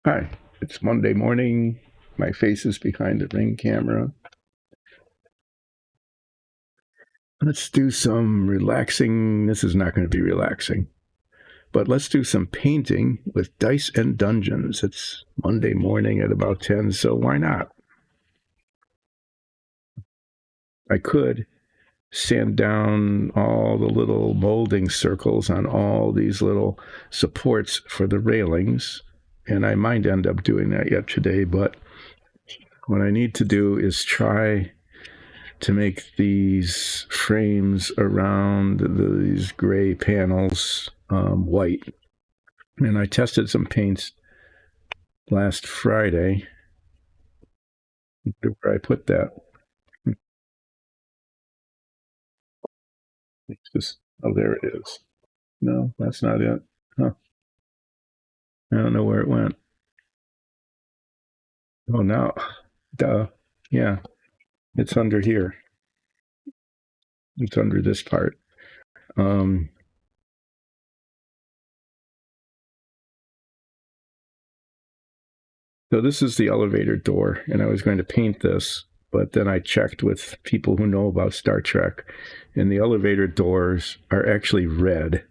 Hi, it's Monday morning. My face is behind the Ring camera. Let's do some relaxing. This is not going to be relaxing, but let's do some painting with Dice and Dungeons. It's Monday morning at about 10, so why not? I could sand down all the little molding circles on all these little supports for the railings, and I might end up doing that yet today, but what I need to do is try to make these frames around these gray panels white. And I tested some paints last Friday. Where I put that? It's just, oh, there it is. No, that's not it. Huh. I don't know where it went. Oh, no. Duh. Yeah, it's under here. It's under this part. Um, so this is the elevator door, and I was going to paint this, but then I checked with people who know about Star Trek, and the elevator doors are actually red.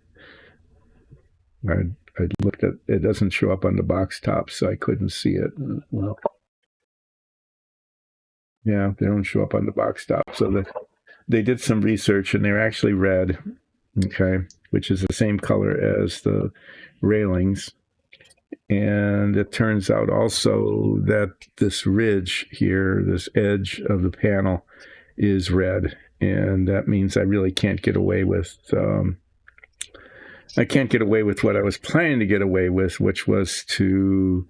I looked at it; doesn't show up on the box top, so I couldn't see it. Well, yeah, they don't show up on the box top, so they did some research, and they're actually red. Okay, which is the same color as the railings. And it turns out also that this ridge here, this edge of the panel, is red, and that means I really can't get away with. I can't get away with what I was planning to get away with, which was to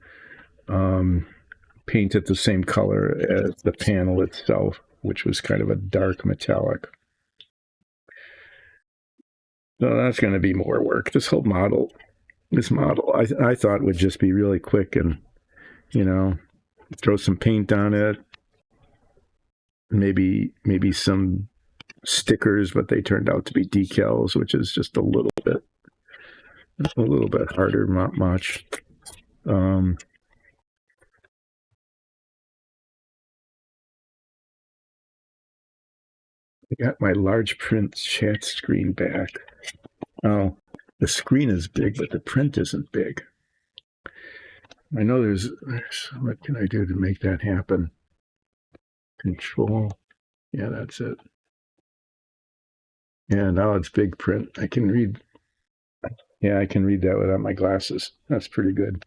paint it the same color as the panel itself, which was kind of a dark metallic. So that's going to be more work. This model, I thought would just be really quick and, you know, throw some paint on it, maybe some stickers, but they turned out to be decals, which is just a little bit harder, not much. I got my large print chat screen back. Oh, the screen is big, but the print isn't big. I know there's what can I do to make that happen? Control. Yeah, that's it. Yeah, now it's big print. I can read. Yeah, I can read that without my glasses. That's pretty good.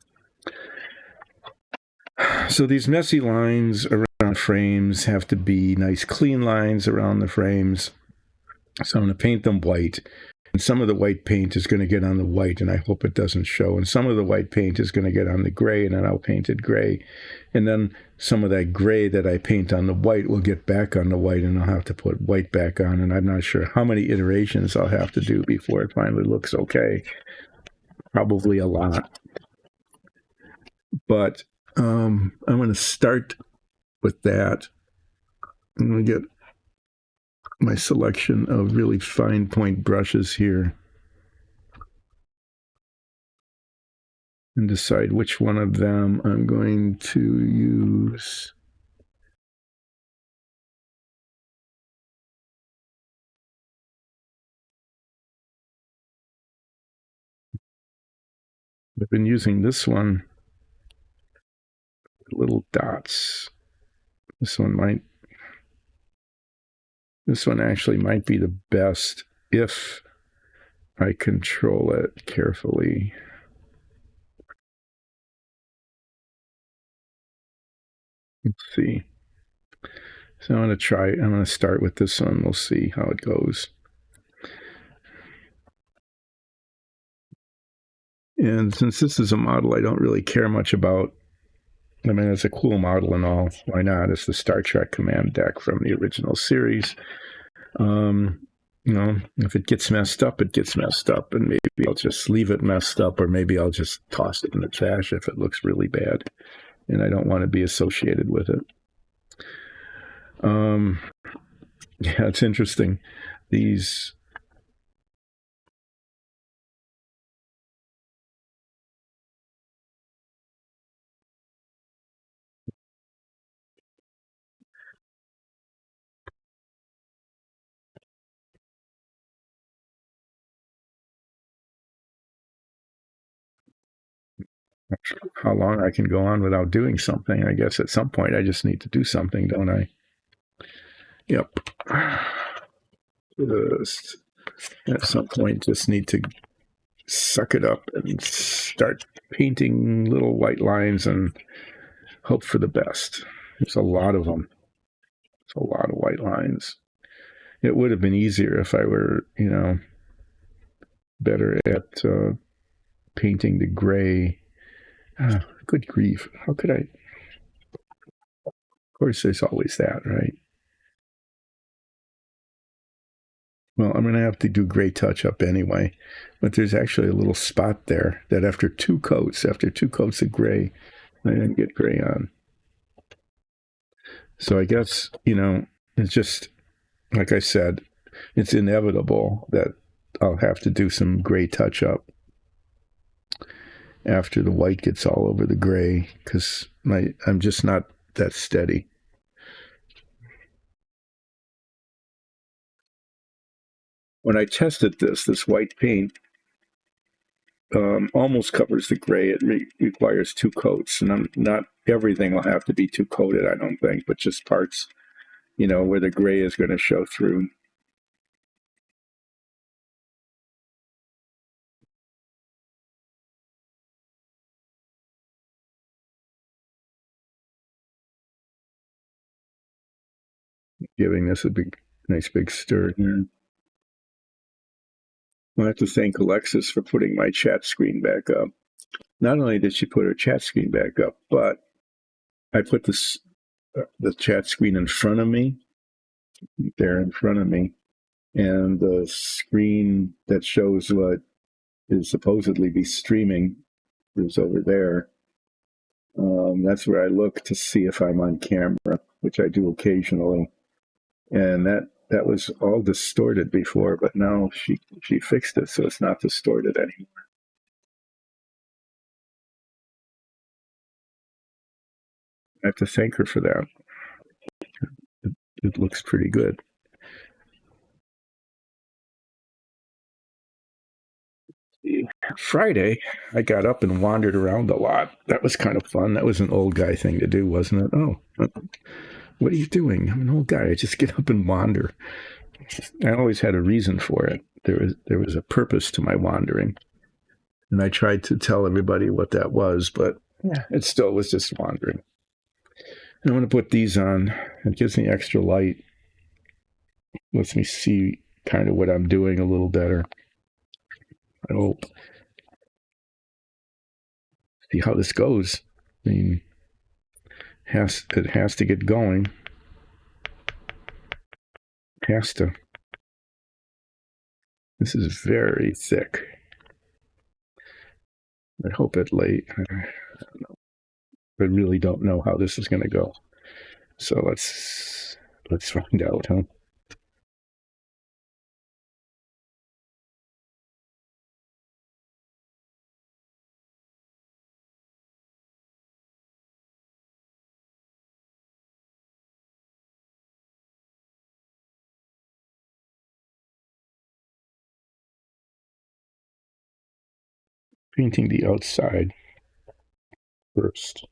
So these messy lines around frames have to be nice, clean lines around the frames. So I'm going to paint them white. And some of the white paint is going to get on the white, and I hope it doesn't show. And some of the white paint is going to get on the gray, and then I'll paint it gray. And then some of that gray that I paint on the white will get back on the white, and I'll have to put white back on. And I'm not sure how many iterations I'll have to do before it finally looks okay. Probably a lot. But I'm going to start with that. I'm going to get my selection of really fine point brushes here and decide which one of them I'm going to use. I've been using this one, little dots. This one actually might be the best if I control it carefully. Let's see. So I'm going to start with this one. We'll see how it goes. And since this is a model I don't really care much about, I mean, it's a cool model and all. Why not? It's the Star Trek command deck from the original series. If it gets messed up, it gets messed up, and maybe I'll just leave it messed up, or maybe I'll just toss it in the trash if it looks really bad, and I don't want to be associated with it. Yeah, it's interesting. These how long I can go on without doing something. I guess at some point I just need to do something, don't I? Yep. Just at some point, just need to suck it up and start painting little white lines and hope for the best. There's a lot of them. It's a lot of white lines. It would have been easier if I were, better at painting the gray. Good grief. How could I? Of course, there's always that, right? Well, I'm going to have to do gray touch up anyway. But there's actually a little spot there that after two coats of gray, I didn't get gray on. So I guess, it's just, like I said, it's inevitable that I'll have to do some gray touch up after the white gets all over the gray because I'm just not that steady. When I tested this white paint almost covers the gray. It requires two coats, and not everything will have to be two coated, I don't think, but just parts, where the gray is going to show through. Giving this a nice big stir here. I have to thank Alexis for putting my chat screen back up. Not only did she put her chat screen back up, but I put the chat screen in front of me, there in front of me, and the screen that shows what is supposedly be streaming is over there. That's where I look to see if I'm on camera, which I do occasionally. And that was all distorted before, but now she fixed it so it's not distorted anymore. I have to thank her for that. It looks pretty good. Friday, I got up and wandered around a lot. That was kind of fun. That was an old guy thing to do, wasn't it? Oh, what are you doing? I'm an old guy. I just get up and wander. I always had a reason for it. There was a purpose to my wandering. And I tried to tell everybody what that was, but it still was just wandering. And I'm going to put these on. It gives me extra light. Lets me see kind of what I'm doing a little better. I hope. See how this goes. I mean, it has to get going. It has to. This is very thick. I hope it late. I don't know. I really don't know how this is going to go. So let's find out, huh? Painting the outside first.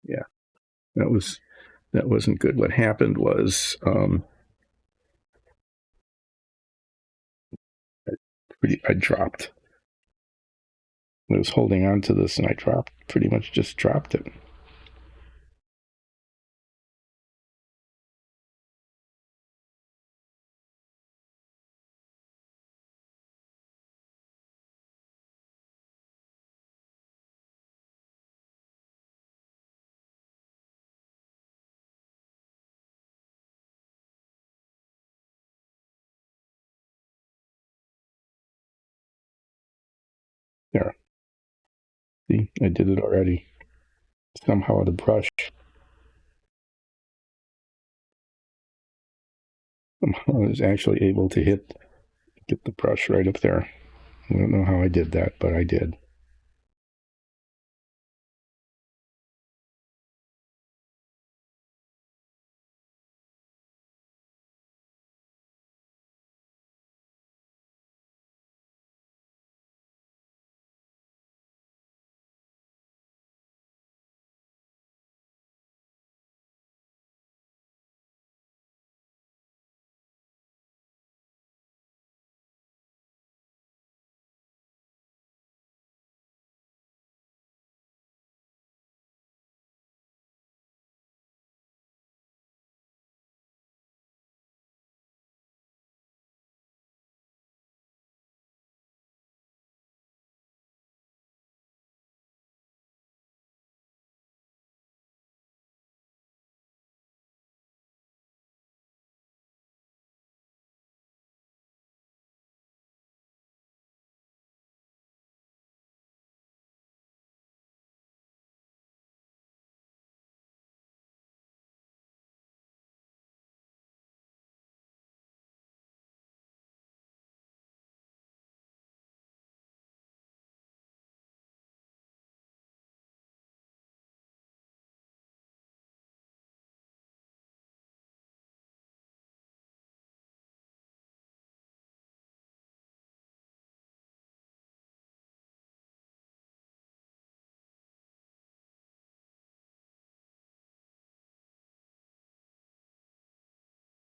Yeah, that wasn't good. What happened was I dropped. I was holding on to this and I pretty much just dropped it. There. See, I did it already. Somehow the brush, somehow I was actually able to hit Get the brush right up there. I don't know how I did that, but I did.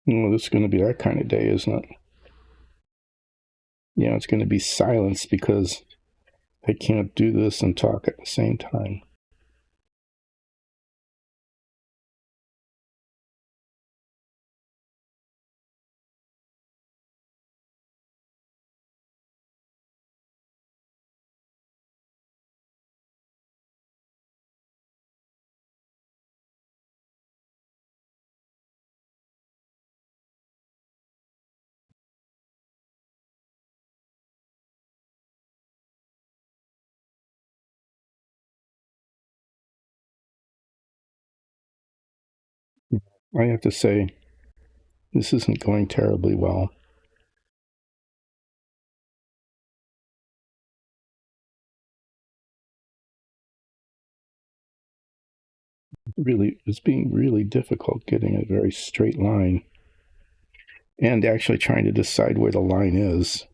Well, this is going to be that kind of day, isn't it? Yeah, it's going to be silence because I can't do this and talk at the same time. I have to say, this isn't going terribly well. Really, it's being really difficult getting a very straight line and actually trying to decide where the line is.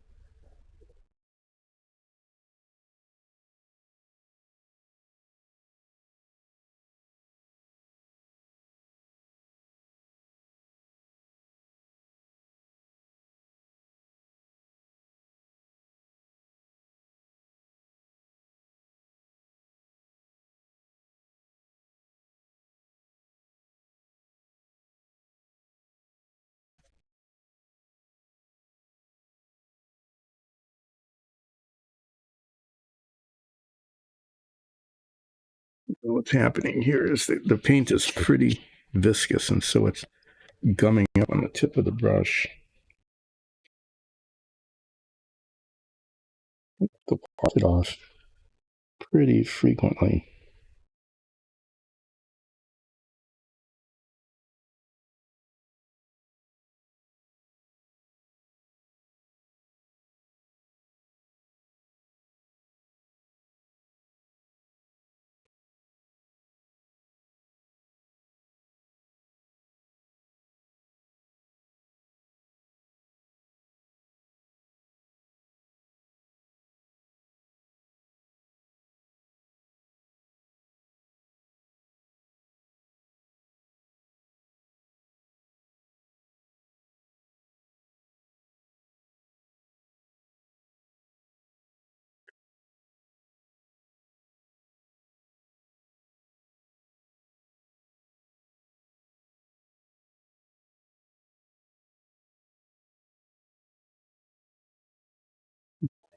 What's happening here is that the paint is pretty viscous, and so it's gumming up on the tip of the brush. To wash it off pretty frequently.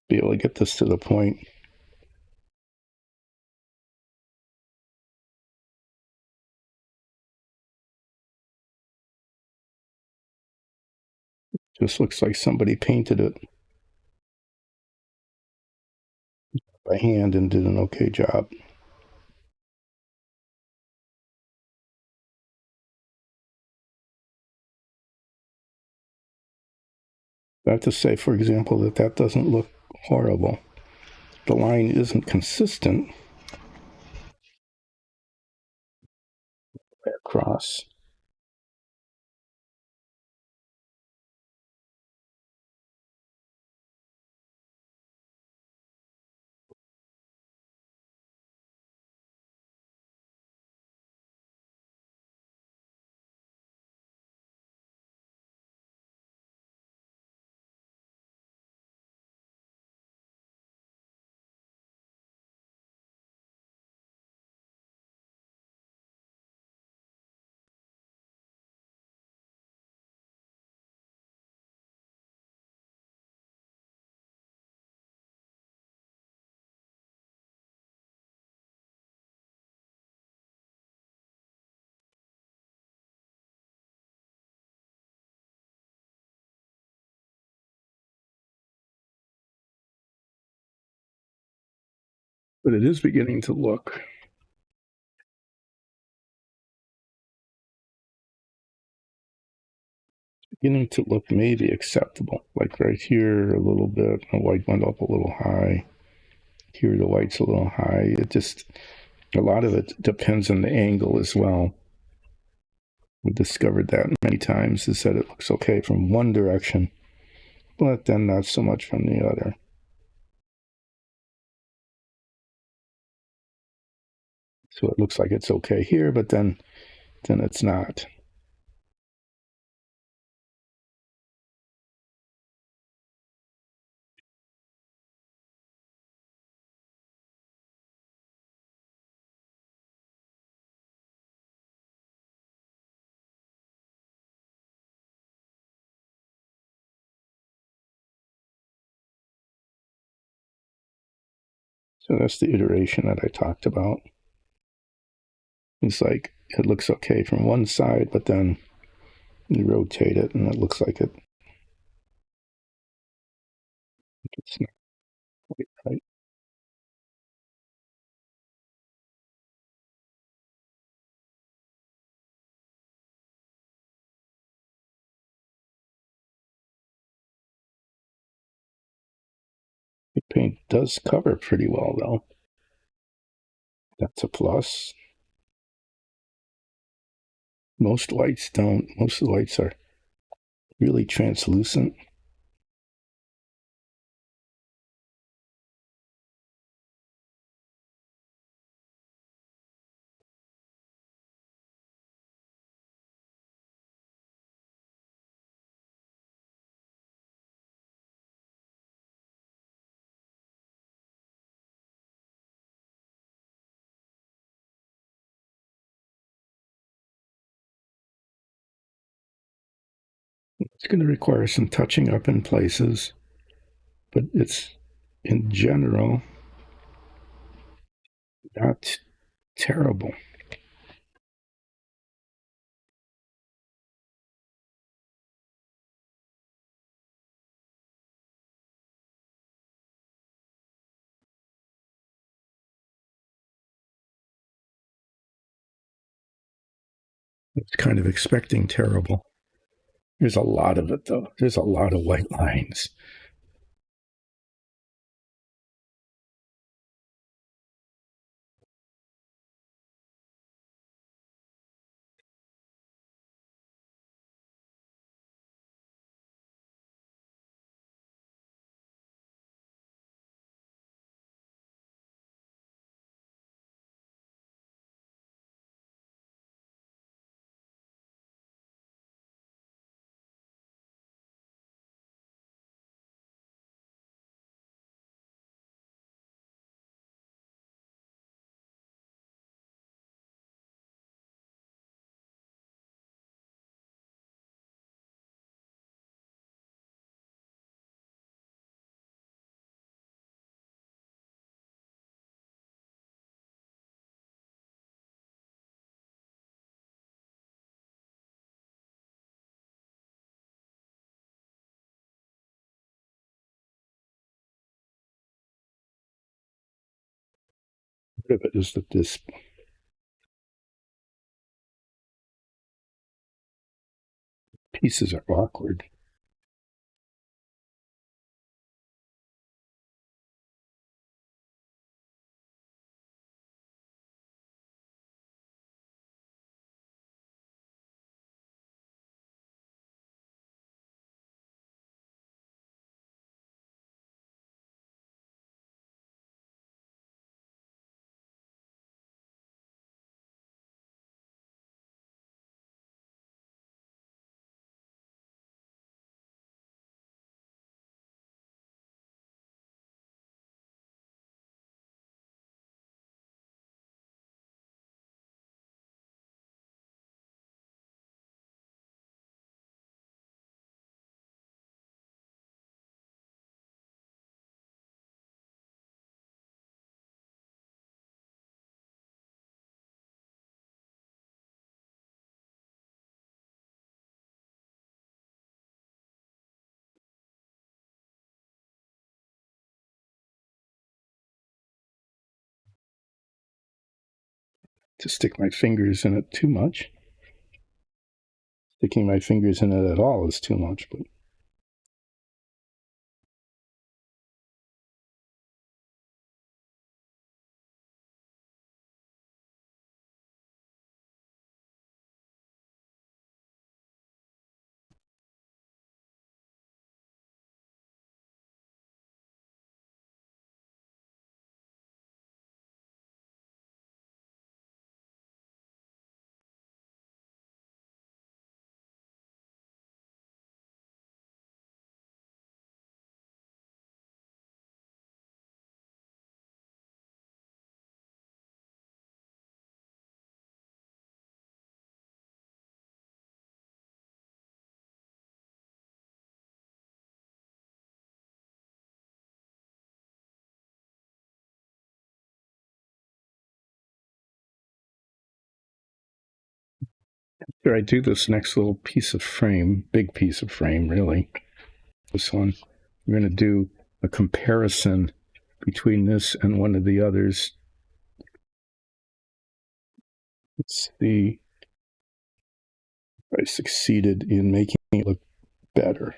Be able to get this to the point. Just looks like somebody painted it by hand and did an okay job. I have to say, for example, that that doesn't look horrible. The line isn't consistent across. But it is beginning to look maybe acceptable. Like right here, a little bit, the white went up a little high. Here, the white's a little high. It just, a lot of it depends on the angle as well. We've discovered that many times, is that it looks okay from one direction, but then not so much from the other. So it looks like it's okay here, but then it's not. So that's the iteration that I talked about. It's like it looks okay from one side, but then you rotate it and it looks like it's not quite right. The paint does cover pretty well, though. That's a plus. Most whites don't. Most of the whites are really translucent. It's going to require some touching up in places, but it's in general not terrible. It's kind of expecting terrible. There's a lot of it, though. There's a lot of white lines. Part of it is that this pieces are awkward. to stick my fingers in it too much. Sticking my fingers in it at all is too much, but after I do this next little piece of frame, big piece of frame, really, this one, I'm going to do a comparison between this and one of the others. Let's see if I succeeded in making it look better.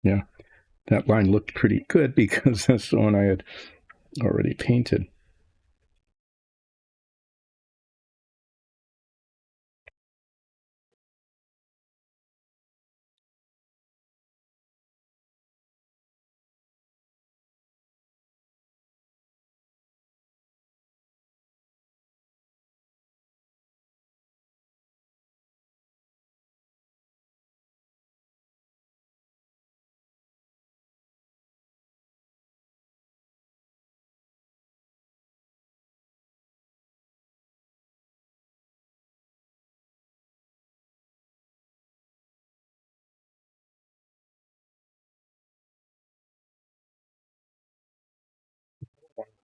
Yeah, that line looked pretty good because that's the one I had already painted.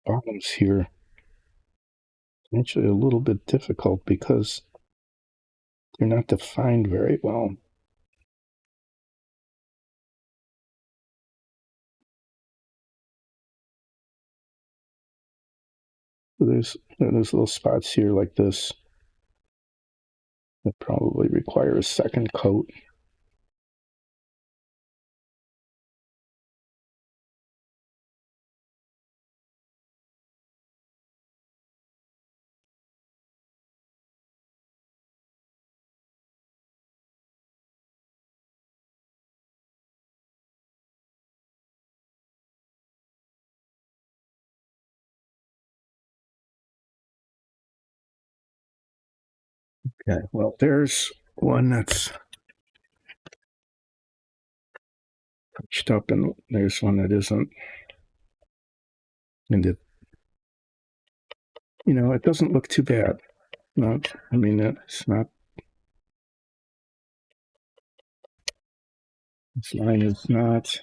Bottoms here actually a little bit difficult because they're not defined very well. So there's little spots here like this that probably require a second coat. Okay, well, there's one that's touched up, and there's one that isn't. And it doesn't look too bad. I mean, it's not. This line is not.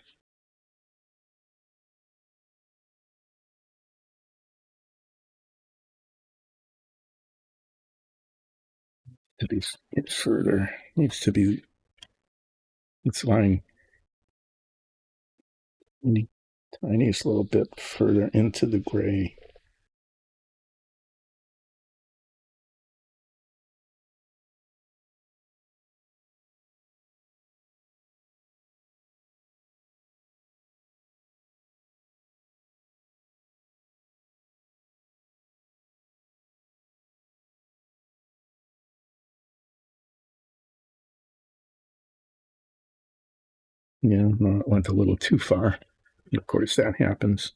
To be further, needs to be. This line, tiniest little bit further into the gray. Yeah, no, it went a little too far. Of course, that happens.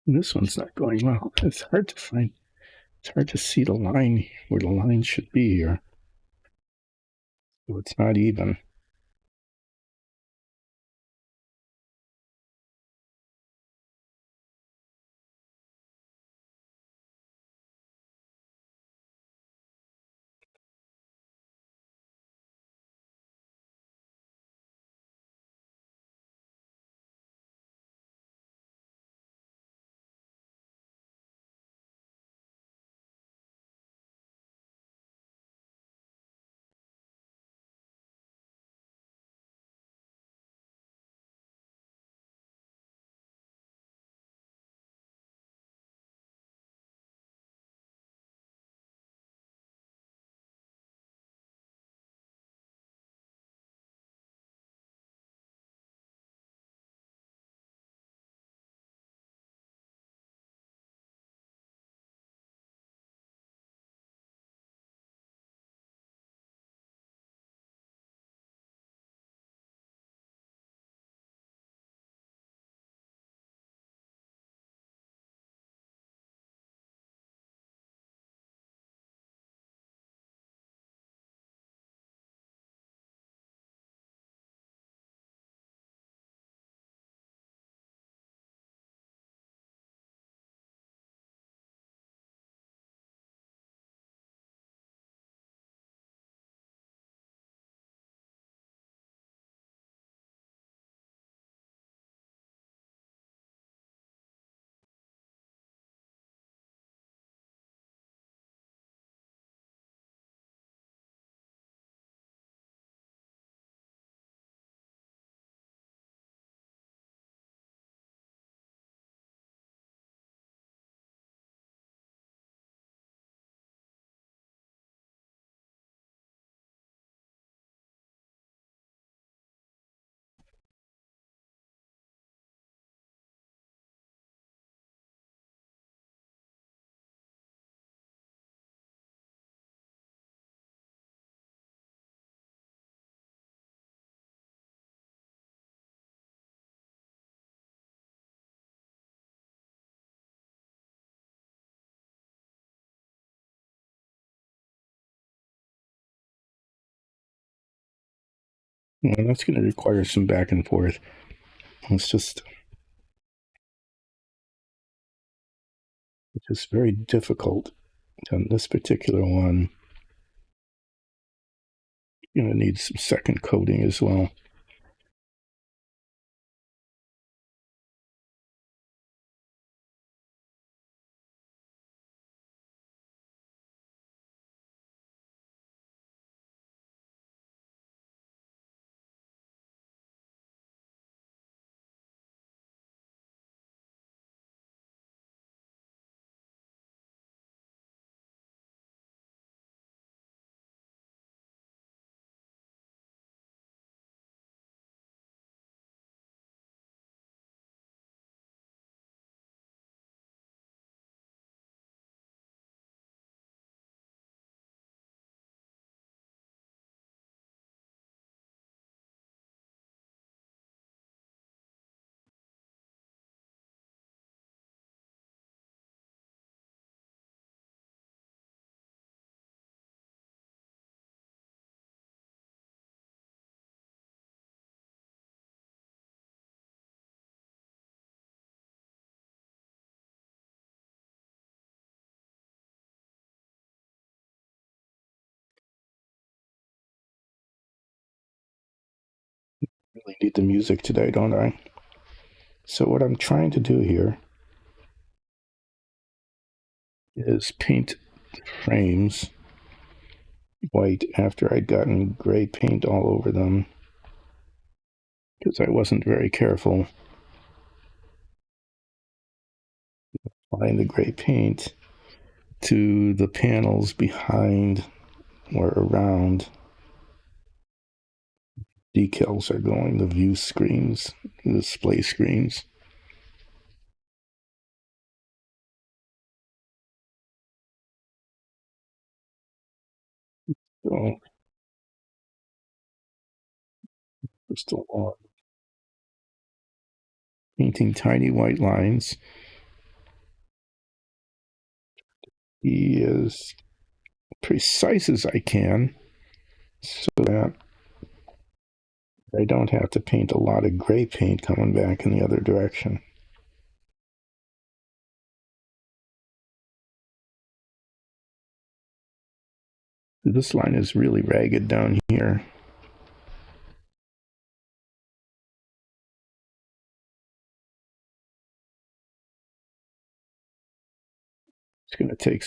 This one's not going well. It's hard to find. It's hard to see the line where the line should be here. So it's not even. Well, that's going to require some back and forth. It's just very difficult on this particular one. You're going to need some second coating as well. Really need the music today, don't I? So what I'm trying to do here is paint frames white after I'd gotten gray paint all over them because I wasn't very careful applying the gray paint to the panels behind or around decals are going, the view screens, the display screens. So just a lot painting tiny white lines. Be as precise as I can so that I don't have to paint a lot of gray paint coming back in the other direction. This line is really ragged down here. It's going to take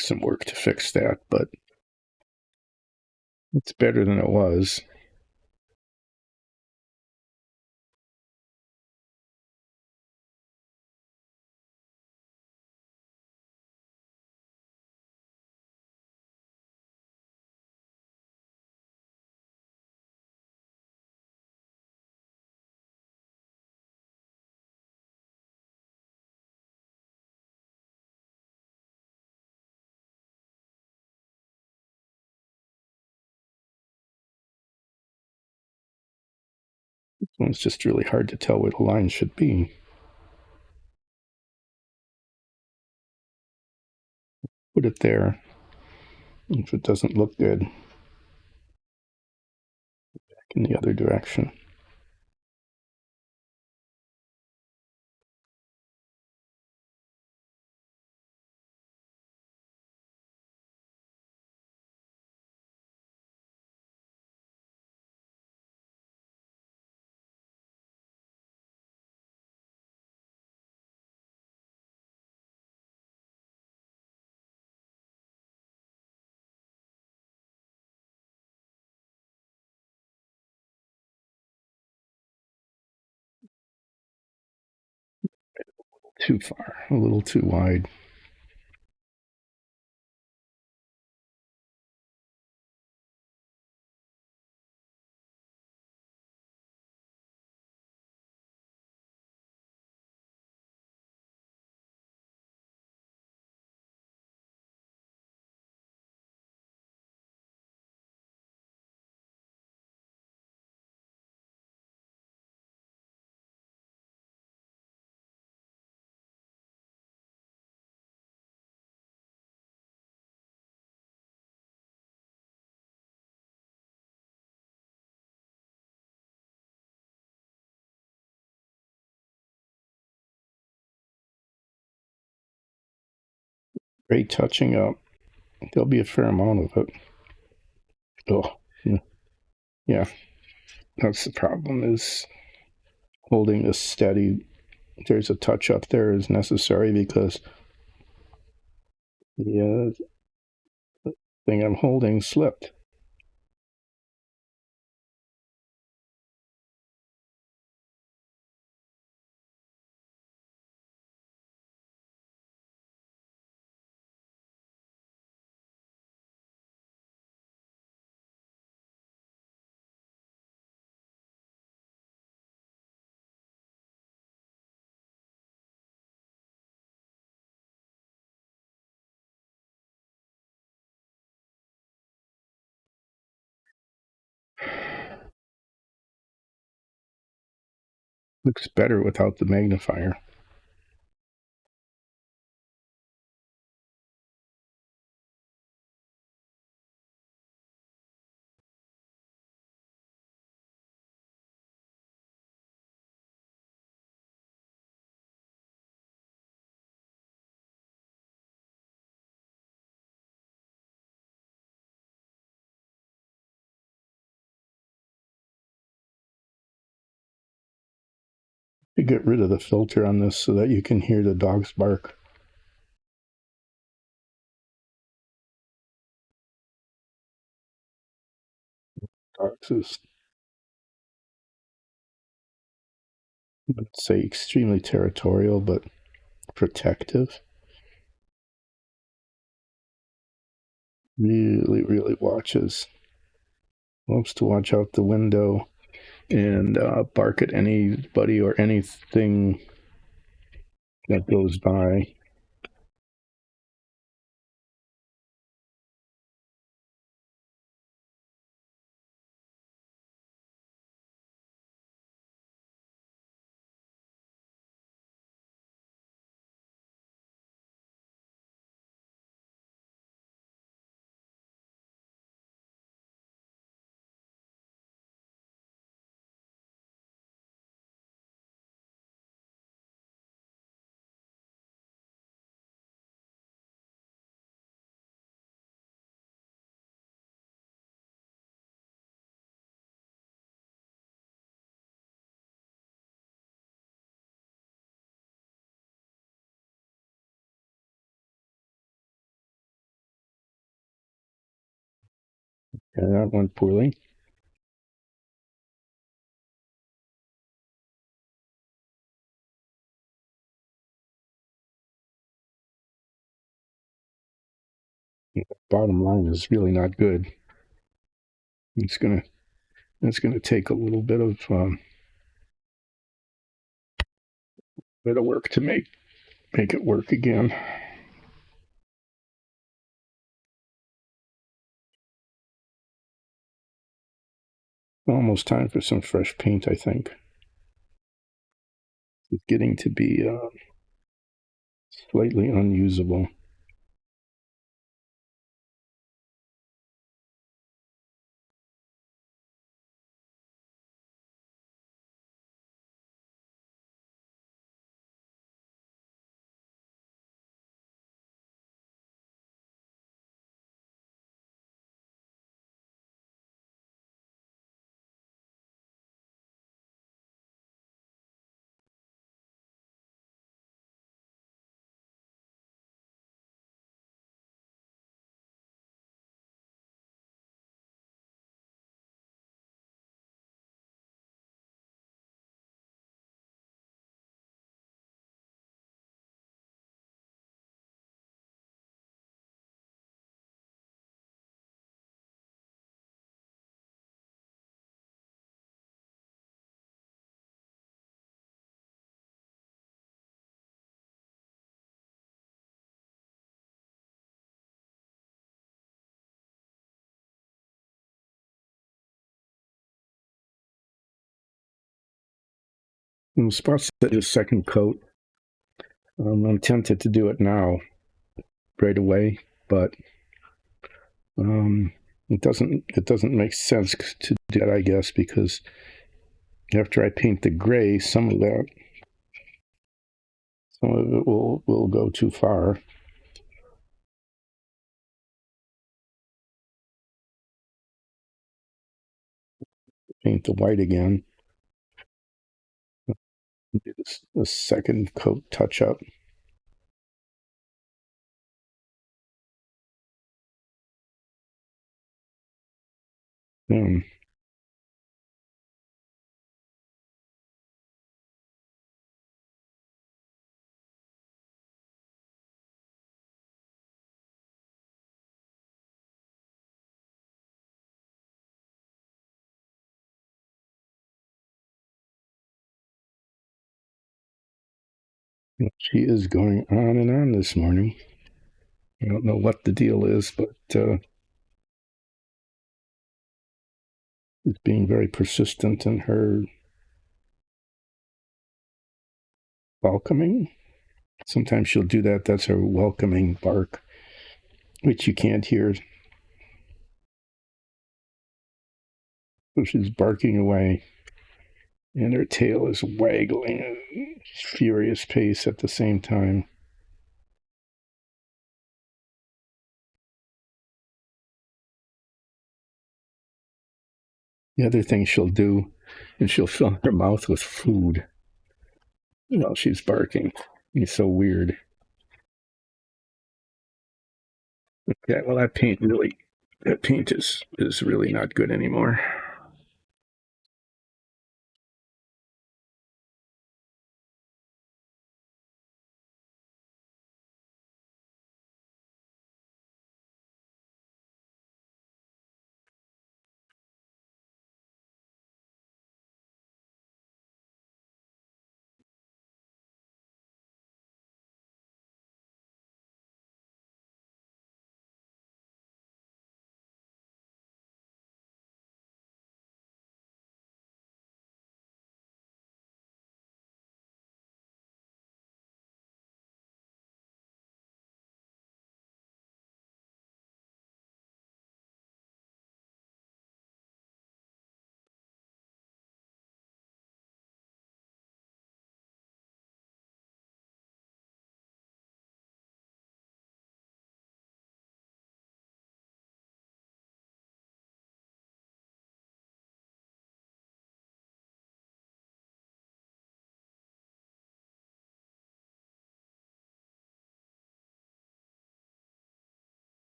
some work to fix that, but it's better than it was. It's just really hard to tell where the line should be. Put it there. If it doesn't look good, back in the other direction. Too far, a little too wide. Gray touching up. There'll be a fair amount of it. Oh, yeah. That's the problem, is holding this steady. There's a touch up there is necessary because the thing I'm holding slipped. Looks better without the magnifier. You get rid of the filter on this so that you can hear the dogs bark. Dogs is, let's say, extremely territorial, but protective. Really, really loves to watch out the window and bark at anybody or anything that goes by. And that went poorly. Bottom line is really not good. It's gonna take a little bit of work to make it work again. Almost time for some fresh paint, I think. It's getting to be slightly unusable. In spots that is second coat, I'm tempted to do it now, right away, but it doesn't make sense to do that, I guess, because after I paint the gray, some of it will go too far. Paint the white again. Do the second coat touch up. Hmm. She is going on and on this morning. I don't know what the deal is, but she's being very persistent in her welcoming. Sometimes she'll do that. That's her welcoming bark, which you can't hear. So she's barking away, and her tail is waggling at a furious pace at the same time. The other thing she'll do is she'll fill her mouth with food while she's barking. It's so weird. Yeah, well, that paint is really not good anymore.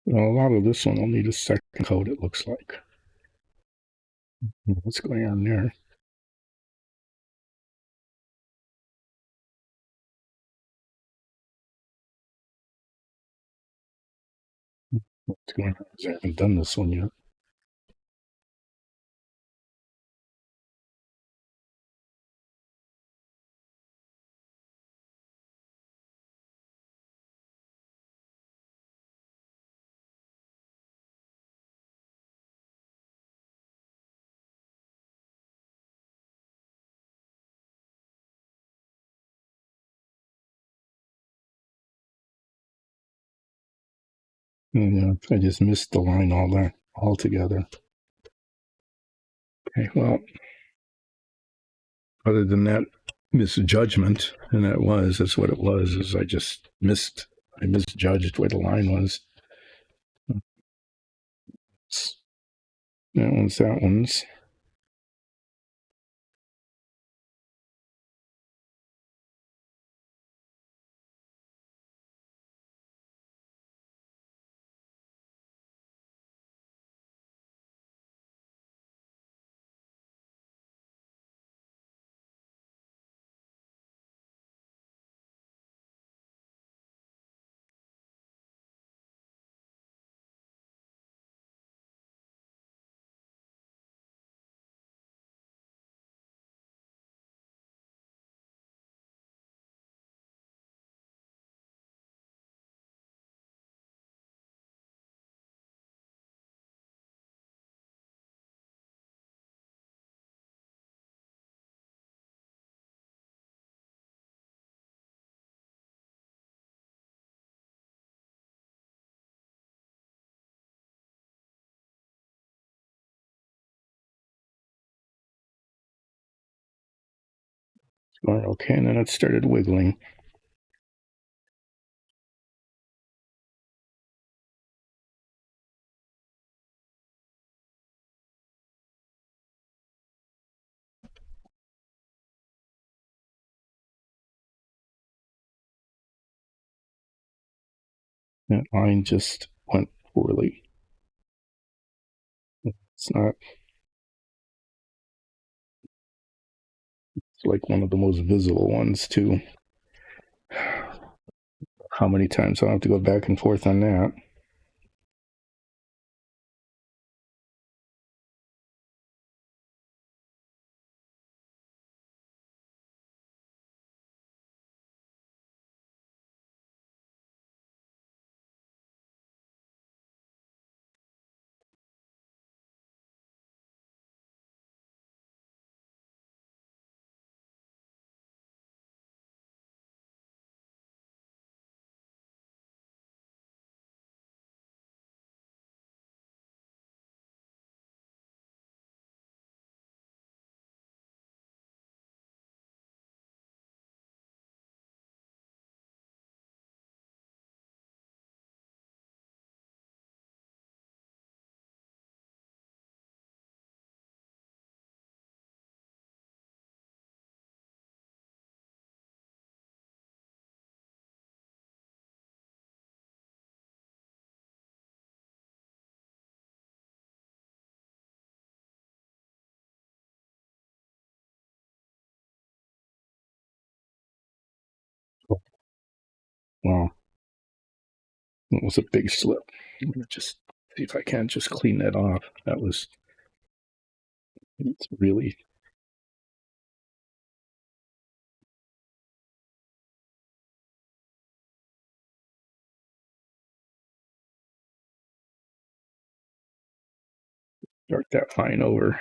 Well, a lot of this one will need a second coat, it looks like. What's going on there? What's going on? I haven't done this one yet. Yeah, I just missed the line altogether. Okay, well, other than that misjudgment, and that's what it was, is I misjudged where the line was. That one's. going okay, and then it started wiggling. That line just went poorly. It's not. It's like one of the most visible ones too. How many times I'll have to go back and forth on that? Wow, it was a big slip. I'm gonna just see if I can just clean that off. That was. It's really. Start that line over.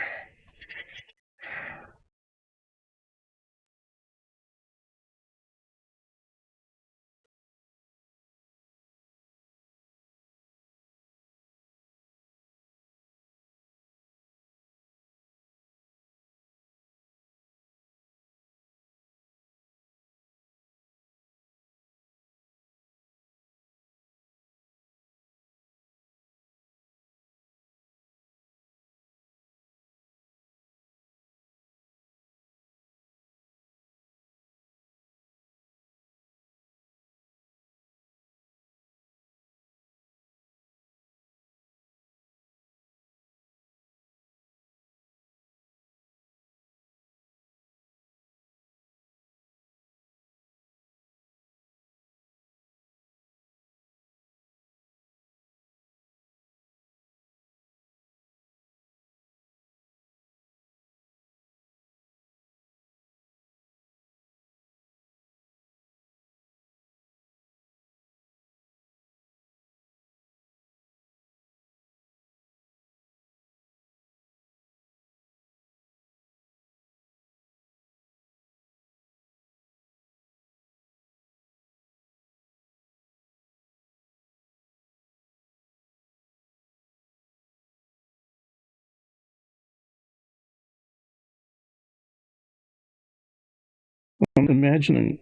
I'm imagining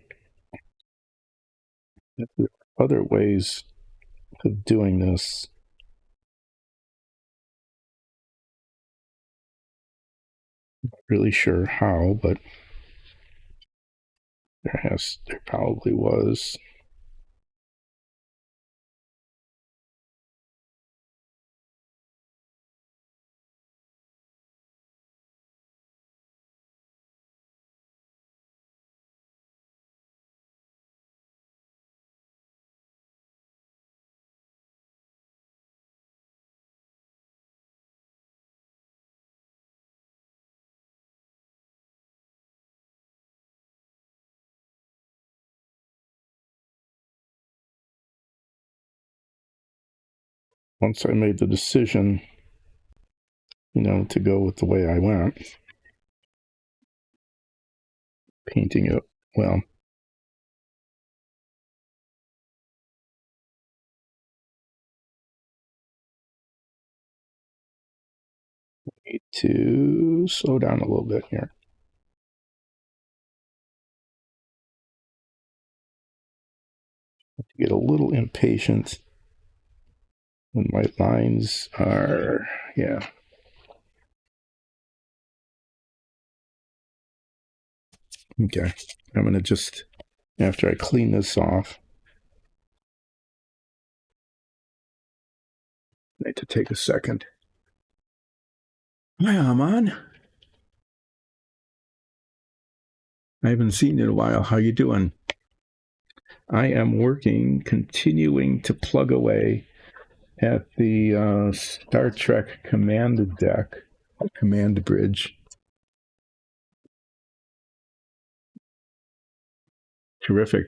that there are other ways of doing this. Not really sure how, but there probably was. Once I made the decision, to go with the way I went, painting it well. Need to slow down a little bit here. I get a little impatient when my lines are, yeah. Okay. I'm going to just, after I clean this off, I need to take a second. Hi, Aman. I haven't seen you in a while. How you doing? I am working, continuing to plug away at the Star Trek command deck, command bridge. Terrific,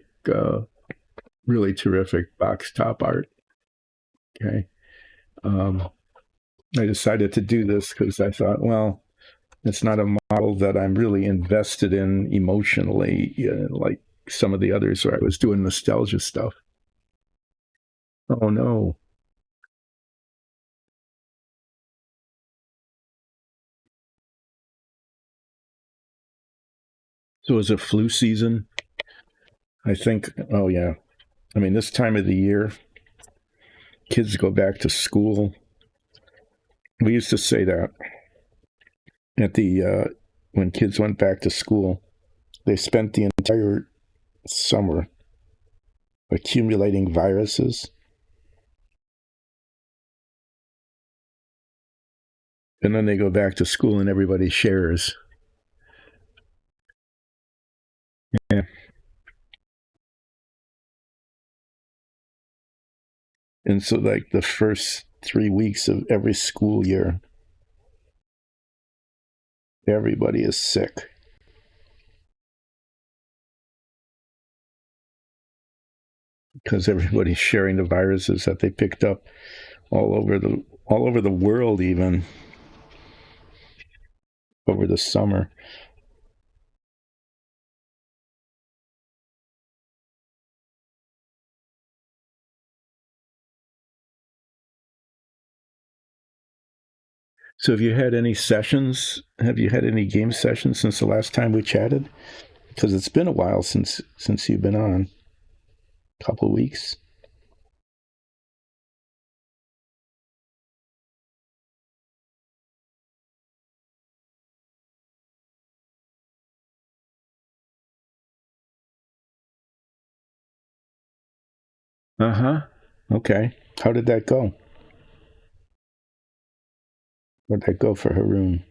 really terrific box top art. Okay. I decided to do this because I thought, well, it's not a model that I'm really invested in emotionally, like some of the others where I was doing nostalgia stuff. Oh no. So is it flu season? I think, oh yeah. I mean, this time of the year, kids go back to school. We used to say that at when kids went back to school, they spent the entire summer accumulating viruses. And then they go back to school and everybody shares. Yeah. And so, like, the first 3 weeks of every school year, everybody is sick. Because everybody's sharing the viruses that they picked up all over the world, even over the summer. So have you had any sessions? Have you had any game sessions since the last time we chatted? Because it's been a while since you've been on. A couple of weeks. Uh-huh. Okay. How did that go? Where'd that go for Haroon?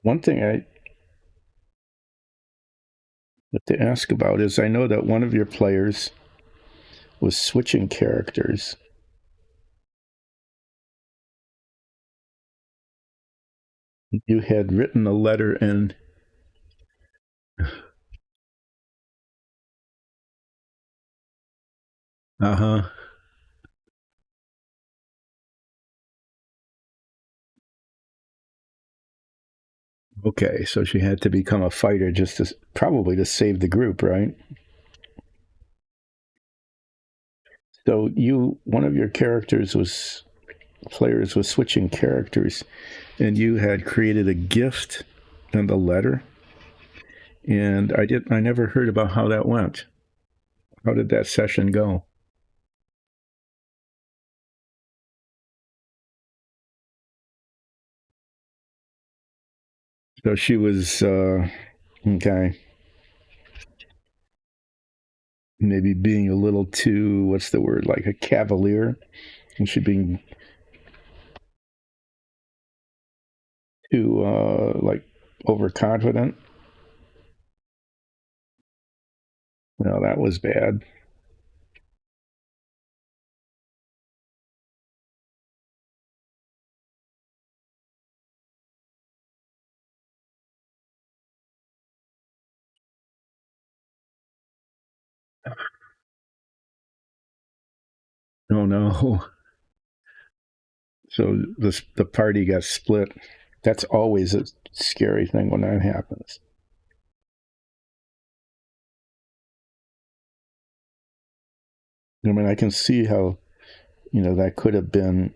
One thing I have to ask about is I know that one of your players was switching characters. You had written a letter and uh-huh. Okay, so she had to become a fighter just to probably to save the group, right? So one of your players was switching characters, and you had created a gift and a letter, and I never heard about how that went. How did that session go? So she was okay, maybe being a little too, what's the word, like a cavalier, and she being too like overconfident. Well, that was bad. Oh no. So the party got split. That's always a scary thing when that happens. I mean, I can see how, that could have been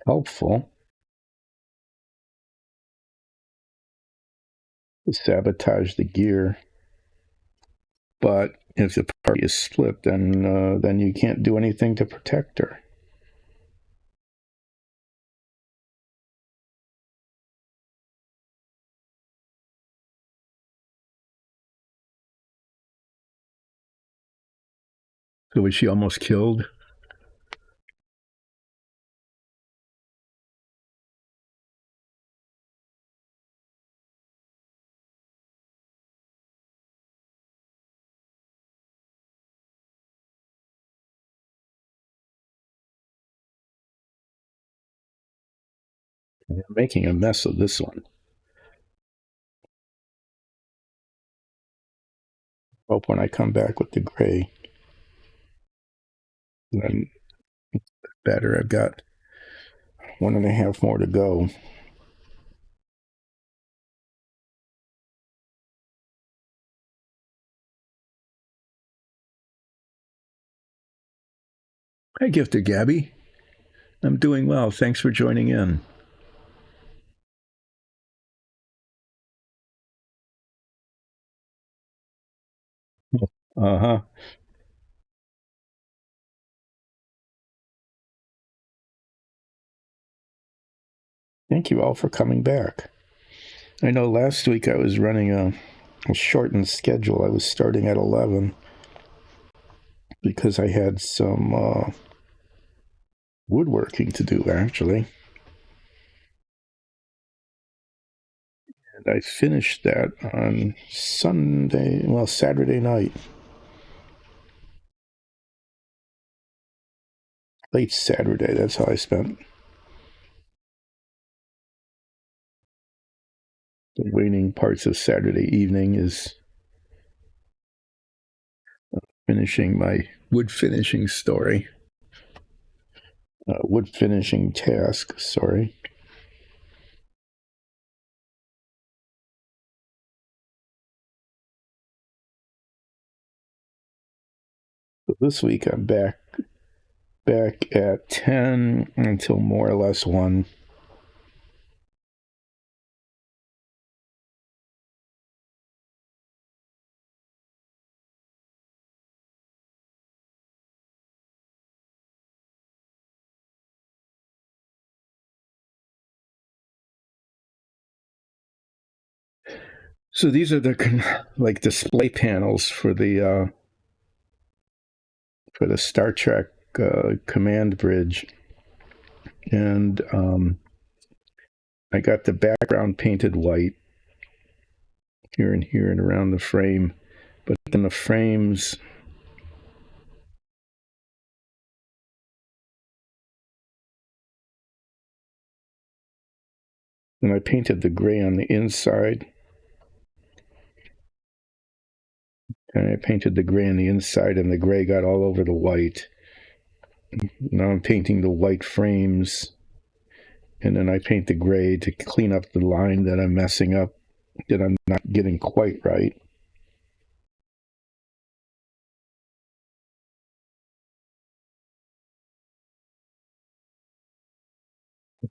helpful. to sabotage the gear. But if the party is split, then you can't do anything to protect her. So was she almost killed? I'm making a mess of this one. Hope when I come back with the gray, then better. I've got 1.5 more to go. Hi, Gifted Gabby. I'm doing well. Thanks for joining in. Uh-huh. Thank you all for coming back. I know last week I was running a shortened schedule. I was starting at 11 because I had some woodworking to do, actually. And I finished that on Saturday night. Late Saturday, that's how I spent the waning parts of Saturday evening is finishing my wood finishing wood finishing task, sorry. So this week I'm back at 10 until more or less 1. So these are the like display panels for the Star Trek command bridge, and I got the background painted white here and around the frame, but then the frames. And I painted the gray on the inside. And I painted the gray on the inside, and the gray got all over the white. Now I'm painting the white frames, and then I paint the gray to clean up the line that I'm messing up, that I'm not getting quite right.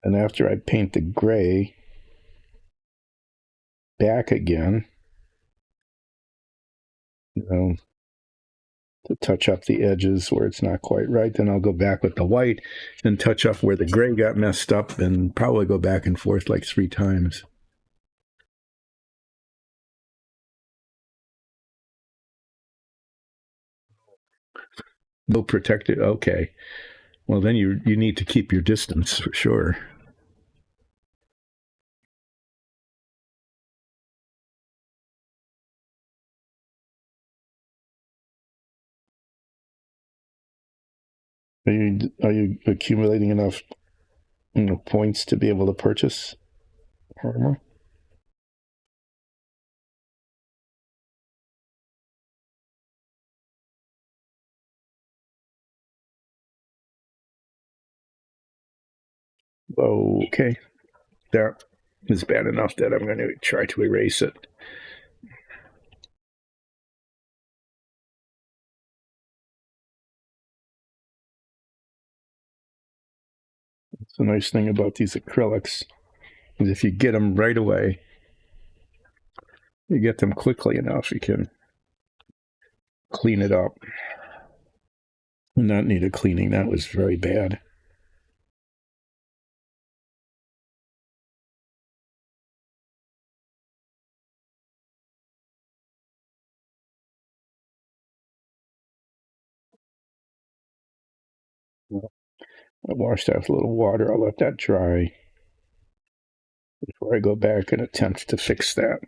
And after I paint the gray back again, you know, to touch up the edges where it's not quite right, then I'll go back with the white and touch up where the gray got messed up, and probably go back and forth like 3 times. No protected. Okay. Well, then you need to keep your distance for sure. Are you accumulating enough points to be able to purchase armor? Okay, that is bad enough that I'm going to try to erase it. It's the nice thing about these acrylics is if you get them right away, you get them quickly enough, you can clean it up. Not needed cleaning. That was very bad. I washed out with a little water. I'll let that dry before I go back and attempt to fix that.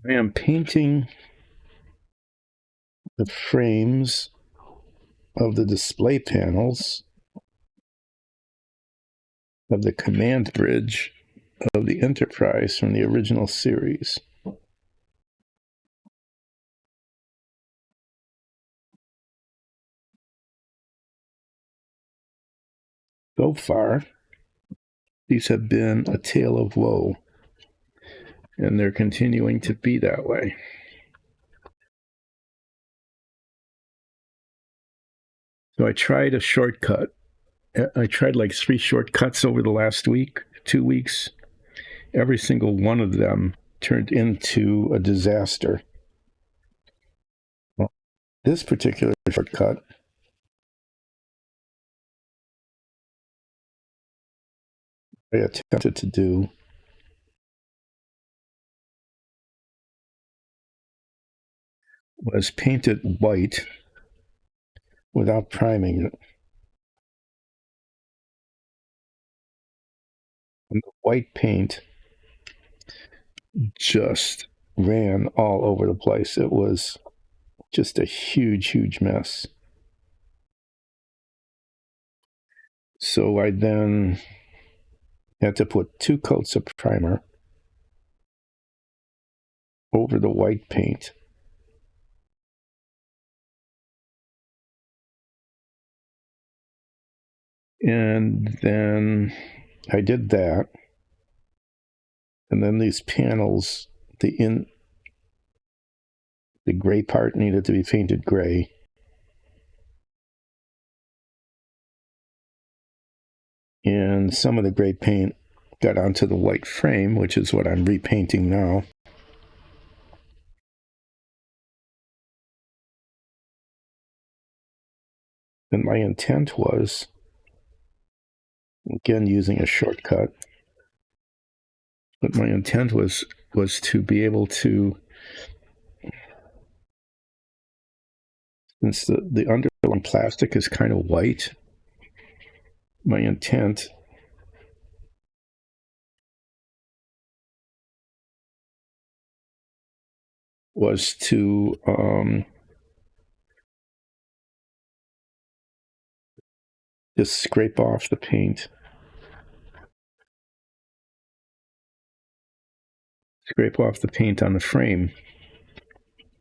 I am painting the frames of the display panels of the command bridge of the Enterprise from the original series. So far, these have been a tale of woe, and they're continuing to be that way. So I tried a shortcut. I tried like 3 shortcuts over the last week, 2 weeks. Every single one of them turned into a disaster. Well, this particular shortcut I attempted to do was paint it white without priming it. And the white paint just ran all over the place. It was just a huge, huge mess. So I then had to put 2 coats of primer over the white paint. And then I did that. And then these panels, the gray part needed to be painted gray. And some of the gray paint got onto the white frame, which is what I'm repainting now. And my intent was, again, using a shortcut, but my intent was to be able to, since the underlying plastic is kind of white, my intent was to just scrape off the paint. Scrape off the paint on the frame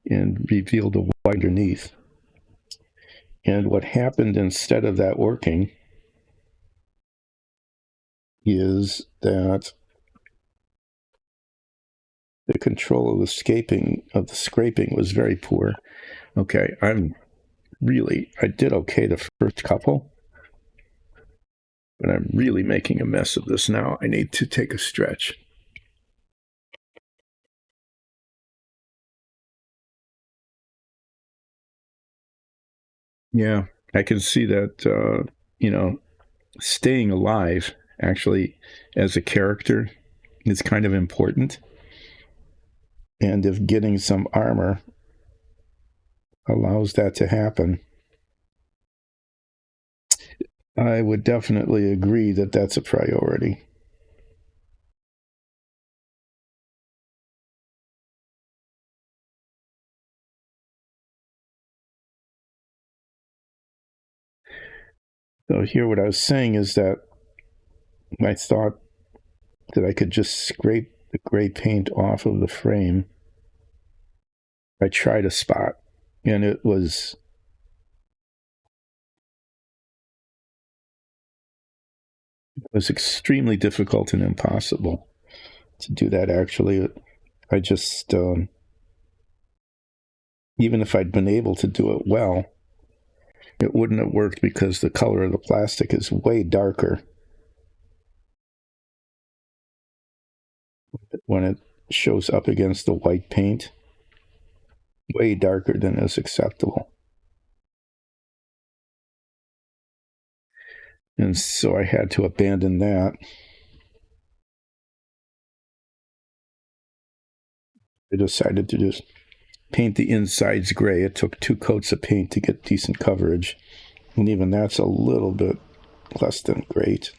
and reveal the white underneath. And what happened instead of that working is that the control of the scraping was very poor. Okay, I did okay the first couple, but I'm really making a mess of this now. I need to take a stretch. Yeah, I can see that, staying alive actually as a character is kind of important. And if getting some armor allows that to happen, I would definitely agree that that's a priority. So here what I was saying is that I thought that I could just scrape the gray paint off of the frame. I tried a spot, and it was extremely difficult and impossible to do that. Actually, I just even if I'd been able to do it well, it wouldn't have worked because the color of the plastic is way darker when it shows up against the white paint, way darker than is acceptable. And so I had to abandon that. I decided to just paint the insides gray. It took 2 coats of paint to get decent coverage. And even that's a little bit less than great.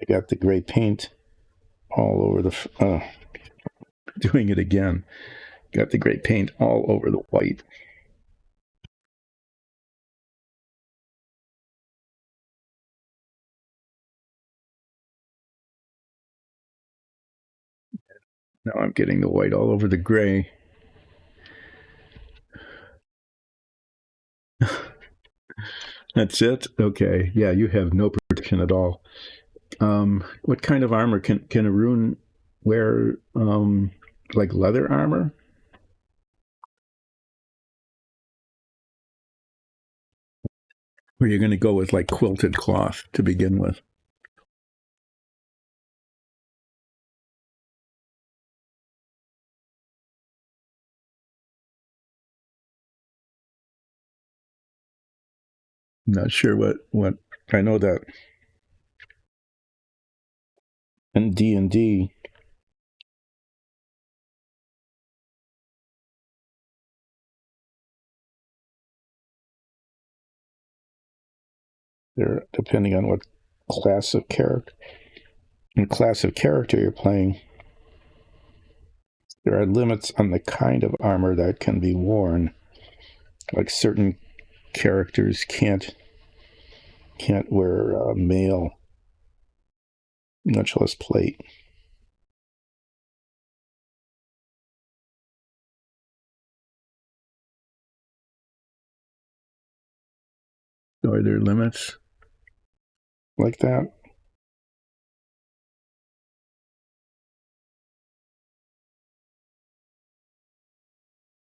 I got the gray paint all over the, doing it again. Got the gray paint all over the white. Now I'm getting the white all over the gray. That's it? Okay. Yeah, you have no protection at all. What kind of armor can a rune wear? Like leather armor? Or you're going to go with like quilted cloth to begin with? I'm not sure what I know that in D&D, they're depending on what class of character you're playing, there are limits on the kind of armor that can be worn. Like certain characters can't wear mail, much less plate. So are there limits like that?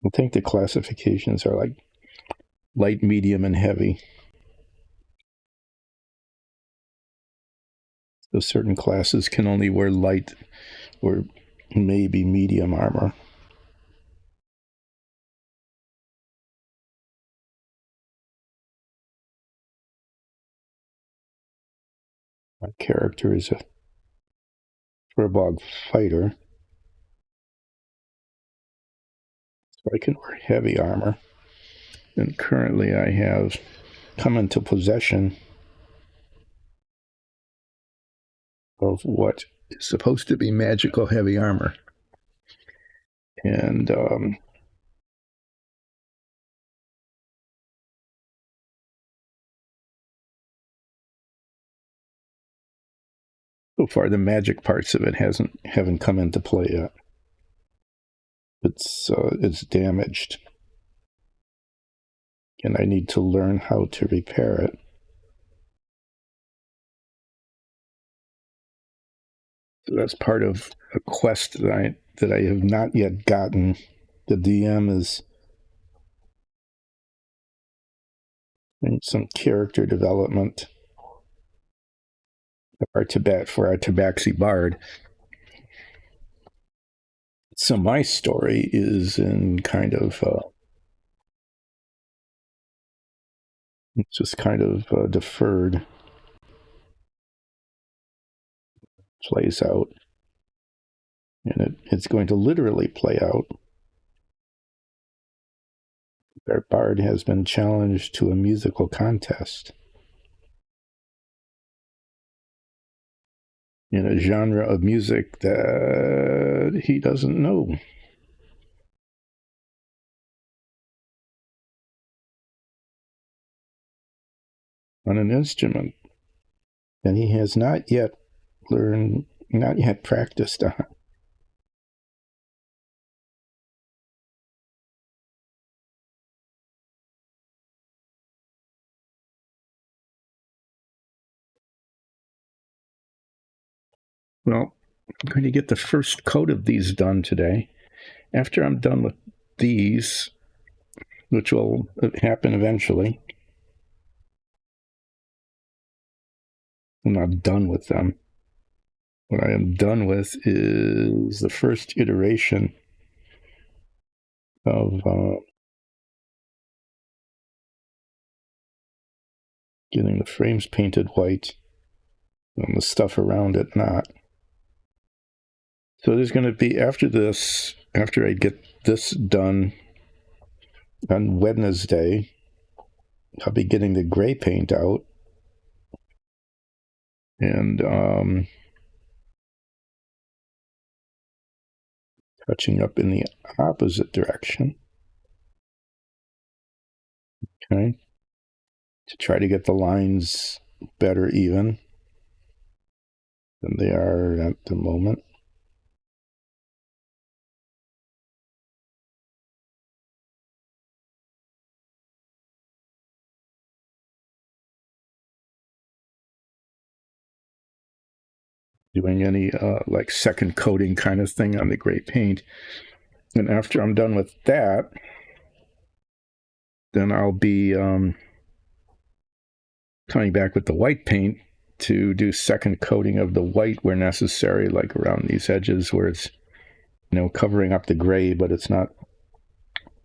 I think the classifications are like light, medium, and heavy. So certain classes can only wear light or maybe medium armor. My character is a Furbog fighter, so I can wear heavy armor. And currently I have come into possession of what is supposed to be magical heavy armor. And so far the magic parts of it haven't come into play yet. It's damaged, and I need to learn how to repair it. So that's part of a quest that I have not yet gotten. The DM is in some character development for our Tabaxi Bard. So my story is in kind of it's just kind of deferred. Plays out, and it's going to literally play out. Our bard has been challenged to a musical contest in a genre of music that he doesn't know. On an instrument that he has not yet practiced on. Well, I'm going to get the first coat of these done today, after I'm done with these, which will happen eventually, I'm not done with them. What I am done with is the first iteration of getting the frames painted white and the stuff around it not. So there's going to be, after this, after I get this done on Wednesday, I'll be getting the gray paint out and touching up in the opposite direction. Okay. To try to get the lines better even than they are at the moment. Doing any like second coating kind of thing on the gray paint. And after I'm done with that, then I'll be coming back with the white paint to do second coating of the white where necessary, like around these edges where it's, you know, covering up the gray, but it's not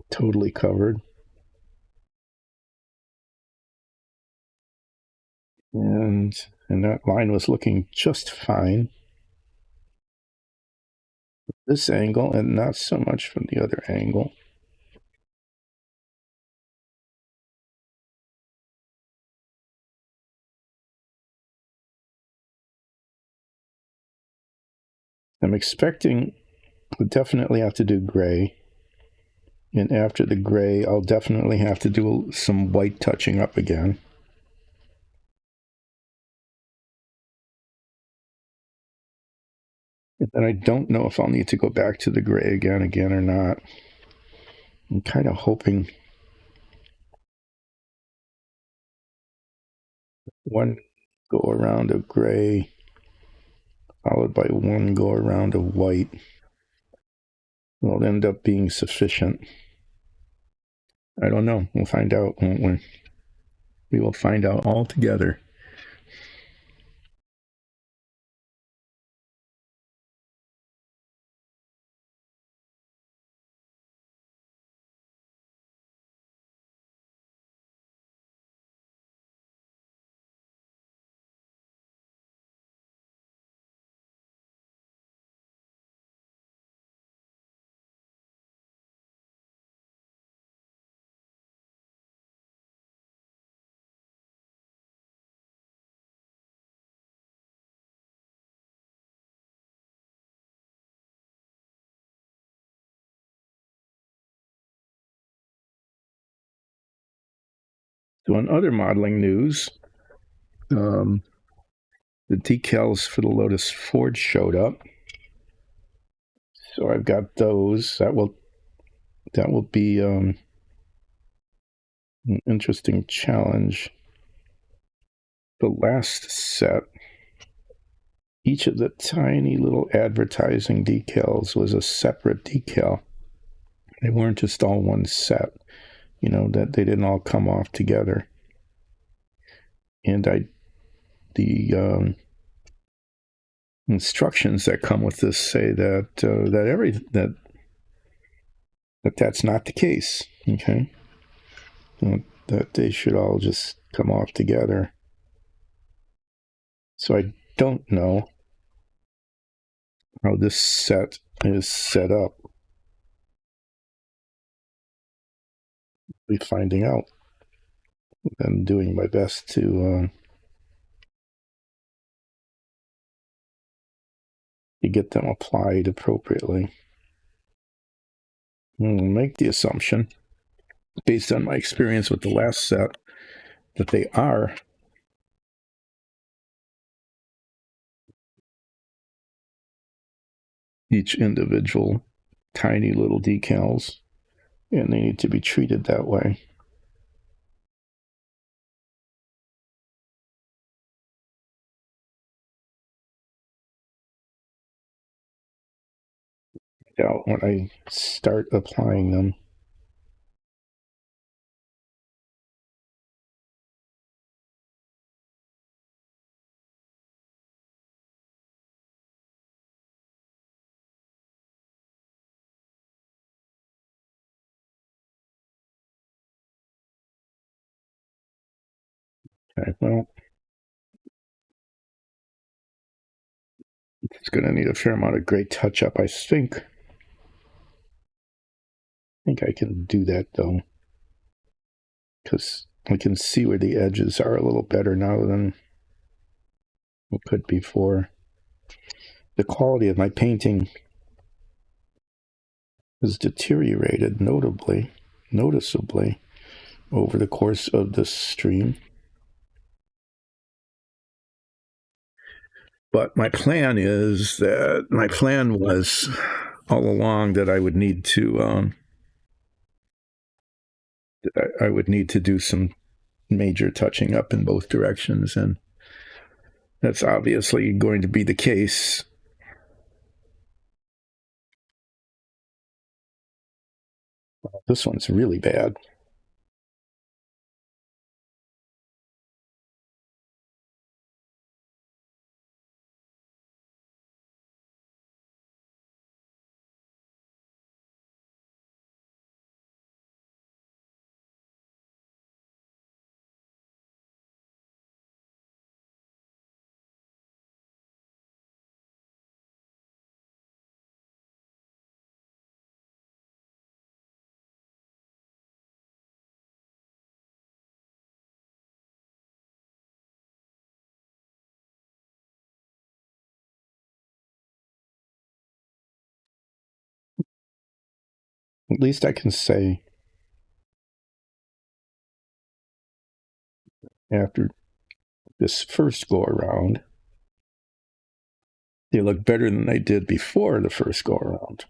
totally covered. And that line was looking just fine. This angle, and not so much from the other angle. I'm expecting we'll definitely have to do gray. And after the gray, I'll definitely have to do some white touching up again. And then I don't know if I'll need to go back to the gray again or not. I'm kind of hoping one go around of gray followed by one go around of white will end up being sufficient. I don't know. We'll find out, won't we? We will find out all together. So on other modeling news, the decals for the Lotus Forge showed up. So I've got those. That will be an interesting challenge. The last set, each of the tiny little advertising decals was a separate decal. They weren't just all one set, you know, that they didn't all come off together. And the instructions that come with this say that that's not the case. Okay, that they should all just come off together. So I don't know how this set is set up. I'll be finding out and doing my best to get them applied appropriately. I'll make the assumption, based on my experience with the last set, that they are. Each individual tiny little decals, and they need to be treated that way. out when I start applying them. Okay, well, it's going to need a fair amount of gray touch-up, I think. I think I can do that, though, because I can see where the edges are a little better now than we could before. The quality of my painting has deteriorated noticeably over the course of this stream. But my plan was all along that I would need to do some major touching up in both directions, and that's obviously going to be the case. This one's really bad. At least I can say after this first go around, they look better than they did before the first go around.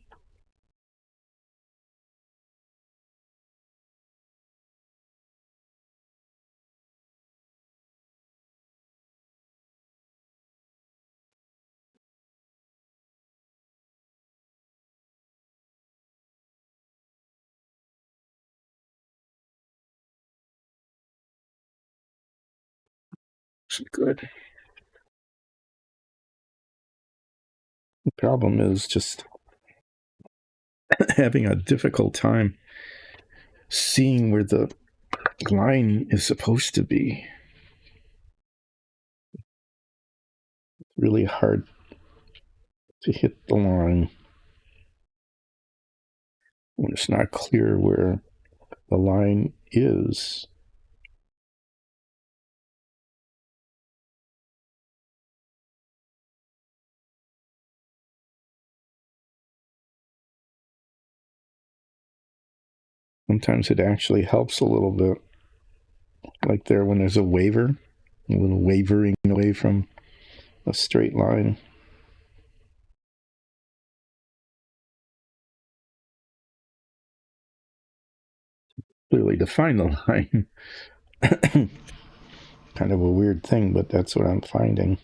It's good. The problem is just having a difficult time seeing where the line is supposed to be. It's really hard to hit the line when it's not clear where the line is. Sometimes it actually helps a little bit, like there when there's a little wavering away from a straight line. Clearly define the line. Kind of a weird thing, but that's what I'm finding.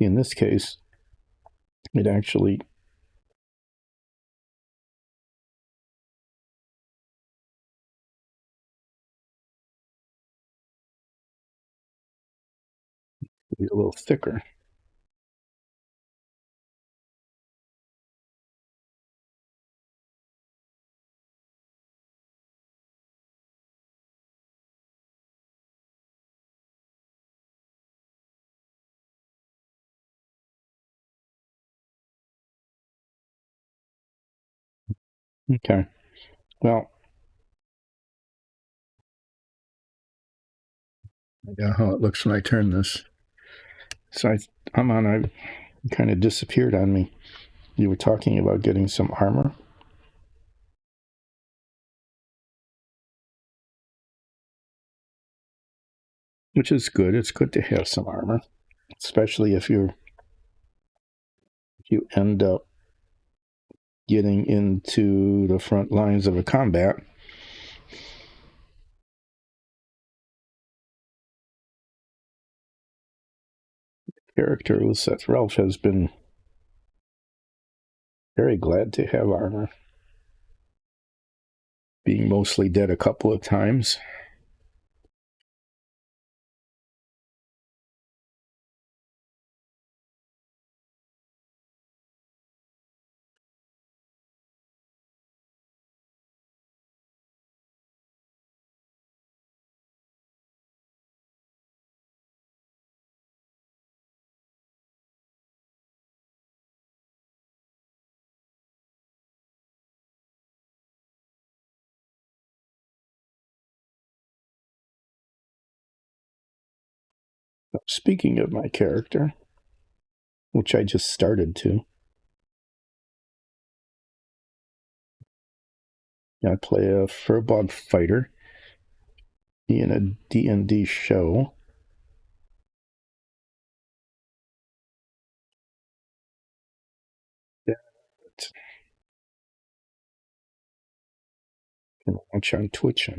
In this case, it actually will be a little thicker. Okay. Well, yeah, how it looks when I turn this. So I'm on. I kind of disappeared on me. You were talking about getting some armor. which is good. It's good to have some armor, especially if you end up getting into the front lines of a combat. Character with Seth Ralph has been very glad to have armor, being mostly dead a couple of times. Speaking of my character, which I just started to, I play a furbog fighter in a D&D show. That you can watch on Twitch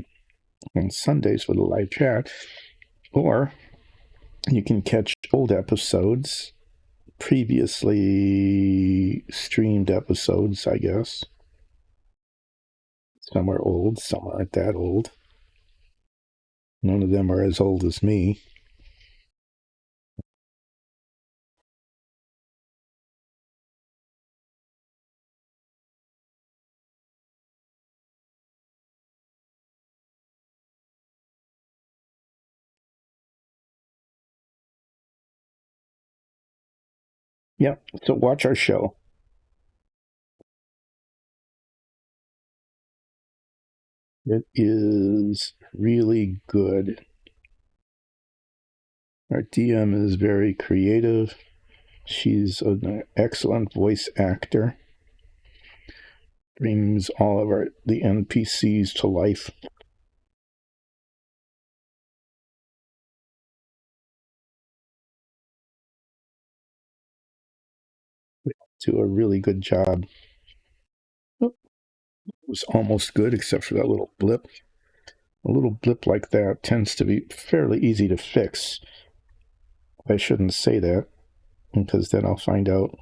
on Sundays with a live chat, or you can catch old episodes, previously streamed episodes, I guess. Some are old, some aren't that old. None of them are as old as me. Yeah, so watch our show. It is really good. Our DM is very creative. She's an excellent voice actor. Brings all of the NPCs to life. We do a really good job. It was almost good, except for that little blip. A little blip like that tends to be fairly easy to fix. I shouldn't say that, because then I'll find out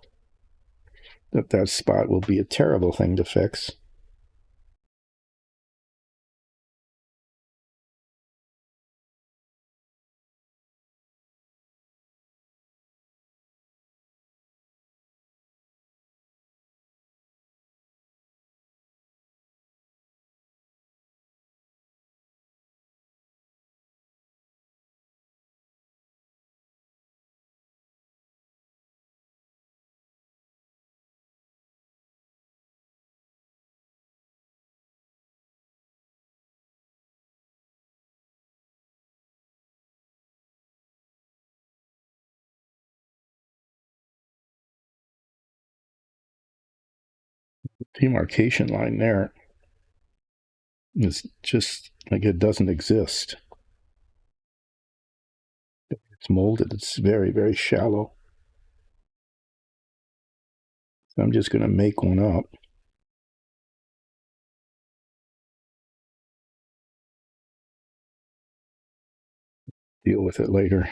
that spot will be a terrible thing to fix. Demarcation line there is just like it doesn't exist. It's molded. It's very, very shallow. So I'm just going to make one up. Deal with it later.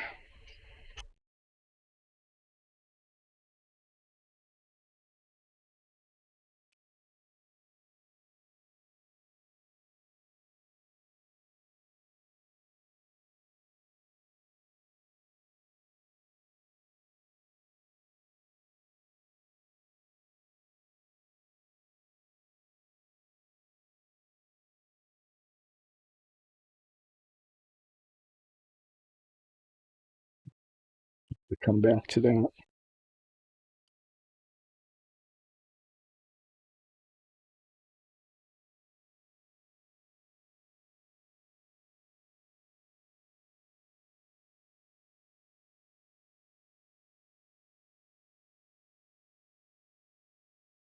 To come back to that.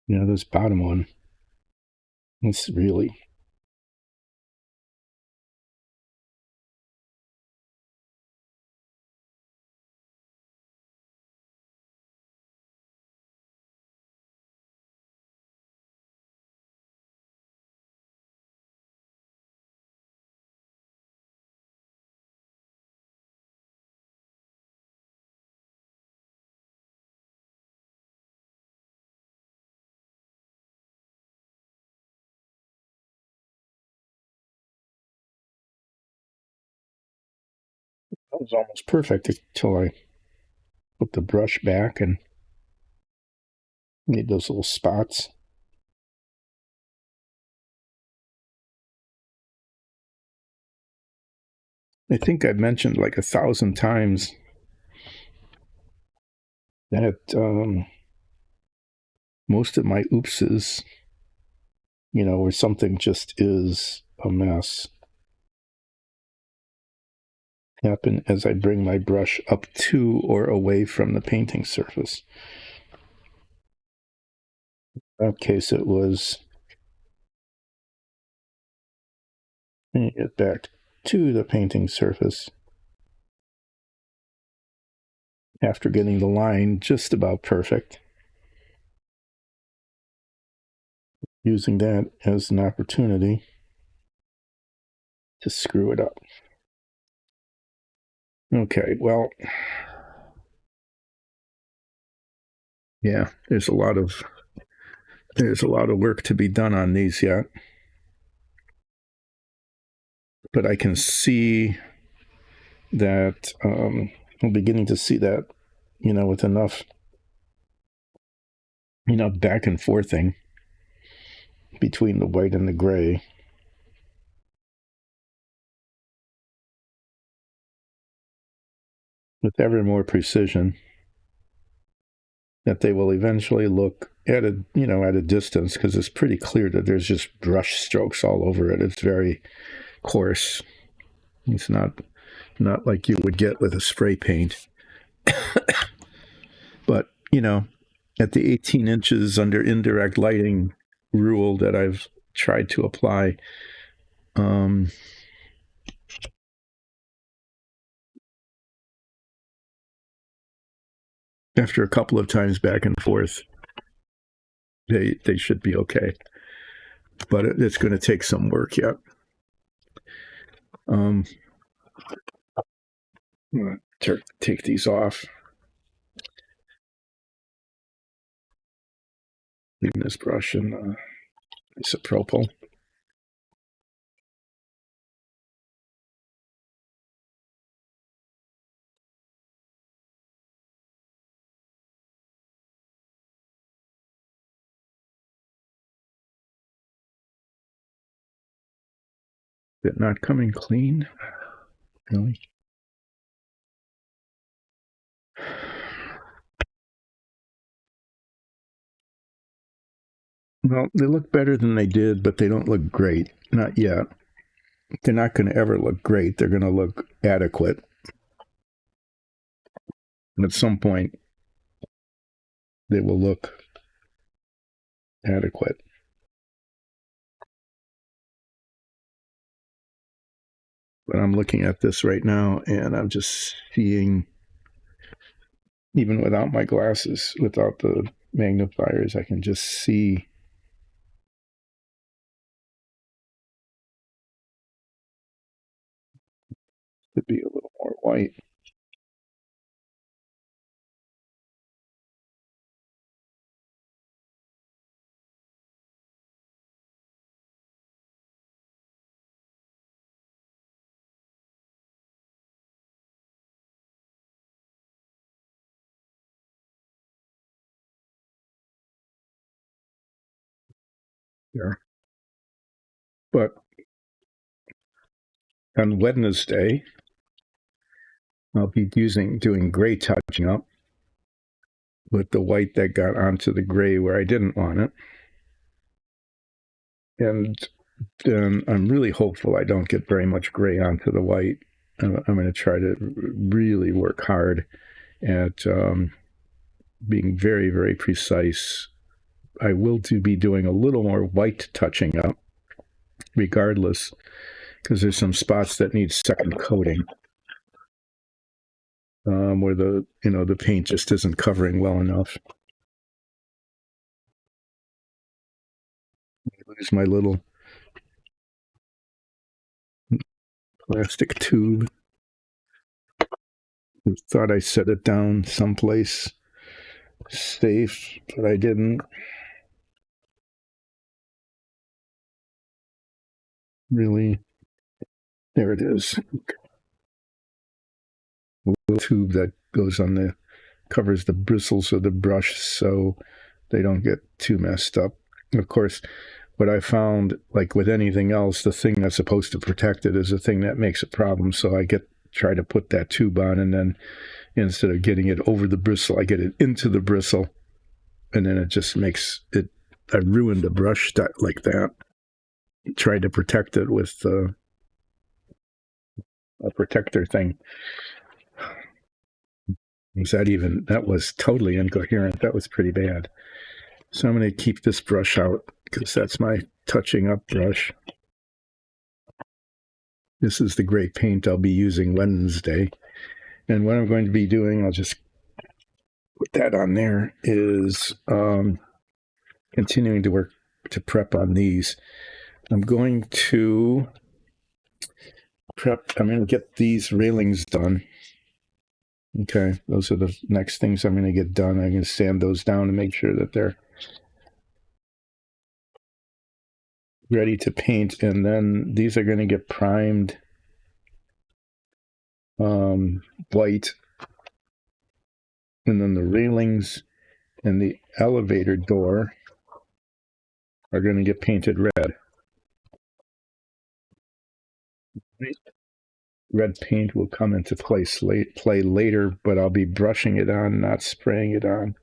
You know, this bottom one, it's really That was almost perfect until I put the brush back and made those little spots. I think I've mentioned like 1,000 times that most of my oopses, where something just is a mess, happen as I bring my brush up to or away from the painting surface. In that case, it was bringing it back to the painting surface after getting the line just about perfect, using that as an opportunity to screw it up. Okay, well, yeah, there's a lot of work to be done on these yet, but I can see that I'm beginning to see that, with enough back and forthing between the white and the gray, with ever more precision, that they will eventually look at a distance, because it's pretty clear that there's just brush strokes all over it. It's very coarse. It's not like you would get with a spray paint. But at the 18 inches under indirect lighting rule that I've tried to apply, after a couple of times back and forth, they should be okay. But it's going to take some work yet. I'm going to take these off. Leaving this brush in isopropyl. Is it not coming clean? Really? Well, they look better than they did, but they don't look great. Not yet. They're not going to ever look great. They're going to look adequate. And at some point, they will look adequate. But I'm looking at this right now, and I'm just seeing, even without my glasses, without the magnifiers, I can just see to be a little more white. There. But on Wednesday, I'll be doing gray touching up with the white that got onto the gray where I didn't want it. And then I'm really hopeful I don't get very much gray onto the white. I'm going to try to really work hard at being very, very precise. I will be doing a little more white touching up, regardless, because there's some spots that need second coating, where the paint just isn't covering well enough. I lose my little plastic tube. I thought I set it down someplace safe, but I didn't. Really, there it is. little tube that goes on the covers the bristles of the brush so they don't get too messed up. Of course, what I found, like with anything else, the thing that's supposed to protect it is the thing that makes a problem. So I try to put that tube on, and then instead of getting it over the bristle, I get it into the bristle, and then it just makes it. I ruined a brush like that. Tried to protect it with a protector thing. That was totally incoherent. That was pretty bad. So I'm going to keep this brush out because that's my touching up brush. This is the gray paint I'll be using Wednesday. And what I'm going to be doing, I'll just put that on there, is continuing to prep on these. I'm going to get these railings done. Okay, those are the next things I'm going to get done. I'm going to sand those down and make sure that they're ready to paint. And then these are going to get primed white. And then the railings and the elevator door are going to get painted red. Red paint will come into play later, but I'll be brushing it on, not spraying it on.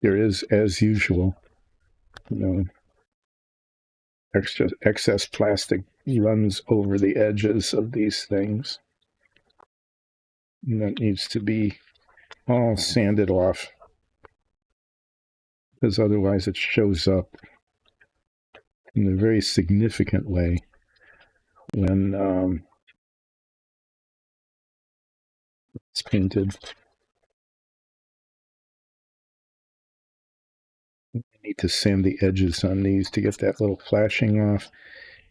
There is, as usual, excess plastic runs over the edges of these things. And that needs to be all sanded off, because otherwise it shows up in a very significant way when it's painted. I need to sand the edges on these to get that little flashing off,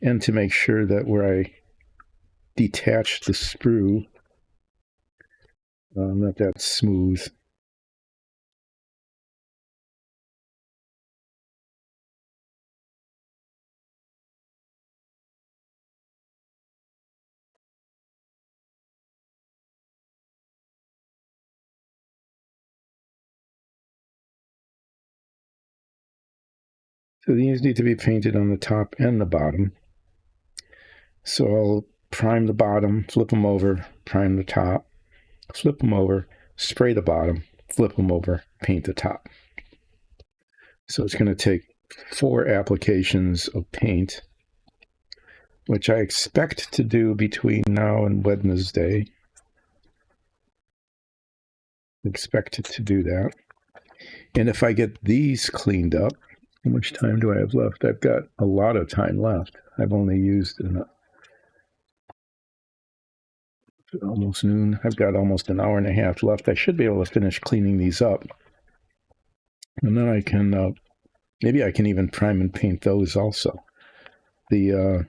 and to make sure that where I detach the sprue, that's smooth. So these need to be painted on the top and the bottom. So I'll prime the bottom, flip them over, prime the top, flip them over, spray the bottom, flip them over, paint the top. So it's going to take 4 applications of paint, which I expect to do between now and Wednesday. Expected to do that. And if I get these cleaned up, how much time do I have left? I've got a lot of time left. I've only used almost noon. I've got almost an hour and a half left. I should be able to finish cleaning these up. And then I can, maybe I can even prime and paint those also. The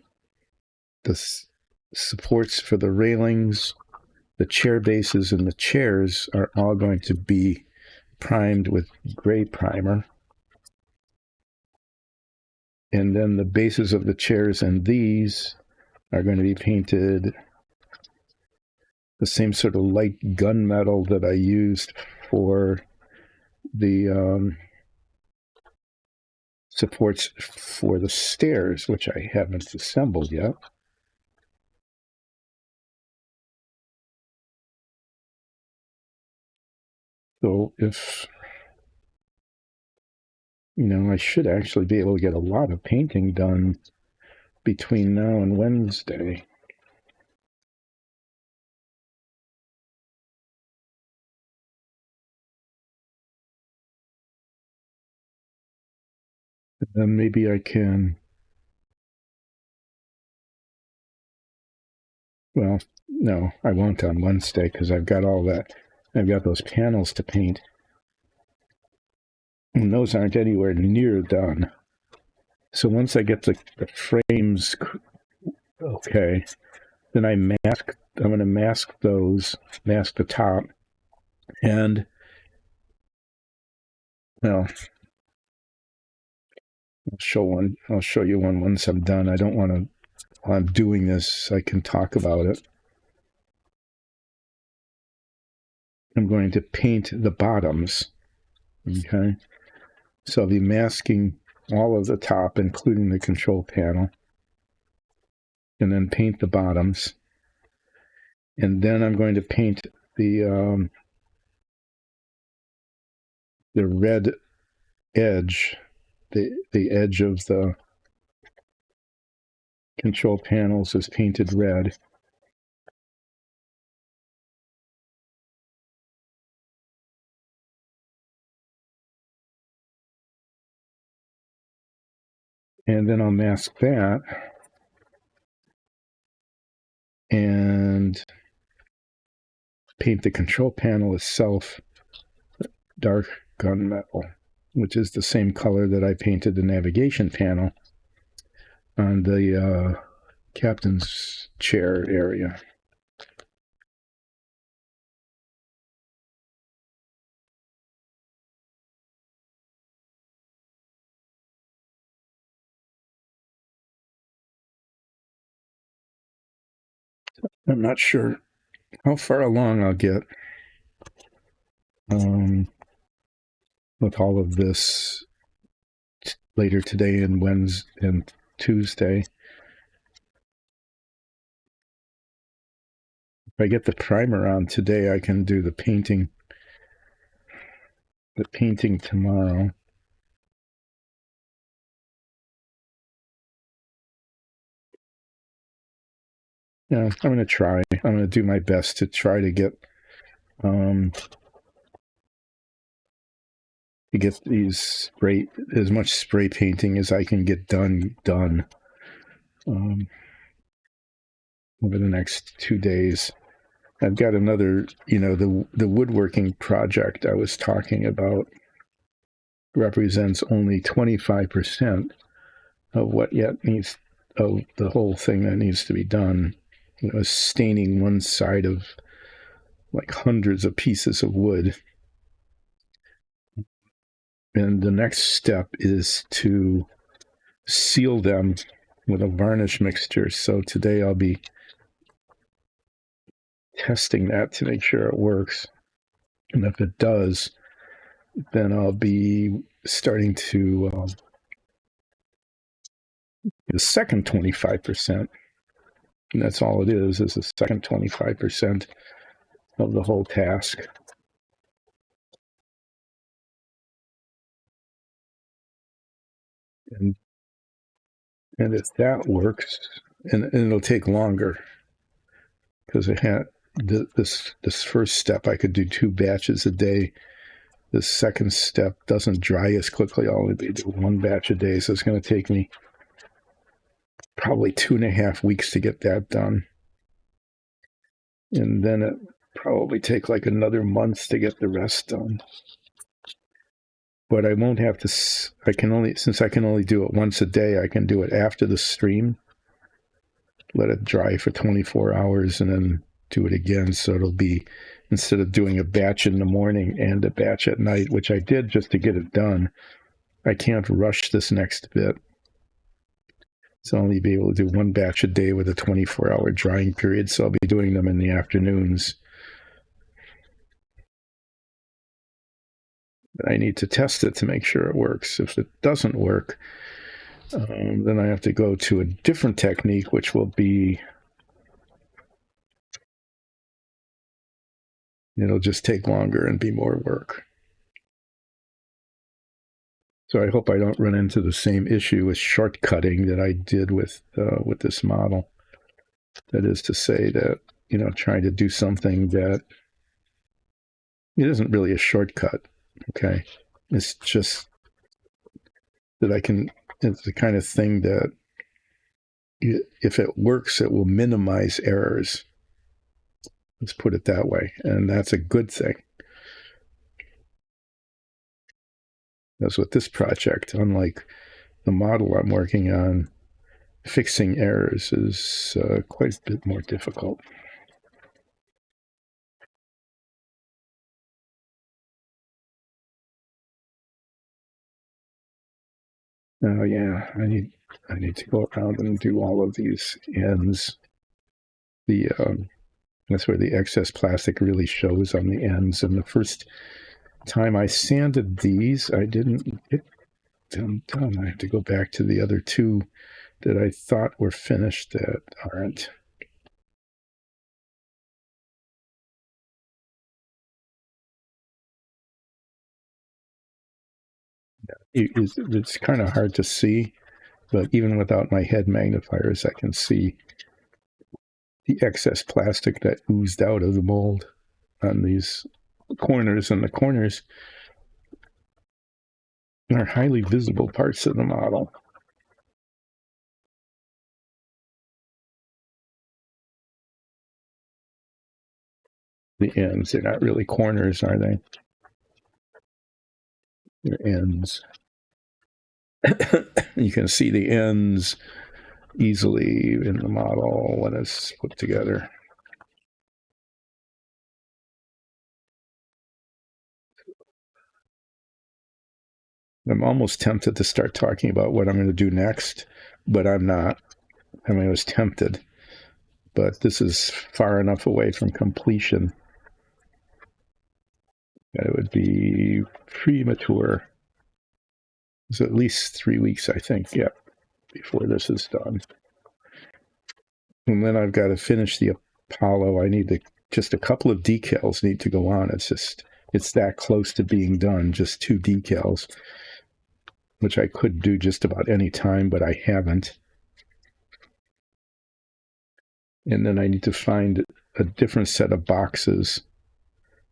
supports for the railings, the chair bases, and the chairs are all going to be primed with gray primer. And then the bases of the chairs and these are going to be painted the same sort of light gunmetal that I used for the supports for the stairs, which I haven't assembled yet. So if, I should actually be able to get a lot of painting done between now and Wednesday. And then maybe I can, well, no, I won't on Wednesday because I've got all that. I've got those panels to paint. And those aren't anywhere near done. So once I get the frames Okay. Then I'm going to mask those, mask the top, and, well, I'll show you one once I'm done. I don't want to, while I'm doing this, I can talk about it. I'm going to paint the bottoms. Okay. So I'll be masking all of the top, including the control panel, and then paint the bottoms. And then I'm going to paint the red edge, the edge of the control panels is painted red. And then I'll mask that and paint the control panel itself dark gunmetal, which is the same color that I painted the navigation panel on the captain's chair area. I'm not sure how far along I'll get with all of this later today and Wednesday and Tuesday. If I get the primer on today, I can do the painting tomorrow. Yeah, I'm going to try. I'm going to do my best to try to get these as much spray painting as I can get done over the next 2 days. I've got another, the woodworking project I was talking about represents only 25% of what yet needs, of the whole thing that needs to be done. Staining one side of like hundreds of pieces of wood. And the next step is to seal them with a varnish mixture. So today I'll be testing that to make sure it works. And if it does, then I'll be starting to the second 25%. And that's all it is the second 25% of the whole task. And if that works, and it'll take longer, because I had this first step, I could do 2 batches a day. The second step doesn't dry as quickly. I'll only do 1 batch a day, so it's going to take me probably 2.5 weeks to get that done. And then it probably take like another month to get the rest done. But I won't have to, since I can only do it once a day, I can do it after the stream, let it dry for 24 hours and then do it again. So it'll be, instead of doing a batch in the morning and a batch at night, which I did just to get it done, I can't rush this next bit. So I'll only be able to do 1 batch a day with a 24-hour drying period. So I'll be doing them in the afternoons. But I need to test it to make sure it works. If it doesn't work, then I have to go to a different technique, which will be, it'll just take longer and be more work. So I hope I don't run into the same issue with shortcutting that I did with this model. That is to say that, trying to do something that it isn't really a shortcut. Okay. It's just that it's the kind of thing that if it works, it will minimize errors. Let's put it that way. And that's a good thing. That's what this project, unlike the model I'm working on, fixing errors is quite a bit more difficult. Oh yeah, I need to go around and do all of these ends. That's where the excess plastic really shows on the ends. And the first time I sanded these, I didn't get them done. I have to go back to the other two that I thought were finished that aren't. It's kind of hard to see, but even without my head magnifiers, I can see the excess plastic that oozed out of the mold on these corners, and the corners are highly visible parts of the model. The ends, they're not really corners, are they? They're ends. You can see the ends easily in the model when it's put together. I'm almost tempted to start talking about what I'm going to do next, but I'm not. I mean, I was tempted, but this is far enough away from completion that it would be premature. It's at least 3 weeks, I think, yeah, before this is done. And then I've got to finish the Apollo. I need to, just a couple of decals need to go on. It's that close to being done, just 2 decals, which I could do just about any time, but I haven't. And then I need to find a different set of boxes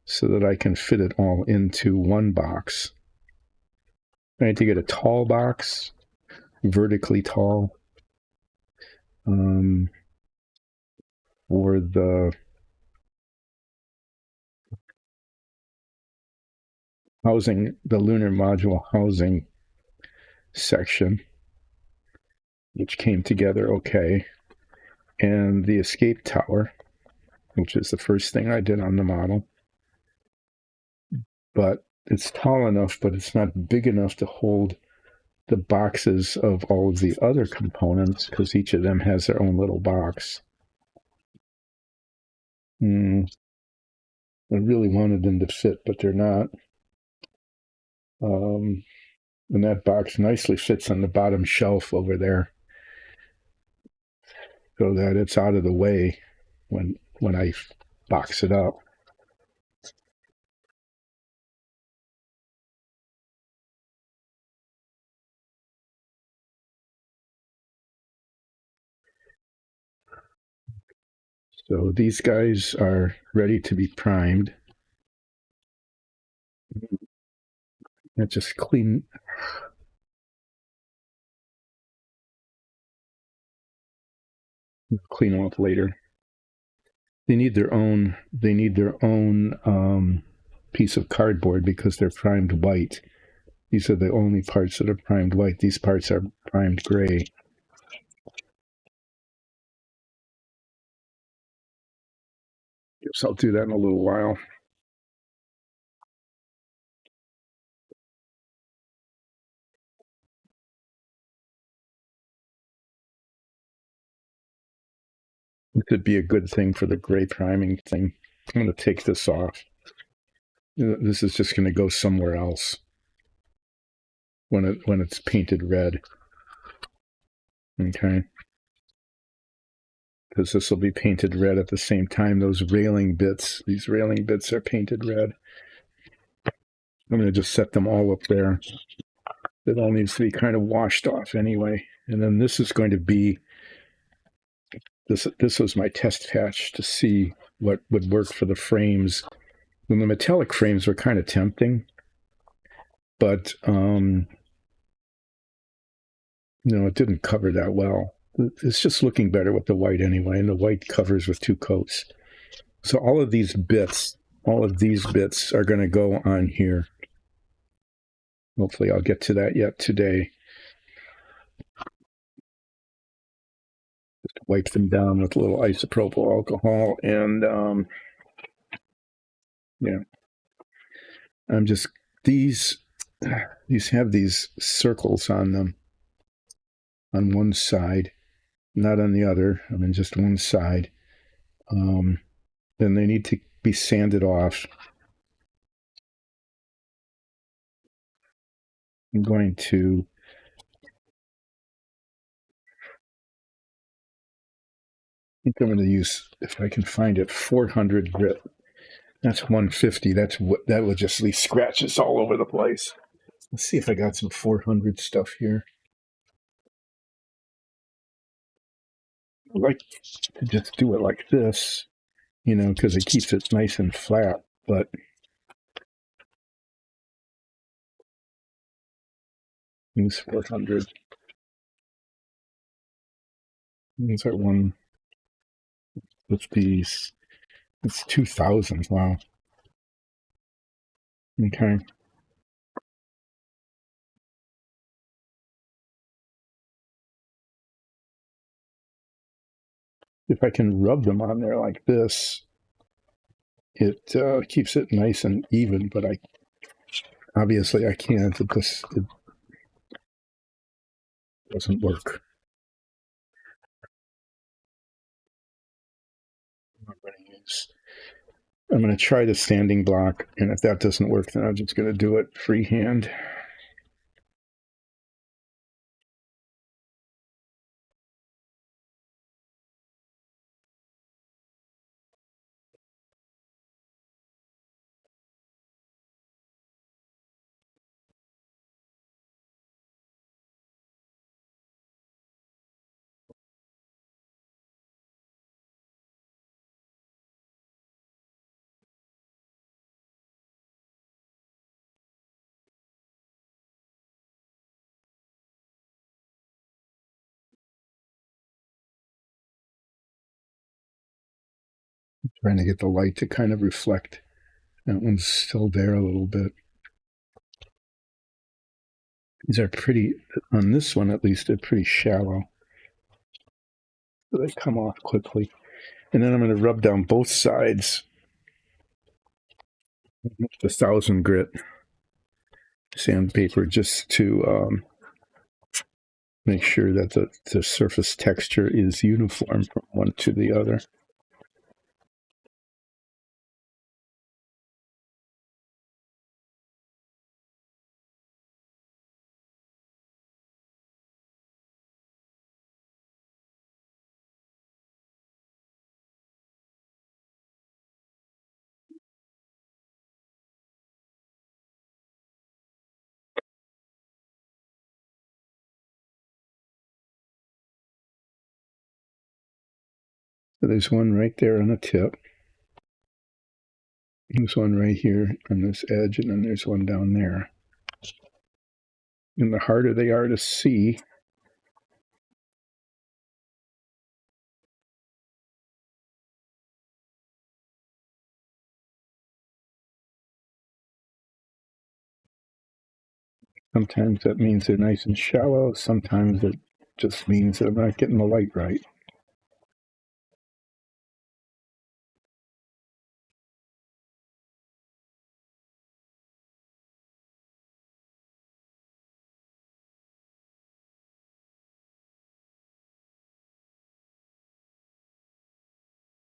so that I can fit it all into one box. I need to get a tall box, vertically tall, for the housing, the lunar module housing section, which came together okay, and the escape tower, which is the first thing I did on the model. But it's tall enough, but it's not big enough to hold the boxes of all of the other components, because each of them has their own little box. I really wanted them to fit, but they're not. And that box nicely fits on the bottom shelf over there, so that it's out of the way when I box it up. So these guys are ready to be primed. Let's just clean them up later. They need their own piece of cardboard because they're primed white. These are the only parts that are primed white. These parts are primed gray. Guess I'll do that in a little while. It could be a good thing for the gray priming thing. I'm going to take this off. This is just going to go somewhere else when it's painted red. Okay. Because this will be painted red at the same time. These railing bits are painted red. I'm going to just set them all up there. It all needs to be kind of washed off anyway. And then this is going to be, this was my test patch to see what would work for the frames. And the metallic frames were kind of tempting, but it didn't cover that well. It's just looking better with the white anyway, and the white covers with 2 coats. So all of these bits are going to go on here. Hopefully I'll get to that yet today. wipe them down with a little isopropyl alcohol, and yeah, I'm just these have these circles on them on one side, not on the other. I mean, just one side. Then they need to be sanded off. I'm going to I think I'm going to use, if I can find it, 400 grit. That's 150. That will just leave scratches all over the place. Let's see if I got some 400 stuff here. I like to just do it like this, because it keeps it nice and flat. But use 400. These are one. Let's be. It's 2,000. Wow. Okay. If I can rub them on there like this, it keeps it nice and even. But obviously I can't. It doesn't work. I'm going to try the standing block, and if that doesn't work, then I'm just going to do it freehand. Trying to get the light to kind of reflect. That one's still there a little bit. These are pretty, on this one at least, they're pretty shallow. So they come off quickly. And then I'm going to rub down both sides with the 1,000 grit sandpaper just to make sure that the surface texture is uniform from one to the other. So there's one right there on the tip. There's one right here on this edge, and then there's one down there. And the harder they are to see, sometimes that means they're nice and shallow. Sometimes it just means that I'm not getting the light right.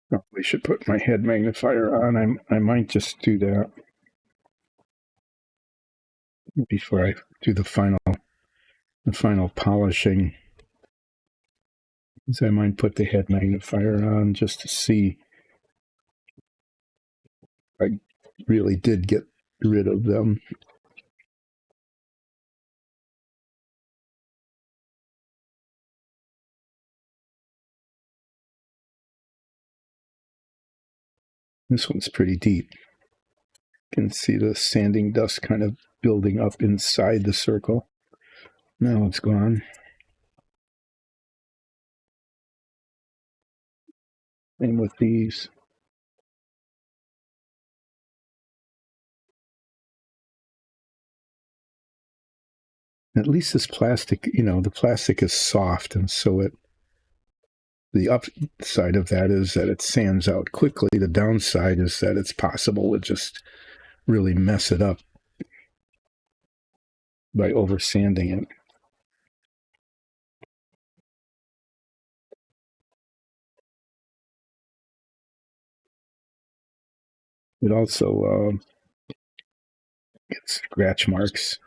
Probably should put my head magnifier on. I might just do that before I do the final polishing. So I might put the head magnifier on just to see if I really did get rid of them. This one's pretty deep. You can see the sanding dust kind of building up inside the circle. Now it's gone. Same with these. At least this plastic, the plastic is soft, and so The upside of that is that it sands out quickly. The downside is that it's possible to just really mess it up by over sanding it. It also gets scratch marks.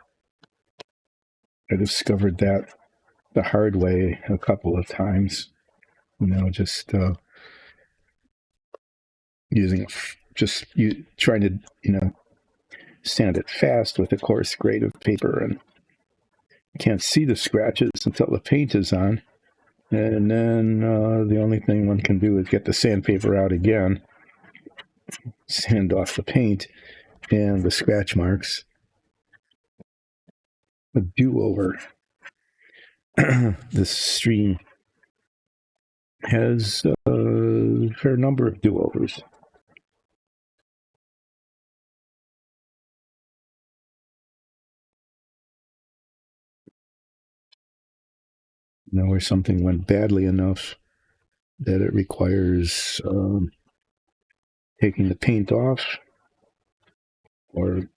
I discovered that the hard way a couple of times. Just trying to sand it fast with a coarse grade of paper, and you can't see the scratches until the paint is on. And then the only thing one can do is get the sandpaper out again, sand off the paint and the scratch marks. A do-over. This stream has a fair number of do-overs. Where something went badly enough that it requires taking the paint off, or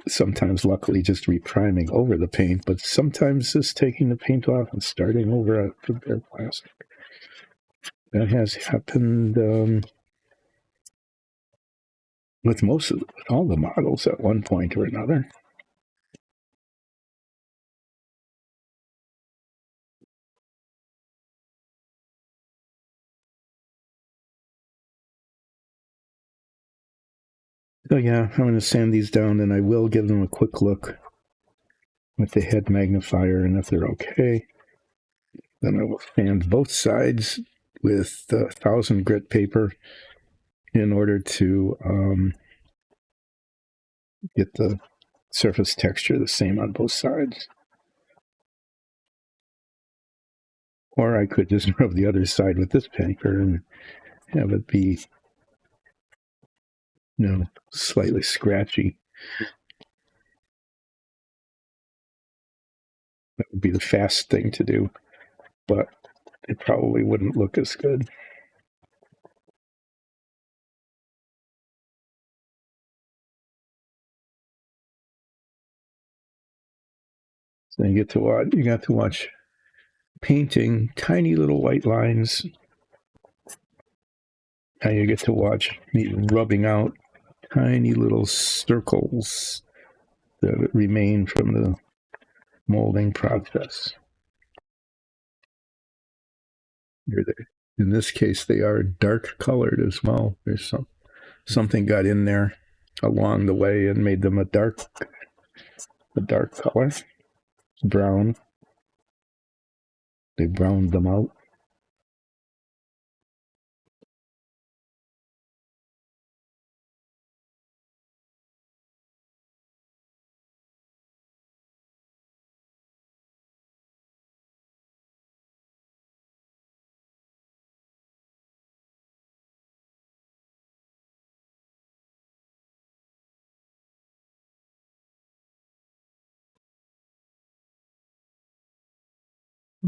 sometimes luckily just repriming over the paint, but sometimes just taking the paint off and starting over at the bare plastic. That has happened with all the models at one point or another. So yeah, I'm going to sand these down, and I will give them a quick look with the head magnifier, and if they're okay, then I will sand both sides with 1000 grit paper in order to get the surface texture the same on both sides. Or I could just rub the other side with this paper and have it be, slightly scratchy. That would be the fast thing to do, but it probably wouldn't look as good. So you got to watch painting tiny little white lines. Now you get to watch me rubbing out tiny little circles that remain from the molding process. In this case, they are dark colored as well. There's something got in there along the way and made them a dark color, brown. They browned them out.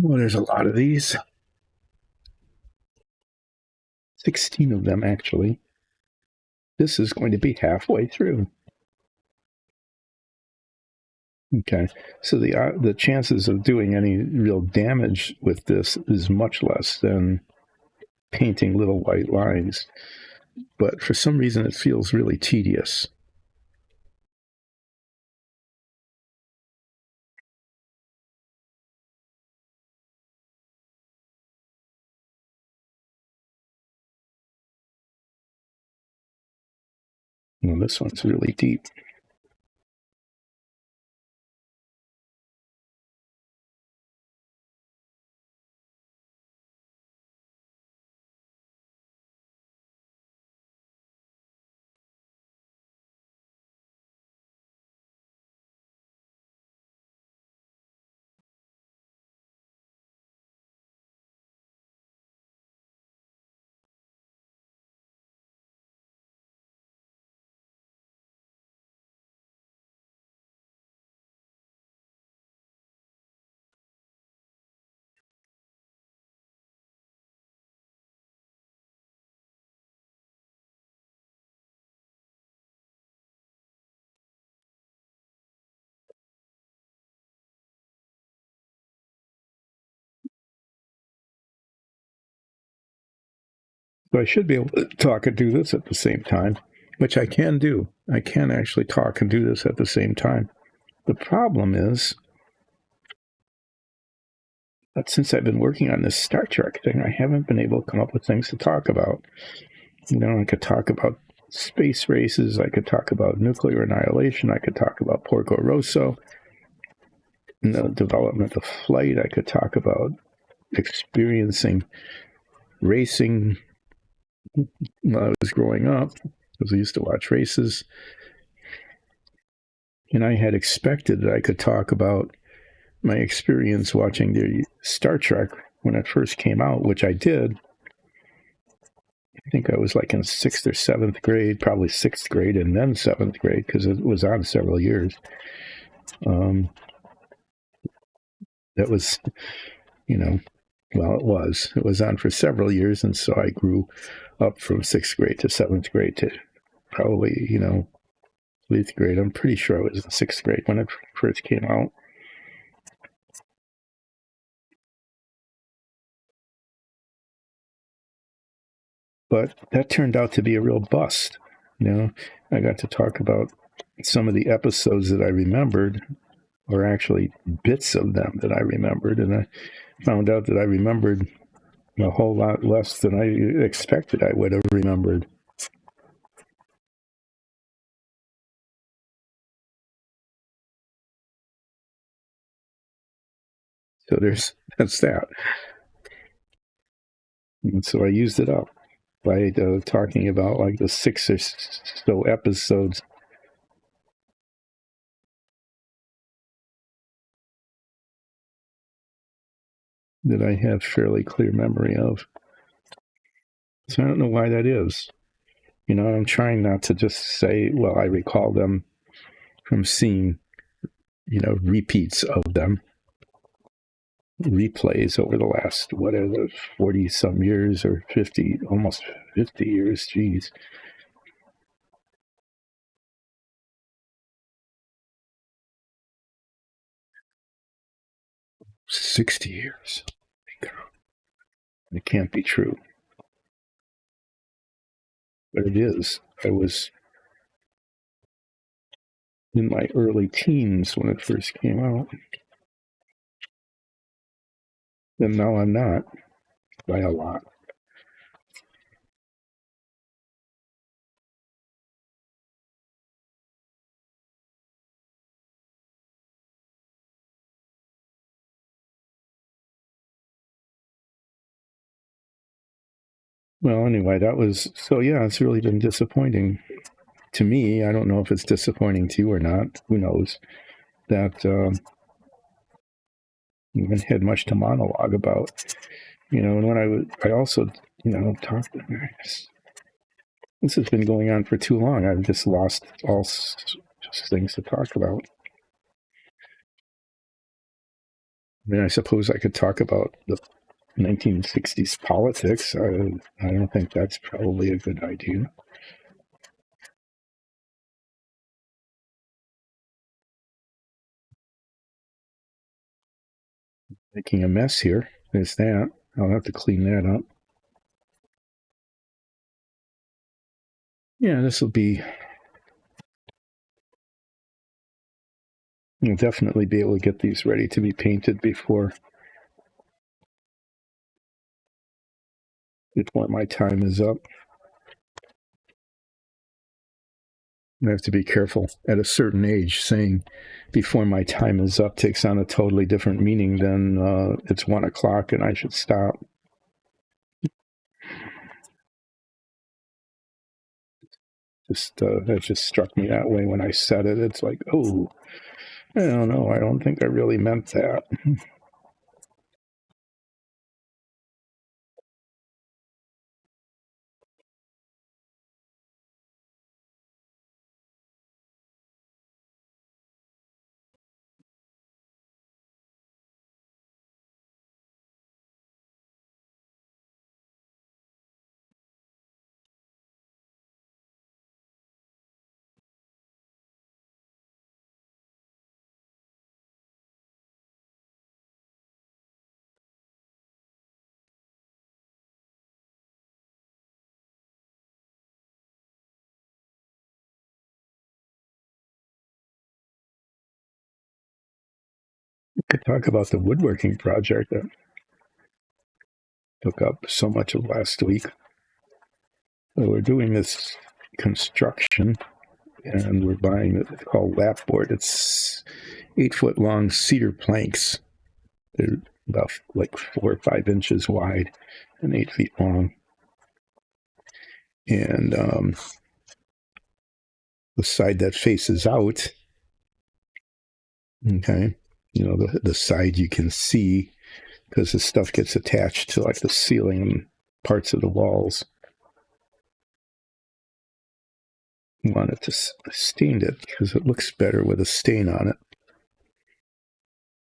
Well, there's a lot of these. 16 of them, actually. This is going to be halfway through. Okay, so the chances of doing any real damage with this is much less than painting little white lines. But for some reason, it feels really tedious. Well, this one's really deep. So I should be able to talk and do this at the same time, which I can do. I can actually talk and do this at the same time. The problem is that since I've been working on this Star Trek thing, I haven't been able to come up with things to talk about. I could talk about space races. I could talk about nuclear annihilation. I could talk about Porco Rosso and the development of flight. I could talk about experiencing racing when I was growing up, because I used to watch races. And I had expected that I could talk about my experience watching the Star Trek when it first came out, which I did. I think I was like in 6th or 7th grade, probably 6th grade and then 7th grade, because it was on several years. That was, it was on for several years. And so I grew up from 6th grade to 7th grade to probably, 8th grade. I'm pretty sure I was in 6th grade when it first came out. But that turned out to be a real bust. I got to talk about some of the episodes that I remembered, or actually bits of them that I remembered, and I found out that I remembered a whole lot less than I expected I would have remembered. So that's that. And so I used it up by talking about like the 6 or so episodes that I have fairly clear memory of. So I don't know why that is. I'm trying not to just say, well, I recall them from seeing, repeats of them, replays over the last, 40 some years or 50, almost 50 years. Geez. $60 years. It can't be true. But it is. I was in my early teens when it first came out. And now I'm not, by a lot. Well, anyway, it's really been disappointing to me. I don't know if it's disappointing to you or not. Who knows? That we haven't had much to monologue about. And when I also, talked. This has been going on for too long. I've just lost all things to talk about. I suppose I could talk about the 1960s politics. I don't think that's probably a good idea. Making a mess here. There's that. I'll have to clean that up. Yeah, this will be. You'll definitely be able to get these ready to be painted before my time is up. I have to be careful at a certain age. Saying before my time is up takes on a totally different meaning than it's 1 o'clock and I should stop. That just struck me that way when I said it. It's like, oh, I don't know. I don't think I really meant that. could talk about the woodworking project that took up so much of last week. So we're doing this construction, and we're buying it's called lapboard. It's 8-foot long cedar planks. They're about like 4 or 5 inches wide and 8 feet long. And the side that faces out, okay, you know, the side you can see because the stuff gets attached to like the ceiling and parts of the walls. Wanted to stain it because it looks better with a stain on it.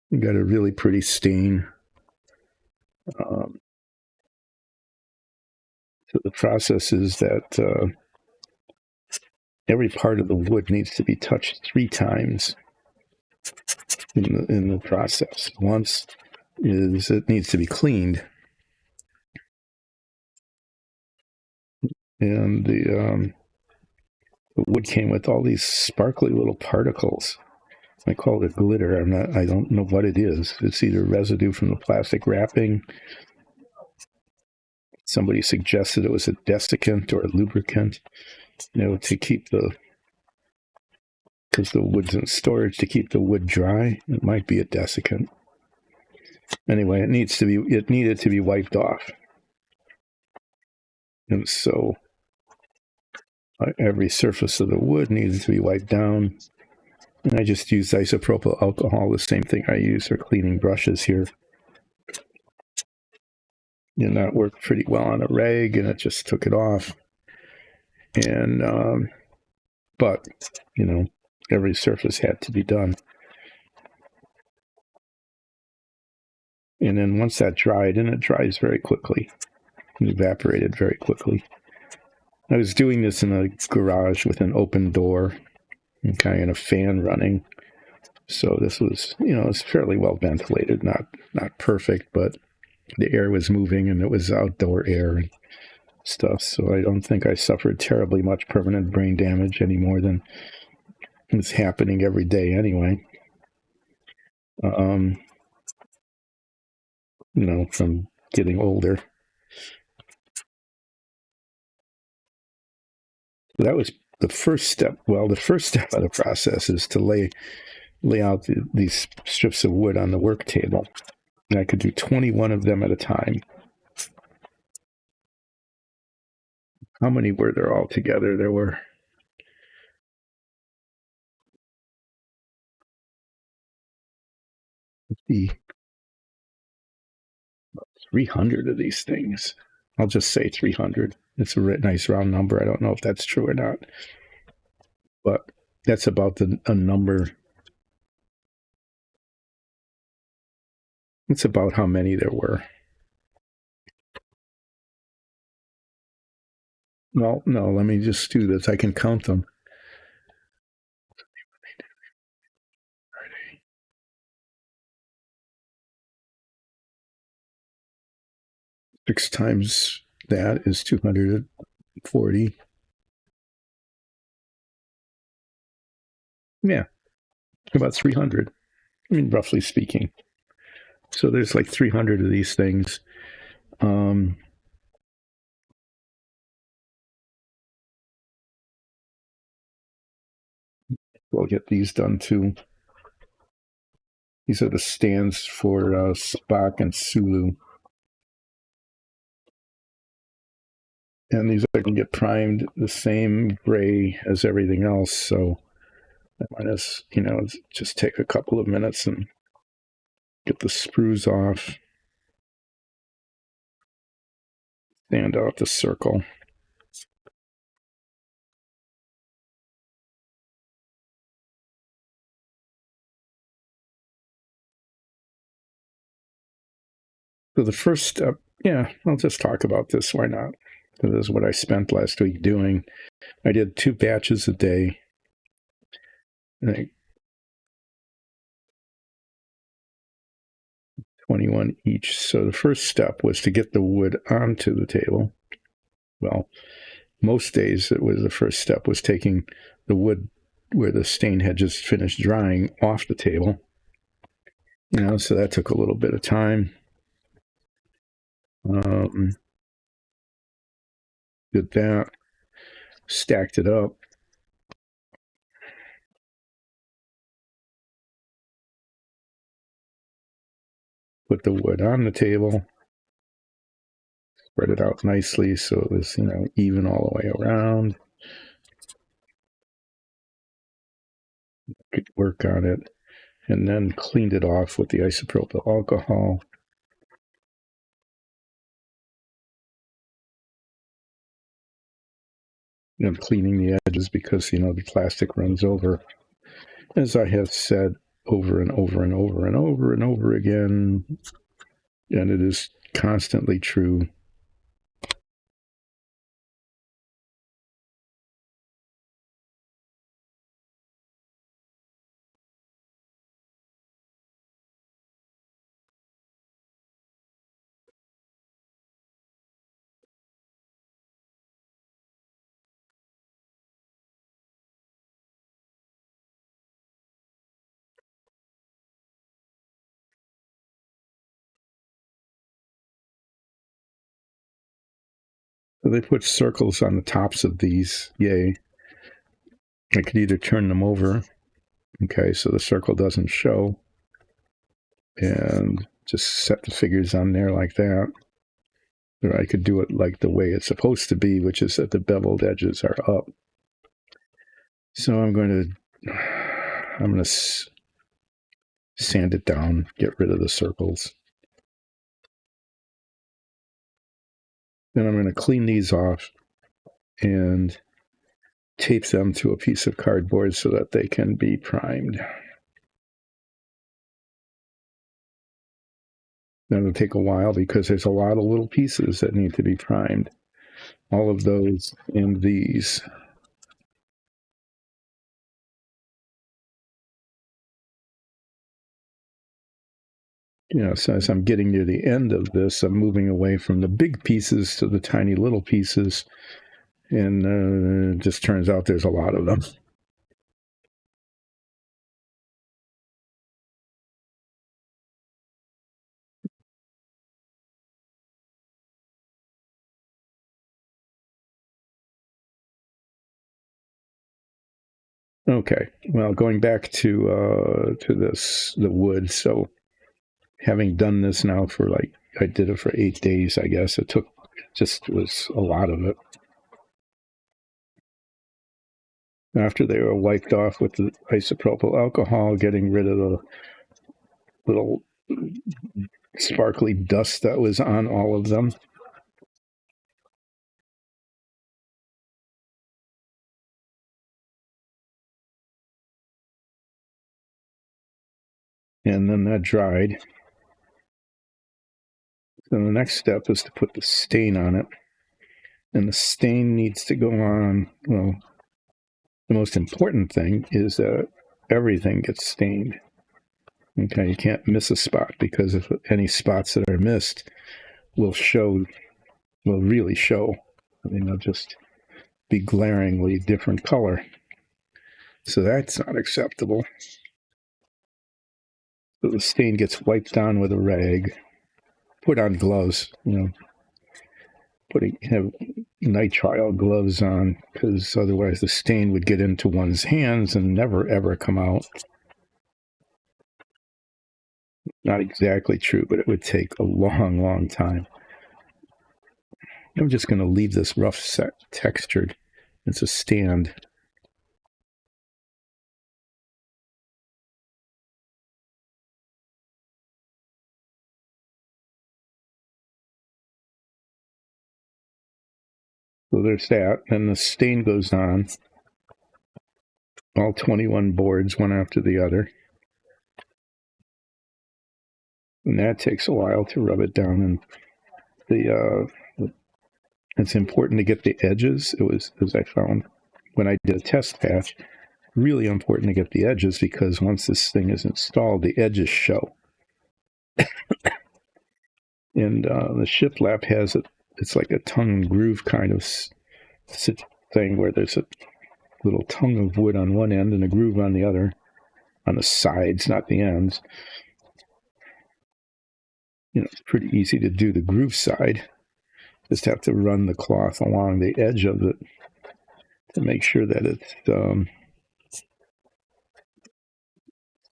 You got a really pretty stain. So the process is that every part of the wood needs to be touched 3 times in the process. Once is it needs to be cleaned, and the wood came with all these sparkly little particles. I call it glitter. I don't know what it is. It's either residue from the plastic wrapping. Somebody suggested it was a desiccant or a lubricant, you know, to keep because the wood's in storage, to keep the wood dry. It might be a desiccant. Anyway, it needed to be wiped off. And so every surface of the wood needed to be wiped down. And I just used isopropyl alcohol, the same thing I use for cleaning brushes here. And that worked pretty well on a rag, and it just took it off. And, but, you know, every surface had to be done. And then once that dried, and it dries very quickly, it evaporated very quickly. I was doing this in a garage with an open door, okay, and a fan running. So this was, you know, it's fairly well ventilated, not perfect, but the air was moving and it was outdoor air and stuff. So I don't think I suffered terribly much permanent brain damage any more than is happening every day anyway. You know, from getting older. That was the first step. Well, the first step of the process is to lay out these strips of wood on the work table. And I could do 21 of them at a time. How many were there altogether? There were 300 of these things. I'll just say 300. It's a nice round number. I don't know if that's true or not. But that's about a number. It's about how many there were. Well, no, let me just do this. I can count them. Six times that is 240. Yeah, about 300. I mean, roughly speaking. So there's like 300 of these things. We'll get these done too. These are the stands for Spock and Sulu. And these are going to get primed the same gray as everything else. So I might just, you know, just take a couple of minutes and get the sprues off. Stand out the circle. So the first step, yeah, I'll just talk about this. Why not? This is what I spent last week doing. I did 2 batches a day. 21 each. So the first step was to get the wood onto the table. Well, most days the first step was taking the wood where the stain had just finished drying off the table. So that took a little bit of time. Did that, stacked it up. Put the wood on the table, spread it out nicely so it was, even all the way around. Could work on it, and then cleaned it off with the isopropyl alcohol. Cleaning the edges because, the plastic runs over. As I have said over and over and over and over and over again, and it is constantly true. So they put circles on the tops of these. Yay. I could either turn them over, okay, so the circle doesn't show, and just set the figures on there like that. Or I could do it like the way it's supposed to be, which is that the beveled edges are up. So I'm going to sand it down, get rid of the circles. Then I'm going to clean these off and tape them to a piece of cardboard so that they can be primed. That'll take a while because there's a lot of little pieces that need to be primed. All of those and these. So as I'm getting near the end of this, I'm moving away from the big pieces to the tiny little pieces. And it just turns out there's a lot of them. Okay, well, going back to the wood. So having done this now for I did it for 8 days, I guess. It was a lot of it. After they were wiped off with the isopropyl alcohol, getting rid of the little sparkly dust that was on all of them. And then that dried. Then the next step is to put the stain on it. And the stain needs to go on, well, the most important thing is that everything gets stained. Okay, you can't miss a spot, because if any spots that are missed will really show. I mean, they'll just be glaringly different color. So that's not acceptable. So the stain gets wiped down with a rag. Put on gloves, have nitrile gloves on, because otherwise the stain would get into one's hands and never ever come out. Not exactly true, but it would take a long, long time. I'm just going to leave this rough textured. It's a stand. So there's that. And the stain goes on. All 21 boards, one after the other. And that takes a while to rub it down. And it's important to get the edges. It was, as I found when I did a test patch, really important to get the edges, because once this thing is installed, the edges show. And the shiplap has it's like a tongue and groove kind of thing, where there's a little tongue of wood on one end and a groove on the other, on the sides, not the ends. it's pretty easy to do the groove side. Just have to run the cloth along the edge of it to make sure that it's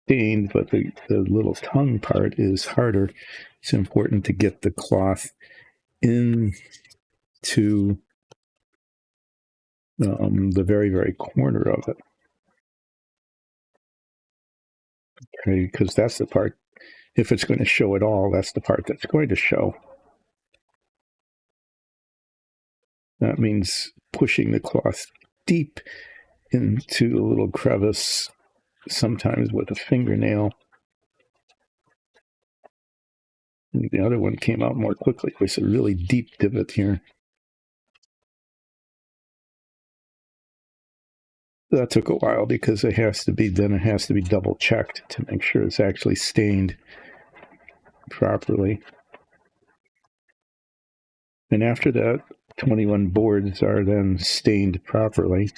stained, but the little tongue part is harder. It's important to get the cloth into the very, very corner of it. Okay, because that's the part, if it's going to show at all, that's the part that's going to show. That means pushing the cloth deep into a little crevice, sometimes with a fingernail. And the other one came out more quickly. There's a really deep divot here. That took a while because it has to be double checked to make sure it's actually stained properly. And after that, 21 boards are then stained properly.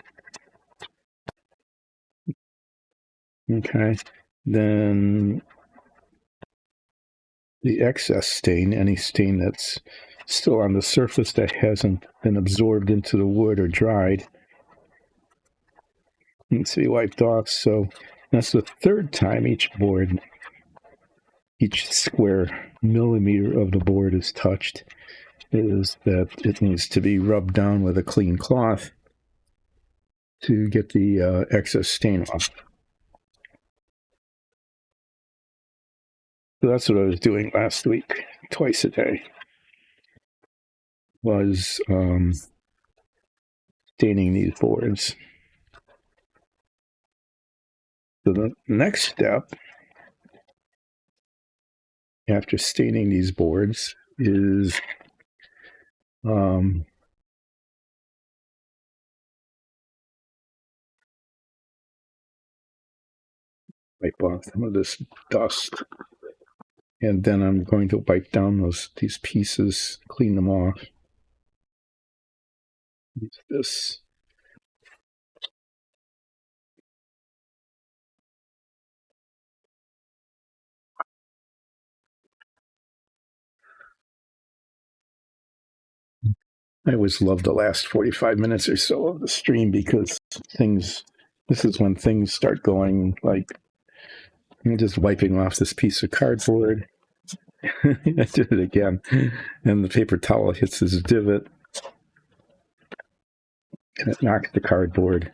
Okay, then the excess stain, any stain that's still on the surface that hasn't been absorbed into the wood or dried, needs to be wiped off. So that's the third time each square millimeter of the board is touched, is that it needs to be rubbed down with a clean cloth to get the excess stain off. So that's what I was doing last week, twice a day, was staining these boards. So the next step after staining these boards is wipe off some of this dust, and then I'm going to wipe down these pieces, clean them off. Use this. I always love the last 45 minutes or so of the stream because this is when things start going, like I'm just wiping off this piece of cardboard. I did it again. And the paper towel hits this divot and it knocks the cardboard.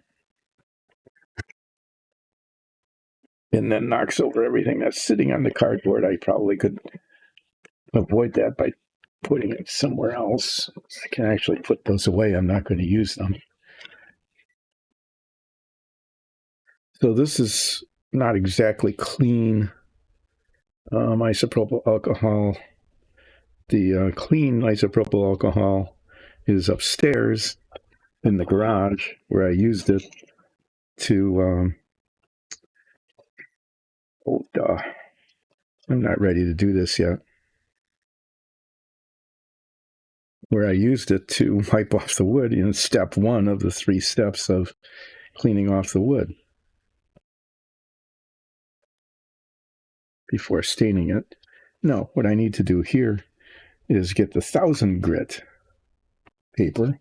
And then knocks over everything that's sitting on the cardboard. I probably could avoid that by putting it somewhere else. I can actually put those away. I'm not going to use them. So this is not exactly clean isopropyl alcohol. The clean isopropyl alcohol is upstairs in the garage where I used it to I'm not ready to do this yet. Where I used it to wipe off the wood in step 1 of the 3 steps of cleaning off the wood before staining it. No, what I need to do here is get the 1000 grit paper.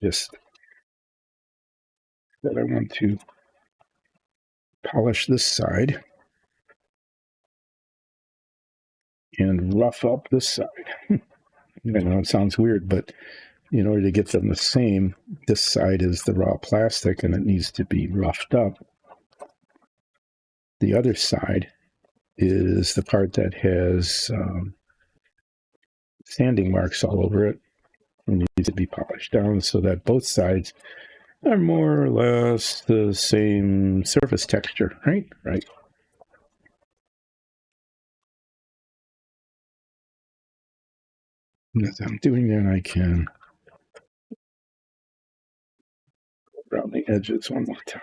Just that I want to polish this side and rough up this side. I know it sounds weird, but in order to get them the same, this side is the raw plastic and it needs to be roughed up. The other side is the part that has sanding marks all over it and needs to be polished down so that both sides are more or less the same surface texture, right? Right. And as I'm doing that, I can go around the edges one more time.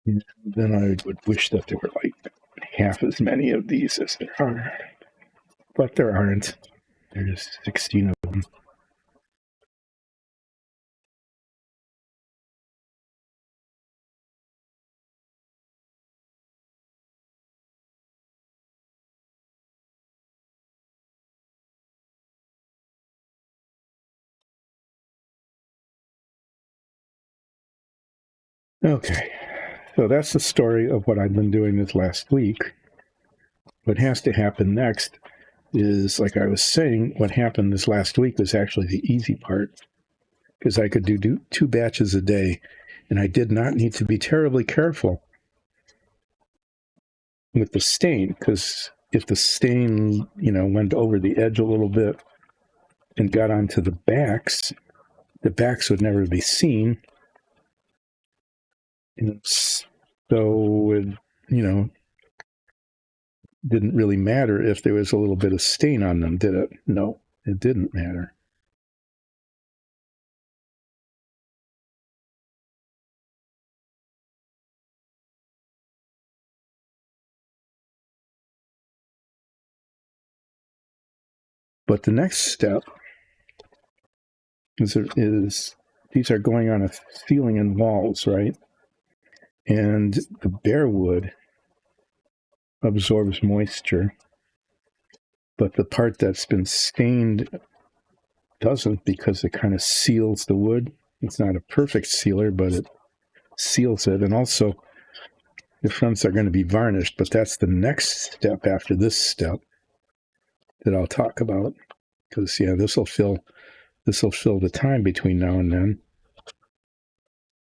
And then I would wish that there were like half as many of these as there are. But there aren't. There's 16 of them. Okay, so that's the story of what I've been doing this last week. What has to happen next is, like I was saying, what happened this last week was actually the easy part, because I could do 2 batches a day, and I did not need to be terribly careful with the stain, because if the stain, went over the edge a little bit and got onto the backs would never be seen. And so it, didn't really matter if there was a little bit of stain on them, did it? No, it didn't matter. But the next step is these are going on a ceiling and walls, right? And the bare wood absorbs moisture, but the part that's been stained doesn't, because it kind of seals the wood. It's not a perfect sealer, but it seals it. And also, the fronts are going to be varnished, but that's the next step after this step that I'll talk about. Because, this will fill the time between now and then,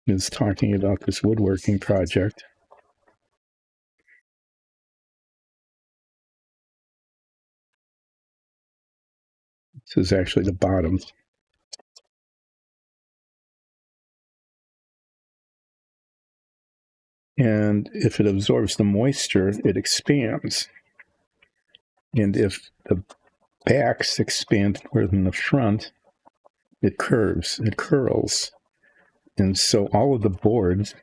is talking about this woodworking project. This is actually the bottom. And if it absorbs the moisture, it expands. And if the backs expand more than the front, it curves, it curls. And so all of the boards,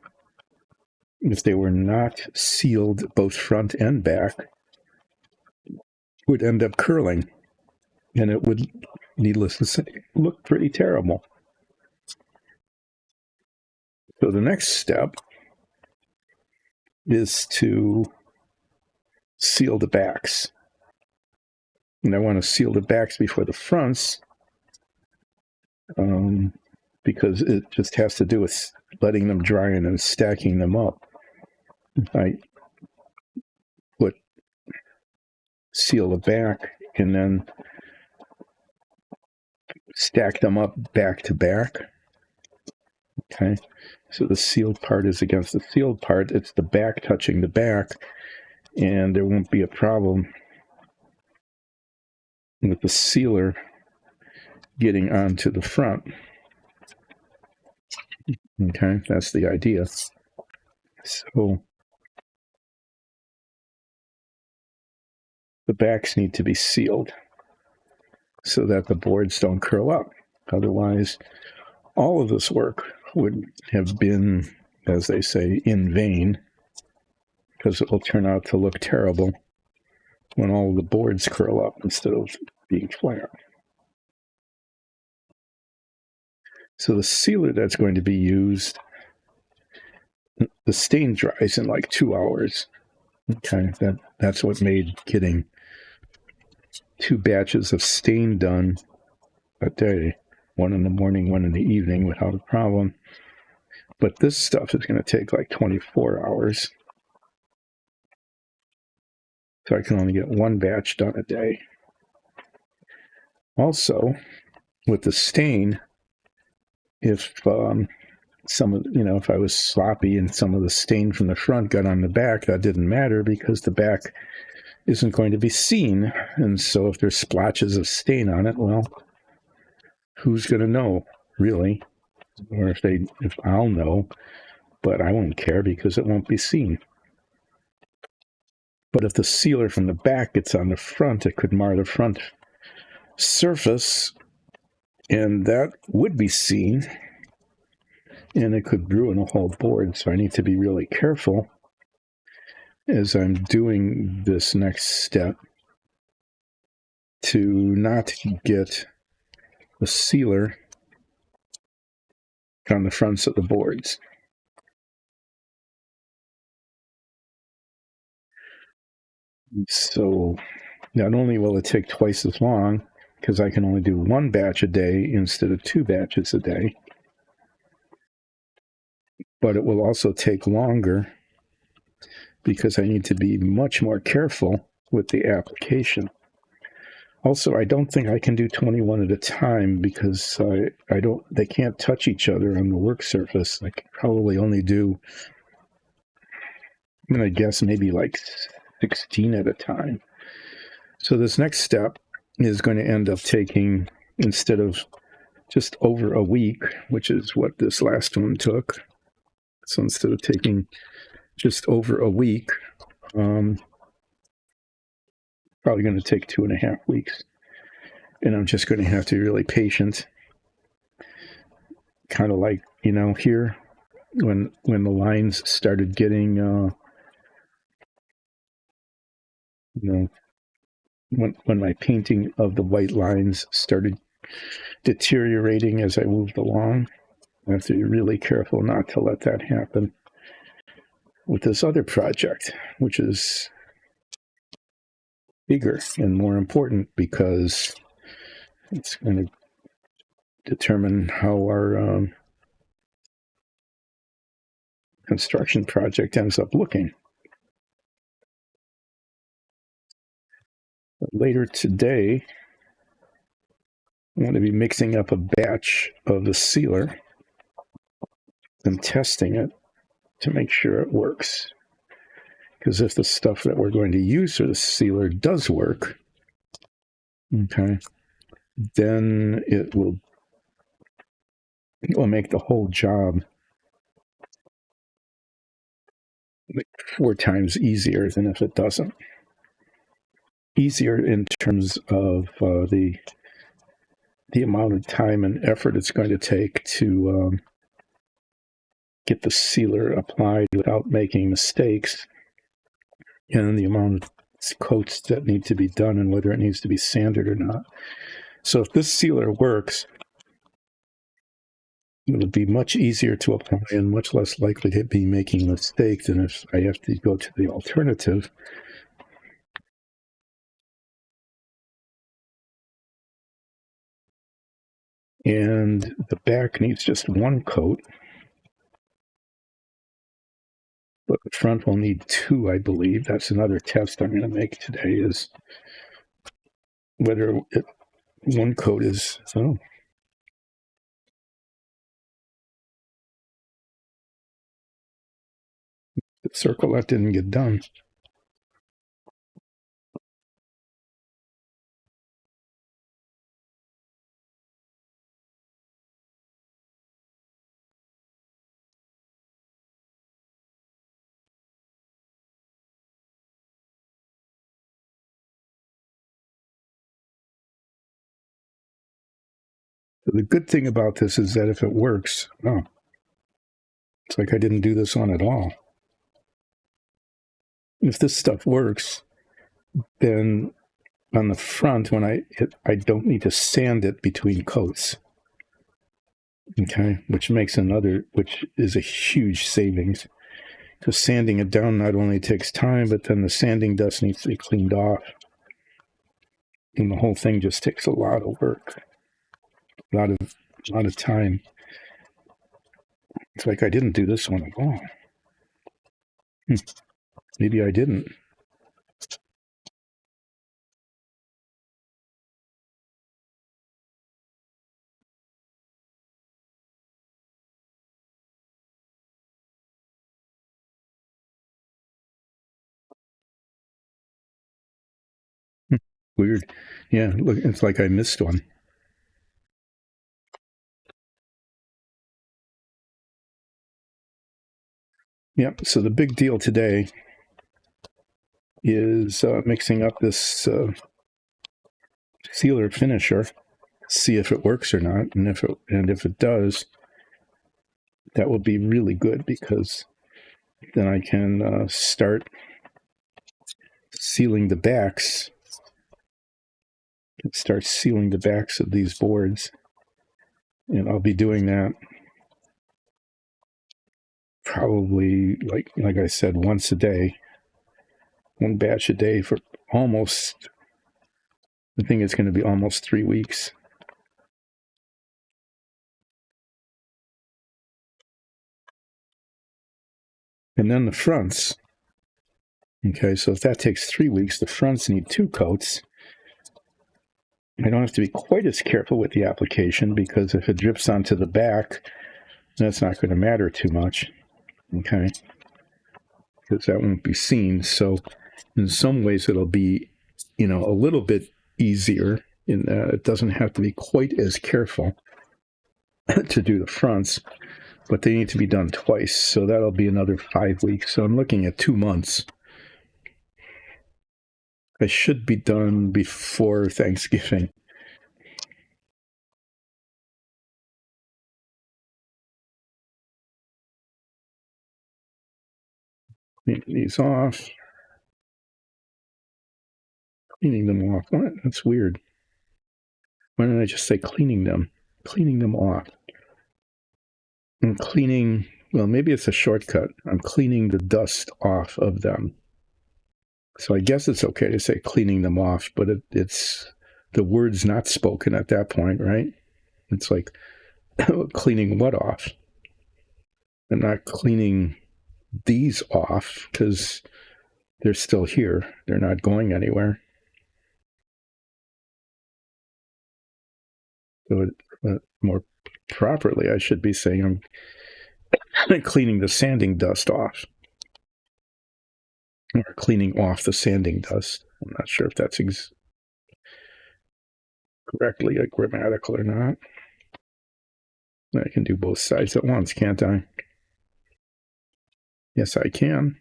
if they were not sealed both front and back, would end up curling. And it would, needless to say, look pretty terrible. So the next step is to seal the backs. And I want to seal the backs before the fronts, because it just has to do with letting them dry and then stacking them up. I would seal the back and then stack them up back to back. Okay, so the sealed part is against the sealed part. It's the back touching the back, and there won't be a problem with the sealer getting onto the front. Okay, that's the idea. So the backs need to be sealed so that the boards don't curl up. Otherwise, all of this work would have been, as they say, in vain, because it will turn out to look terrible when all of the boards curl up instead of being flat. So the sealer that's going to be used, the stain dries in like 2 hours. Okay, that's what made getting 2 batches of stain done a day, one in the morning, one in the evening, without a problem. But this stuff is going to take like 24 hours. So I can only get 1 batch done a day. Also, with the stain, if if I was sloppy and some of the stain from the front got on the back, that didn't matter, because the back isn't going to be seen. And so if there's splotches of stain on it, well, who's going to know, really? Or if I'll know, but I won't care because it won't be seen. But if the sealer from the back gets on the front, it could mar the front surface, and that would be seen. and it could ruin a whole board. So I need to be really careful as I'm doing this next step to not get the sealer on the fronts of the boards. So not only will it take twice as long, because I can only do one batch a day instead of 2 batches a day, but it will also take longer because I need to be much more careful with the application. Also, I don't think I can do 21 at a time because they can't touch each other on the work surface. I can probably only do, I'm going to guess maybe like 16 at a time. So this next step is going to end up taking, instead of just over a week, which is what this last one took. So instead of taking just over a week, probably going to take 2.5 weeks. And I'm just going to have to be really patient. Kind of like, here, when the lines started getting, when my painting of the white lines started deteriorating as I moved along, I have to be really careful not to let that happen with this other project, which is bigger and more important because it's going to determine how our construction project ends up looking. Later today, I'm going to be mixing up a batch of the sealer and testing it to make sure it works. Because if the stuff that we're going to use for the sealer does work, okay, then it will make the whole job 4 times easier than if it doesn't. Easier in terms of the amount of time and effort it's going to take to get the sealer applied without making mistakes, and the amount of coats that need to be done and whether it needs to be sanded or not. So if this sealer works, it would be much easier to apply and much less likely to be making mistakes than if I have to go to the alternative. And the back needs just 1 coat, but the front will need 2, I believe. That's another test I'm going to make today, is whether 1 coat is, the circle that didn't get done. The good thing about this is that if it works, it's like I didn't do this one at all. If this stuff works, then on the front, when I don't need to sand it between coats. Okay, which is a huge savings. Because sanding it down not only takes time, but then the sanding dust needs to be cleaned off. And the whole thing just takes a lot of work. A lot of time. It's like I didn't do this one at all. Maybe I didn't. Weird. Yeah, look, it's like I missed one. Yep, so the big deal today is mixing up this sealer finisher, see if it works or not, and if it does, that will be really good because then I can start sealing the backs. Start sealing the backs of these boards, and I'll be doing that probably like I said, once a day, one batch a day for almost. I think it's going to be almost 3 weeks. And then the fronts. Okay, so if that takes 3 weeks, the fronts need 2 coats. I don't have to be quite as careful with the application because if it drips onto the back, that's not going to matter too much. Okay, because that won't be seen. So in some ways it'll be, a little bit easier in that it doesn't have to be quite as careful to do the fronts, but they need to be done twice. So that'll be another 5 weeks. So I'm looking at 2 months. I should be done before Thanksgiving. Cleaning these off. Cleaning them off. What? That's weird. Why don't I just say cleaning them? Cleaning them off. I'm cleaning, well, maybe it's a shortcut. I'm cleaning the dust off of them. So I guess it's okay to say cleaning them off, but it's the word's not spoken at that point, right? It's like cleaning what off? I'm not cleaning these off because they're still here. They're not going anywhere. So more properly, I should be saying I'm cleaning the sanding dust off. Or cleaning off the sanding dust. I'm not sure if that's correctly grammatical or not. I can do both sides at once, can't I? Yes, I can.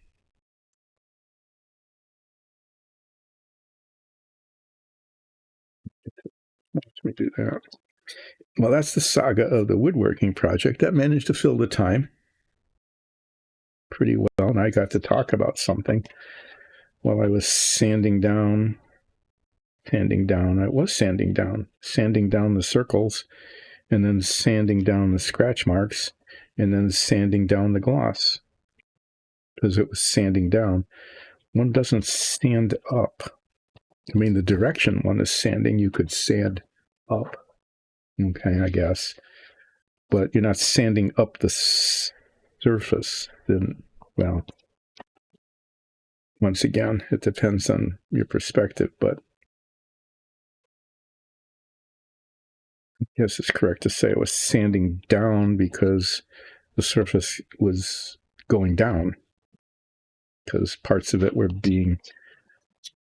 Let me do that. Well, that's the saga of the woodworking project. That managed to fill the time pretty well, and I got to talk about something while I was sanding down. I was sanding down the circles, and then sanding down the scratch marks, and then sanding down the gloss because it was sanding down. One doesn't stand up. I mean, the direction one is sanding, you could sand up. Okay, I guess. But you're not sanding up the surface. Then, well, once again, it depends on your perspective, but I guess it's correct to say it was sanding down because the surface was going down because parts of it were being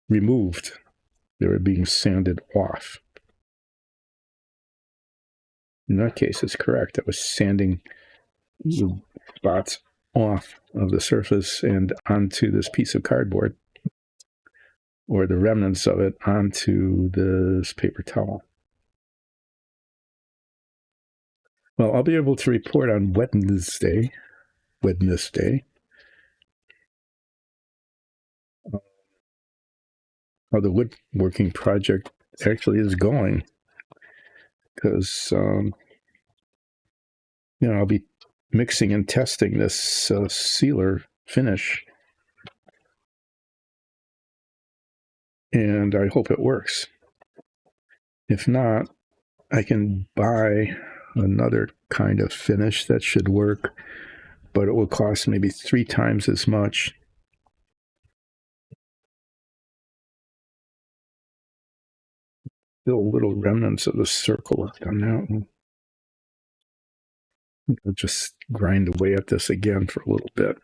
removed. They were being sanded off. In that case, it's correct. It was sanding the spots off of the surface and onto this piece of cardboard, or the remnants of it onto this paper towel. Well, I'll be able to report on Wednesday, how the woodworking project actually is going, because I'll be mixing and testing this sealer finish, and I hope it works. If not, I can buy another kind of finish that should work, but it will cost maybe 3 times as much. Still little remnants of the circle left on that one. I'll just grind away at this again for a little bit.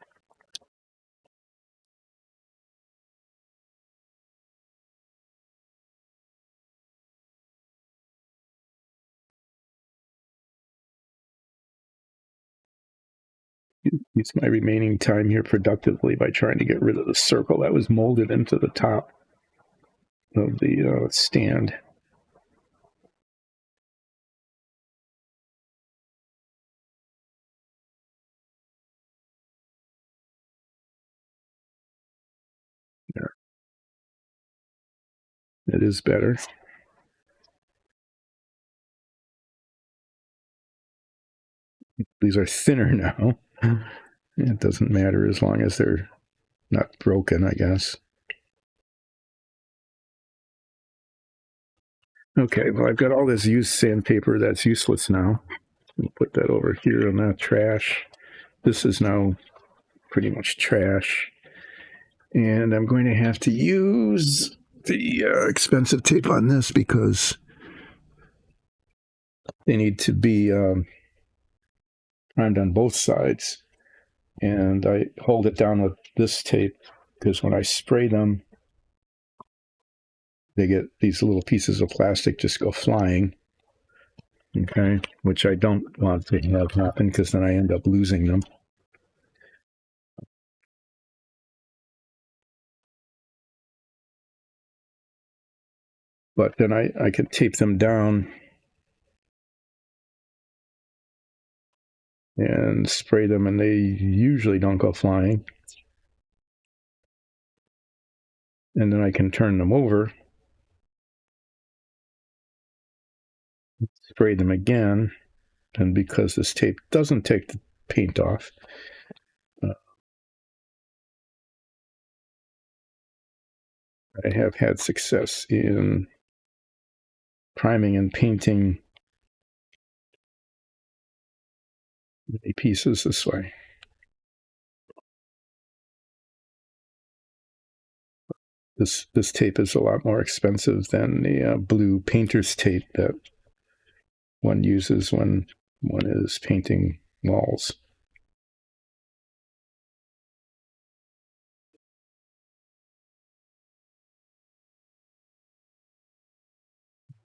Use my remaining time here productively by trying to get rid of the circle that was molded into the top of the stand. It is better. These are thinner now. It doesn't matter as long as they're not broken, I guess. Okay, well, I've got all this used sandpaper that's useless now. I'll put that over here in that trash. This is now pretty much trash. And I'm going to have to use the expensive tape on this because they need to be primed on both sides. And I hold it down with this tape because when I spray them, they get these little pieces of plastic just go flying. Okay, which I don't want to have happen because then I end up losing them. But then I can tape them down and spray them, and they usually don't go flying. And then I can turn them over, spray them again, and because this tape doesn't take the paint off, I have had success in priming and painting many pieces this way. This tape is a lot more expensive than the blue painter's tape that one uses when one is painting walls.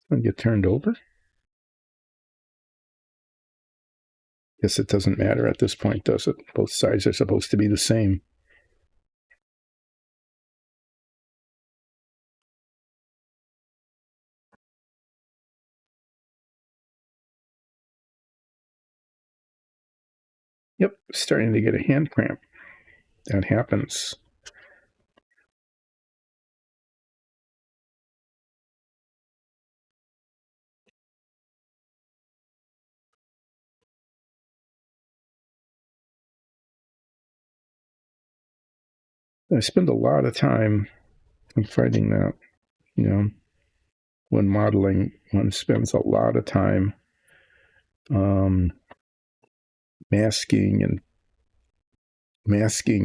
When get turned over? Guess it doesn't matter at this point, does it? Both sides are supposed to be the same. Yep, starting to get a hand cramp. That happens. I spend a lot of time, I'm finding that, when modeling, one spends a lot of time masking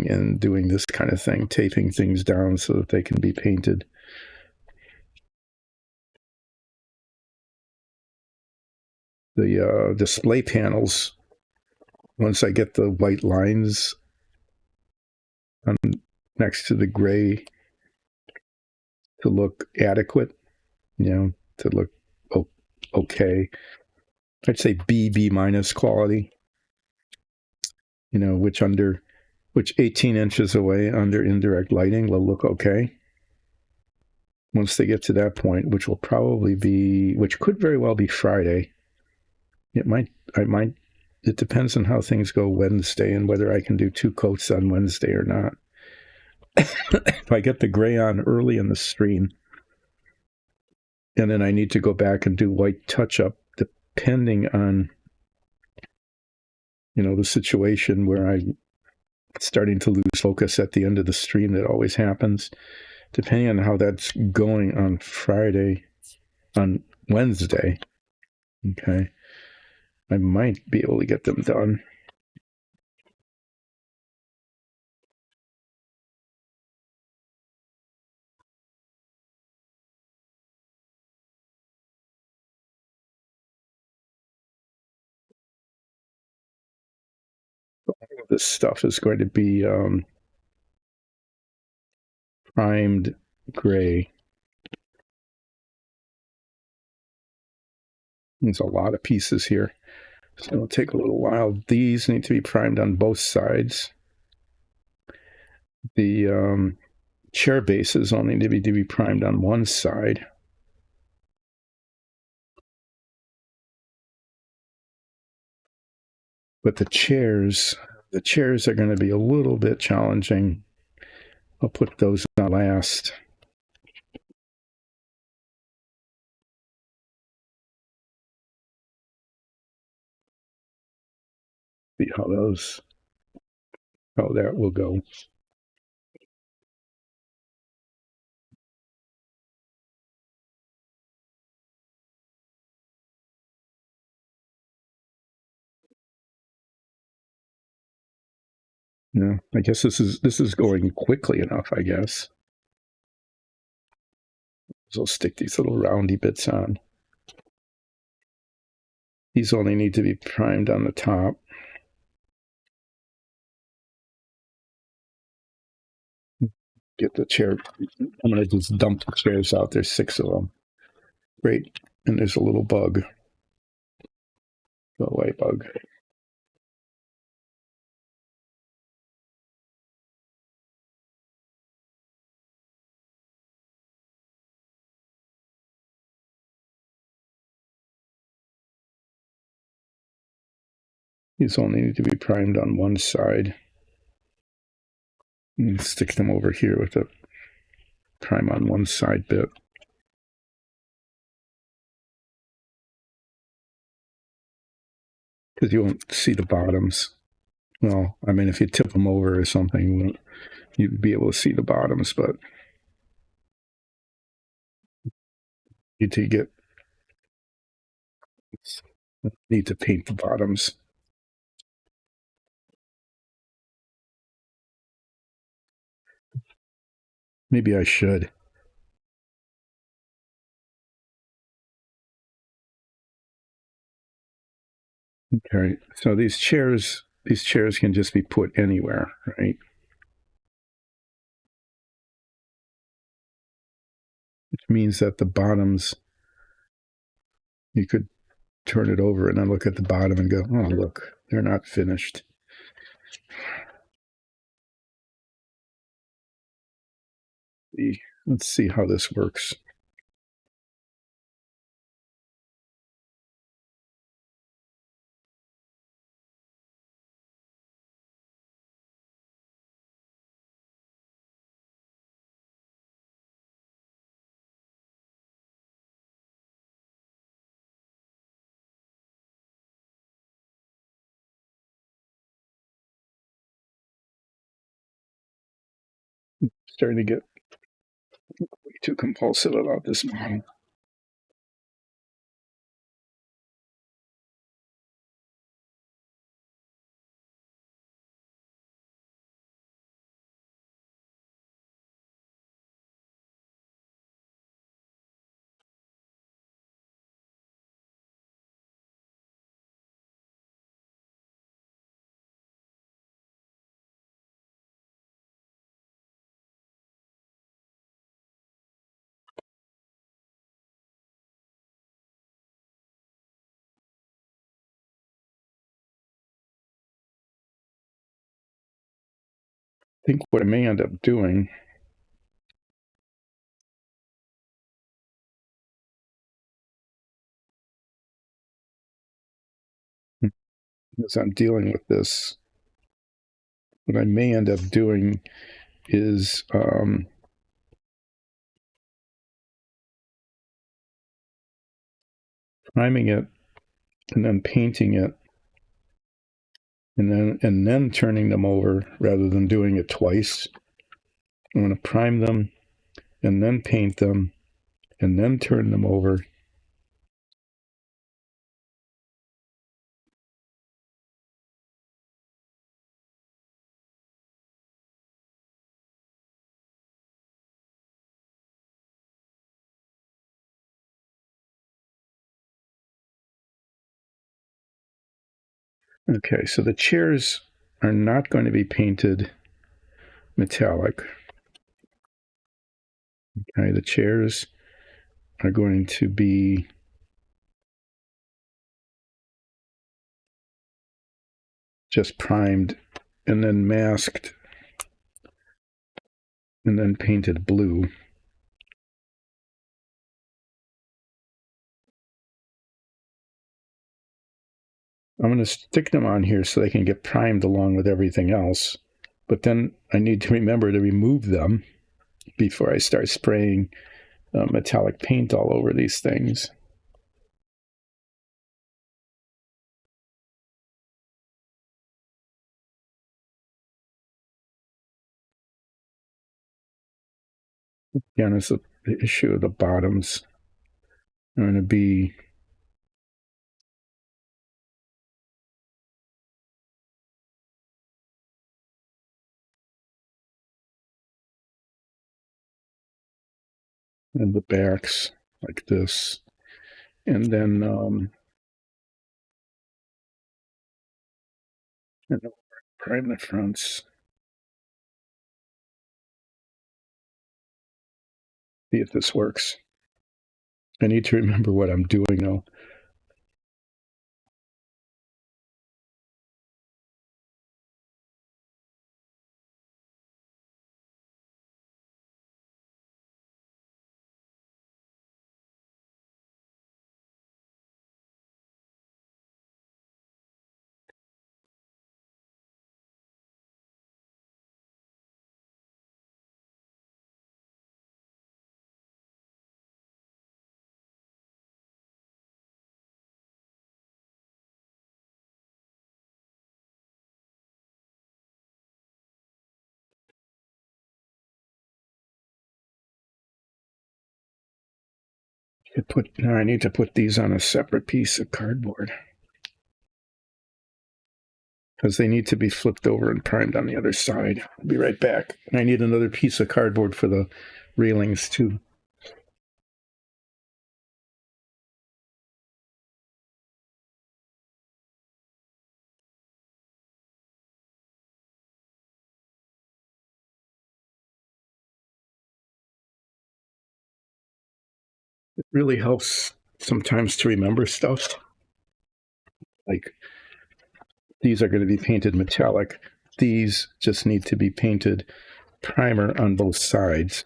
and doing this kind of thing, taping things down so that they can be painted. The display panels, once I get the white lines next to the gray to look adequate, to look okay, I'd say B minus quality, which 18 inches away under indirect lighting will look okay. Once they get to that point, which could very well be Friday. It depends on how things go Wednesday and whether I can do 2 coats on Wednesday or not. If I get the gray on early in the stream, and then I need to go back and do white touch-up, depending on, the situation where I'm starting to lose focus at the end of the stream. That always happens. Depending on how that's going on Wednesday, okay, I might be able to get them done. This stuff is going to be primed gray. There's a lot of pieces here, so it'll take a little while. These need to be primed on both sides. The chair bases only need to be primed on one side. But the chairs are going to be a little bit challenging. I'll put those on last. See how that will go. Yeah, I guess this is going quickly enough, I guess. So I'll stick these little roundy bits on. These only need to be primed on the top. Get the chair. I'm going to just dump the chairs out. There's 6 of them. Great. And there's a little bug. The white bug. These only need to be primed on one side. And stick them over here with a prime on one side bit. Because you won't see the bottoms. Well, I mean, if you tip them over or something, you'd be able to see the bottoms, but you need to paint the bottoms. Maybe I should. Okay, so these chairs can just be put anywhere, right? Which means that the bottoms, you could turn it over and then look at the bottom and go, oh, look, they're not finished. Let's see how this works. Starting to get way too compulsive about this model. I think what I may end up doing as I'm dealing with this, what I may end up doing is priming it and then painting it and then turning them over rather than doing it twice. I'm going to prime them and then paint them and then turn them over. Okay, so the chairs are not going to be painted metallic. Okay, the chairs are going to be just primed and then masked and then painted blue. I'm going to stick them on here so they can get primed along with everything else. But then I need to remember to remove them before I start spraying metallic paint all over these things. Again, it's the issue of the bottoms. Are going to be and the backs like this, and then prime the fronts. See if this works. I need to remember what I'm doing though. I need to put these on a separate piece of cardboard because they need to be flipped over and primed on the other side. I'll be right back. And I need another piece of cardboard for the railings too. It really helps sometimes to remember stuff. Like these are going to be painted metallic. These just need to be painted primer on both sides.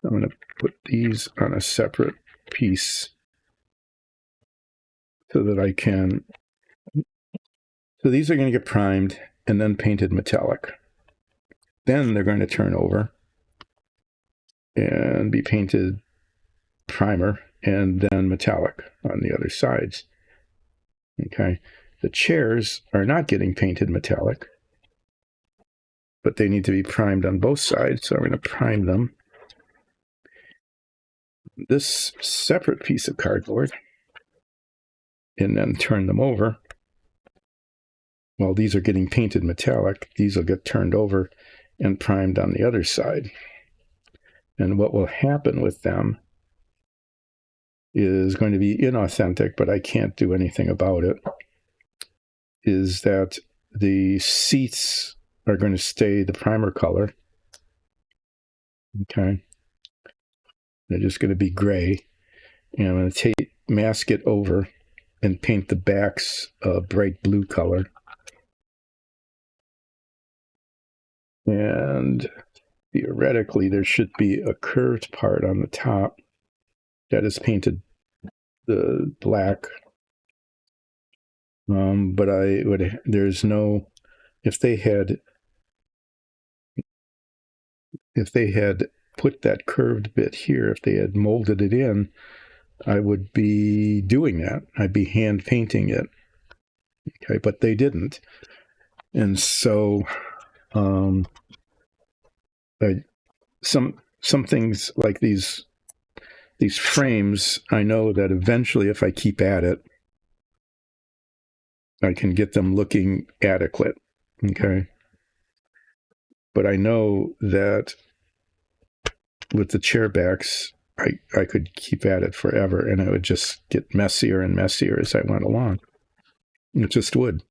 I'm going to put these on a separate piece so that I can. So these are going to get primed and then painted metallic. Then they're going to turn over and be painted primer and then metallic on the other sides. Okay. The chairs are not getting painted metallic, but they need to be primed on both sides. So I'm going to prime them. This separate piece of cardboard and then turn them over. While these are getting painted metallic, these will get turned over and primed on the other side. And what will happen with them is going to be inauthentic, but I can't do anything about it, is that the seats are going to stay the primer color. Okay. They're just going to be gray. And I'm going to mask it over and paint the backs a bright blue color. And theoretically, there should be a curved part on the top that is painted the black. But there's no, if they had put that curved bit here, if they had molded it in, I would be doing that. I'd be hand painting it. Okay, but they didn't. And so some things like these frames, I know that eventually if I keep at it, I can get them looking adequate. Okay. But I know that with the chair backs, I could keep at it forever and it would just get messier and messier as I went along. It just would.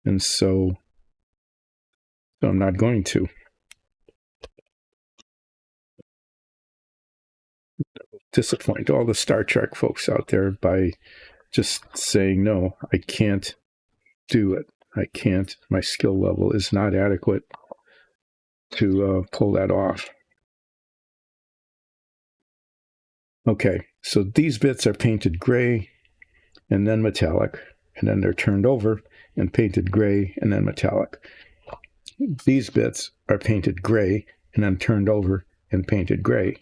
And so I'm not going to. Disappoint all the Star Trek folks out there by just saying, no, I can't do it. I can't. My skill level is not adequate to pull that off. Okay, so these bits are painted gray and then metallic, and then they're turned over and painted gray and then metallic. These bits are painted gray and then turned over and painted gray.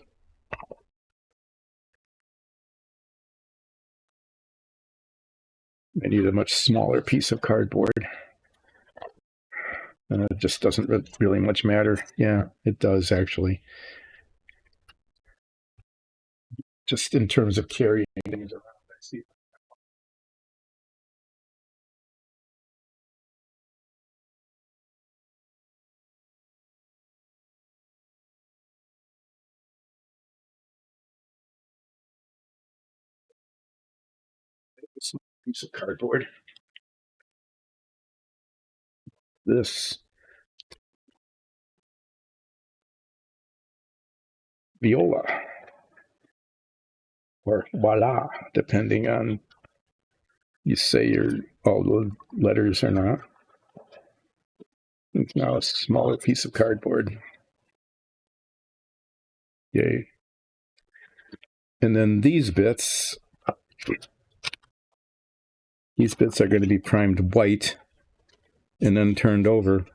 I need a much smaller piece of cardboard. It just doesn't really much matter. Yeah, it does actually. Just in terms of carrying things around. I see. This piece of cardboard. This viola or voila, depending on you say your all the letters or not. It's now a smaller piece of cardboard. Yay. And then these bits are going to be primed white and then turned over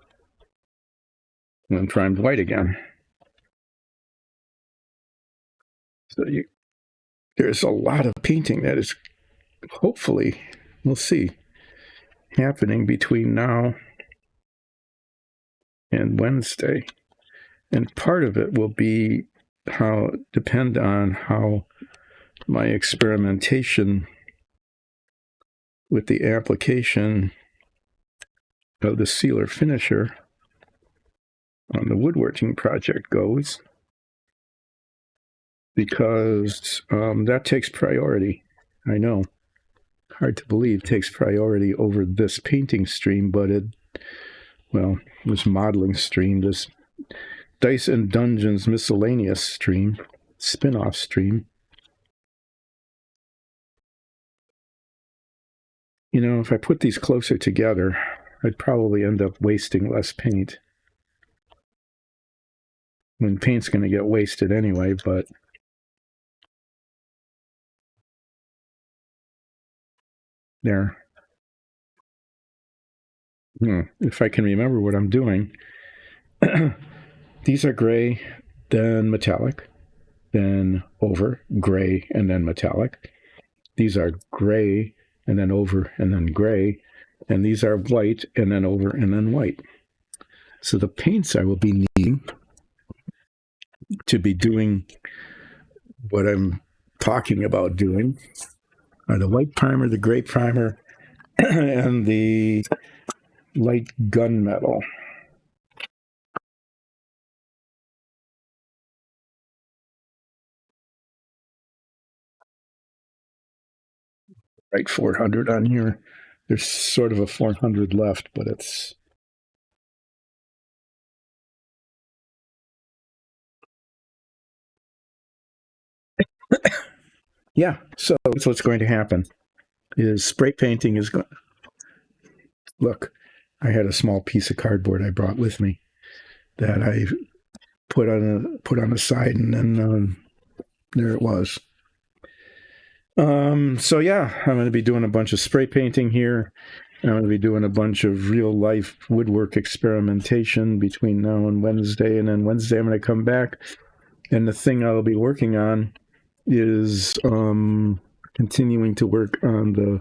and then primed white again. So there's a lot of painting that is hopefully, we'll see, happening between now and Wednesday. And part of it will be depend on how my experimentation with the application of the sealer finisher on the woodworking project goes, because that takes priority. I know, hard to believe, takes priority over this painting stream, but this modeling stream, this Dice and Dungeons miscellaneous stream, spin-off stream. If I put these closer together, I'd probably end up wasting less paint. I mean, paint's going to get wasted anyway, but there. If I can remember what I'm doing, these are gray, then metallic, then over, gray, and then metallic. These are gray, and then over, and then gray, and these are white, and then over, and then white. So the paints I will be needing to be doing what I'm talking about doing are the white primer, the gray primer, and the light gunmetal. Right, 400 on here. There's sort of a 400 left, but it's yeah. So that's what's going to happen. Is spray painting is going. Look, I had a small piece of cardboard I brought with me that I put on the side, and then there it was. So yeah, I'm going to be doing a bunch of spray painting here. I'm going to be doing a bunch of real life woodwork experimentation between now and Wednesday, and then Wednesday I'm going to come back, and the thing I'll be working on is continuing to work on the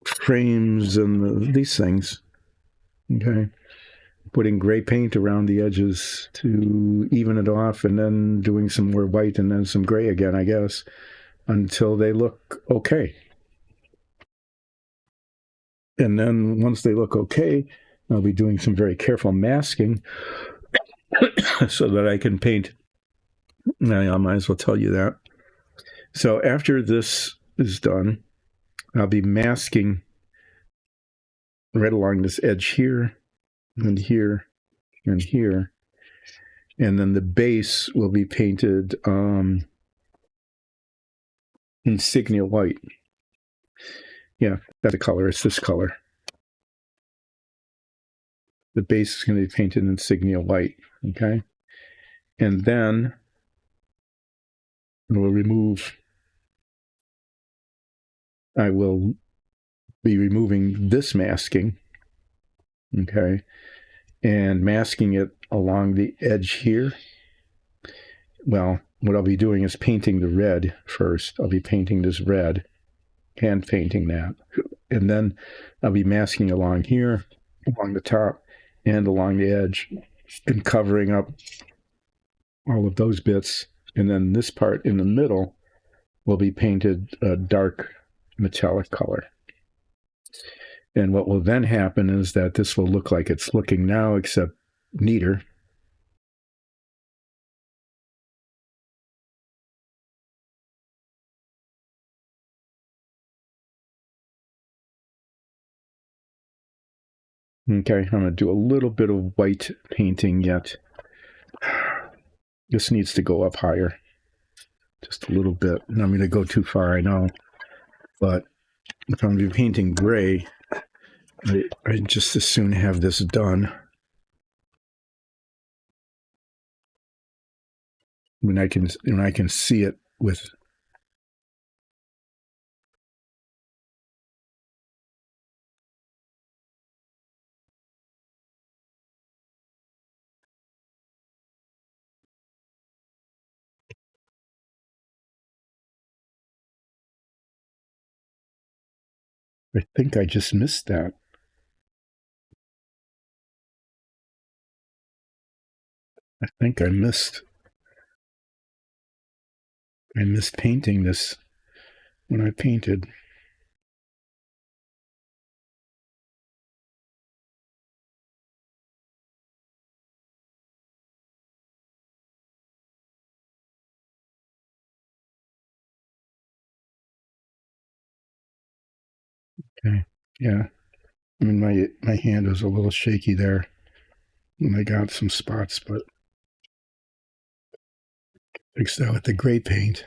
frames and these things. Okay, putting gray paint around the edges to even it off, and then doing some more white and then some gray again, I guess, until they look okay. And then once they look okay, I'll be doing some very careful masking so that I can paint. I might as well tell you that. So after this is done, I'll be masking right along this edge here and here and here. And then the base will be painted insignia white. Yeah, that's the color. It's this color. The base is going to be painted insignia white. Okay. And then I will be removing this masking. Okay. And masking it along the edge here. Well, what I'll be doing is painting the red first. I'll be painting this red. hand painting that. And then I'll be masking along here, along the top, and along the edge, and covering up all of those bits. And then this part in the middle will be painted a dark metallic color. And what will then happen is that this will look like it's looking now, except neater. Okay, I'm going to do a little bit of white painting yet. This needs to go up higher. Just a little bit. And I'm going to go too far, I know. But if I'm going to be painting gray, I just as soon have this done. When I can see it with. I think I just missed that. I think I missed painting this when I painted. Okay. Yeah. I mean, my hand was a little shaky there when I got some spots, but fix that with the gray paint.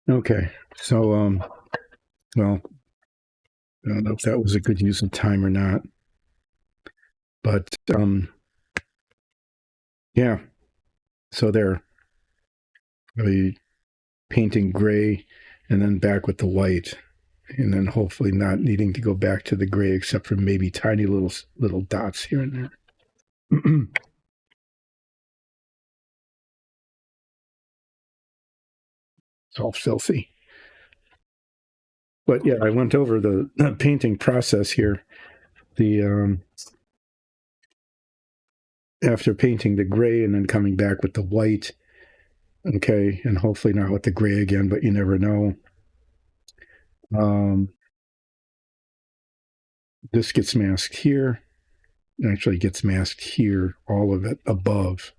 Okay. So, well, I don't know if that was a good use of time or not, but yeah. So there, really painting gray and then back with the white, and then hopefully not needing to go back to the gray except for maybe tiny little dots here and there. It's all filthy. But yeah, I went over the painting process here. The after painting the gray and then coming back with the white, okay, and hopefully not with the gray again, but you never know. This gets masked here. It actually gets masked here. All of it above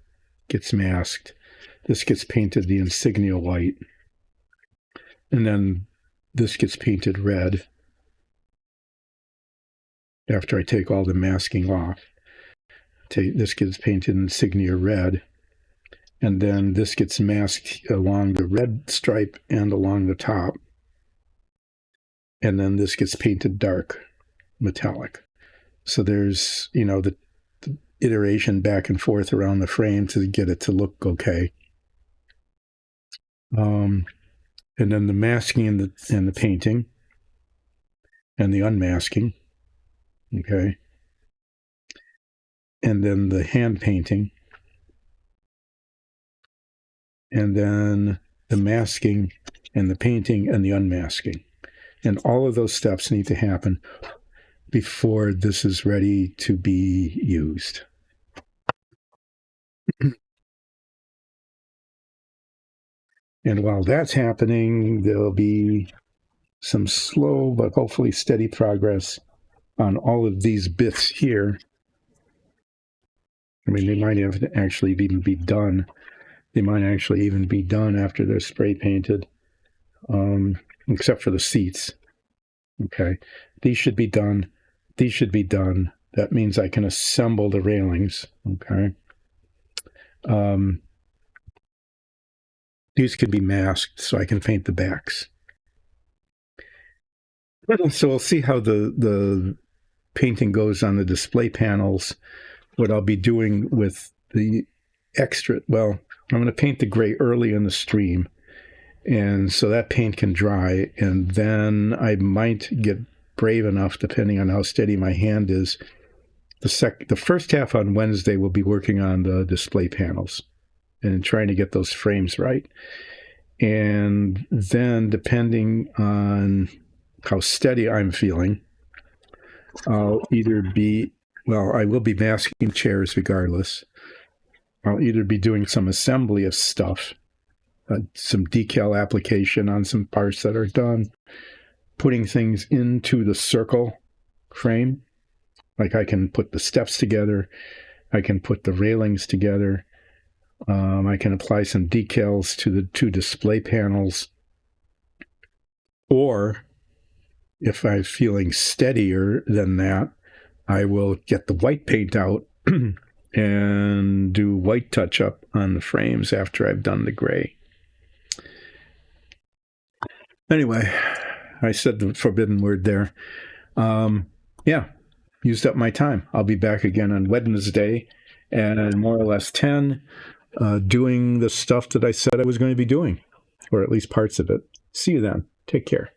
gets masked. This gets painted the insignia white. And then this gets painted red after I take all the masking off. This gets painted insignia red. And then this gets masked along the red stripe and along the top. And then this gets painted dark, metallic. So there's, the iteration back and forth around the frame to get it to look okay. And then the masking and the painting and the unmasking, okay. And then the hand painting, and then the masking and the painting and the unmasking. And all of those steps need to happen before this is ready to be used. And while that's happening, there'll be some slow but hopefully steady progress on all of these bits here. I mean, they might have actually even be done. They might actually even be done after they're spray painted, except for the seats. Okay, these should be done. These should be done. That means I can assemble the railings. Okay. These could be masked so I can paint the backs. So we'll see how the painting goes on the display panels. What I'll be doing with the extra, well, I'm going to paint the gray early in the stream, and so that paint can dry, and then I might get brave enough, depending on how steady my hand is, The first half on Wednesday will be working on the display panels and trying to get those frames right. And then, depending on how steady I'm feeling, I'll either be, well, I will be masking chairs regardless. I'll either be doing some assembly of stuff, some decal application on some parts that are done, putting things into the circle frame. Like I can put the steps together, I can put the railings together, I can apply some decals to the two display panels. Or if I'm feeling steadier than that, I will get the white paint out and do white touch-up on the frames after I've done the gray. Anyway, I said the forbidden word there. Yeah, used up my time. I'll be back again on Wednesday at more or less 10, doing the stuff that I said I was going to be doing, or at least parts of it. See you then. Take care.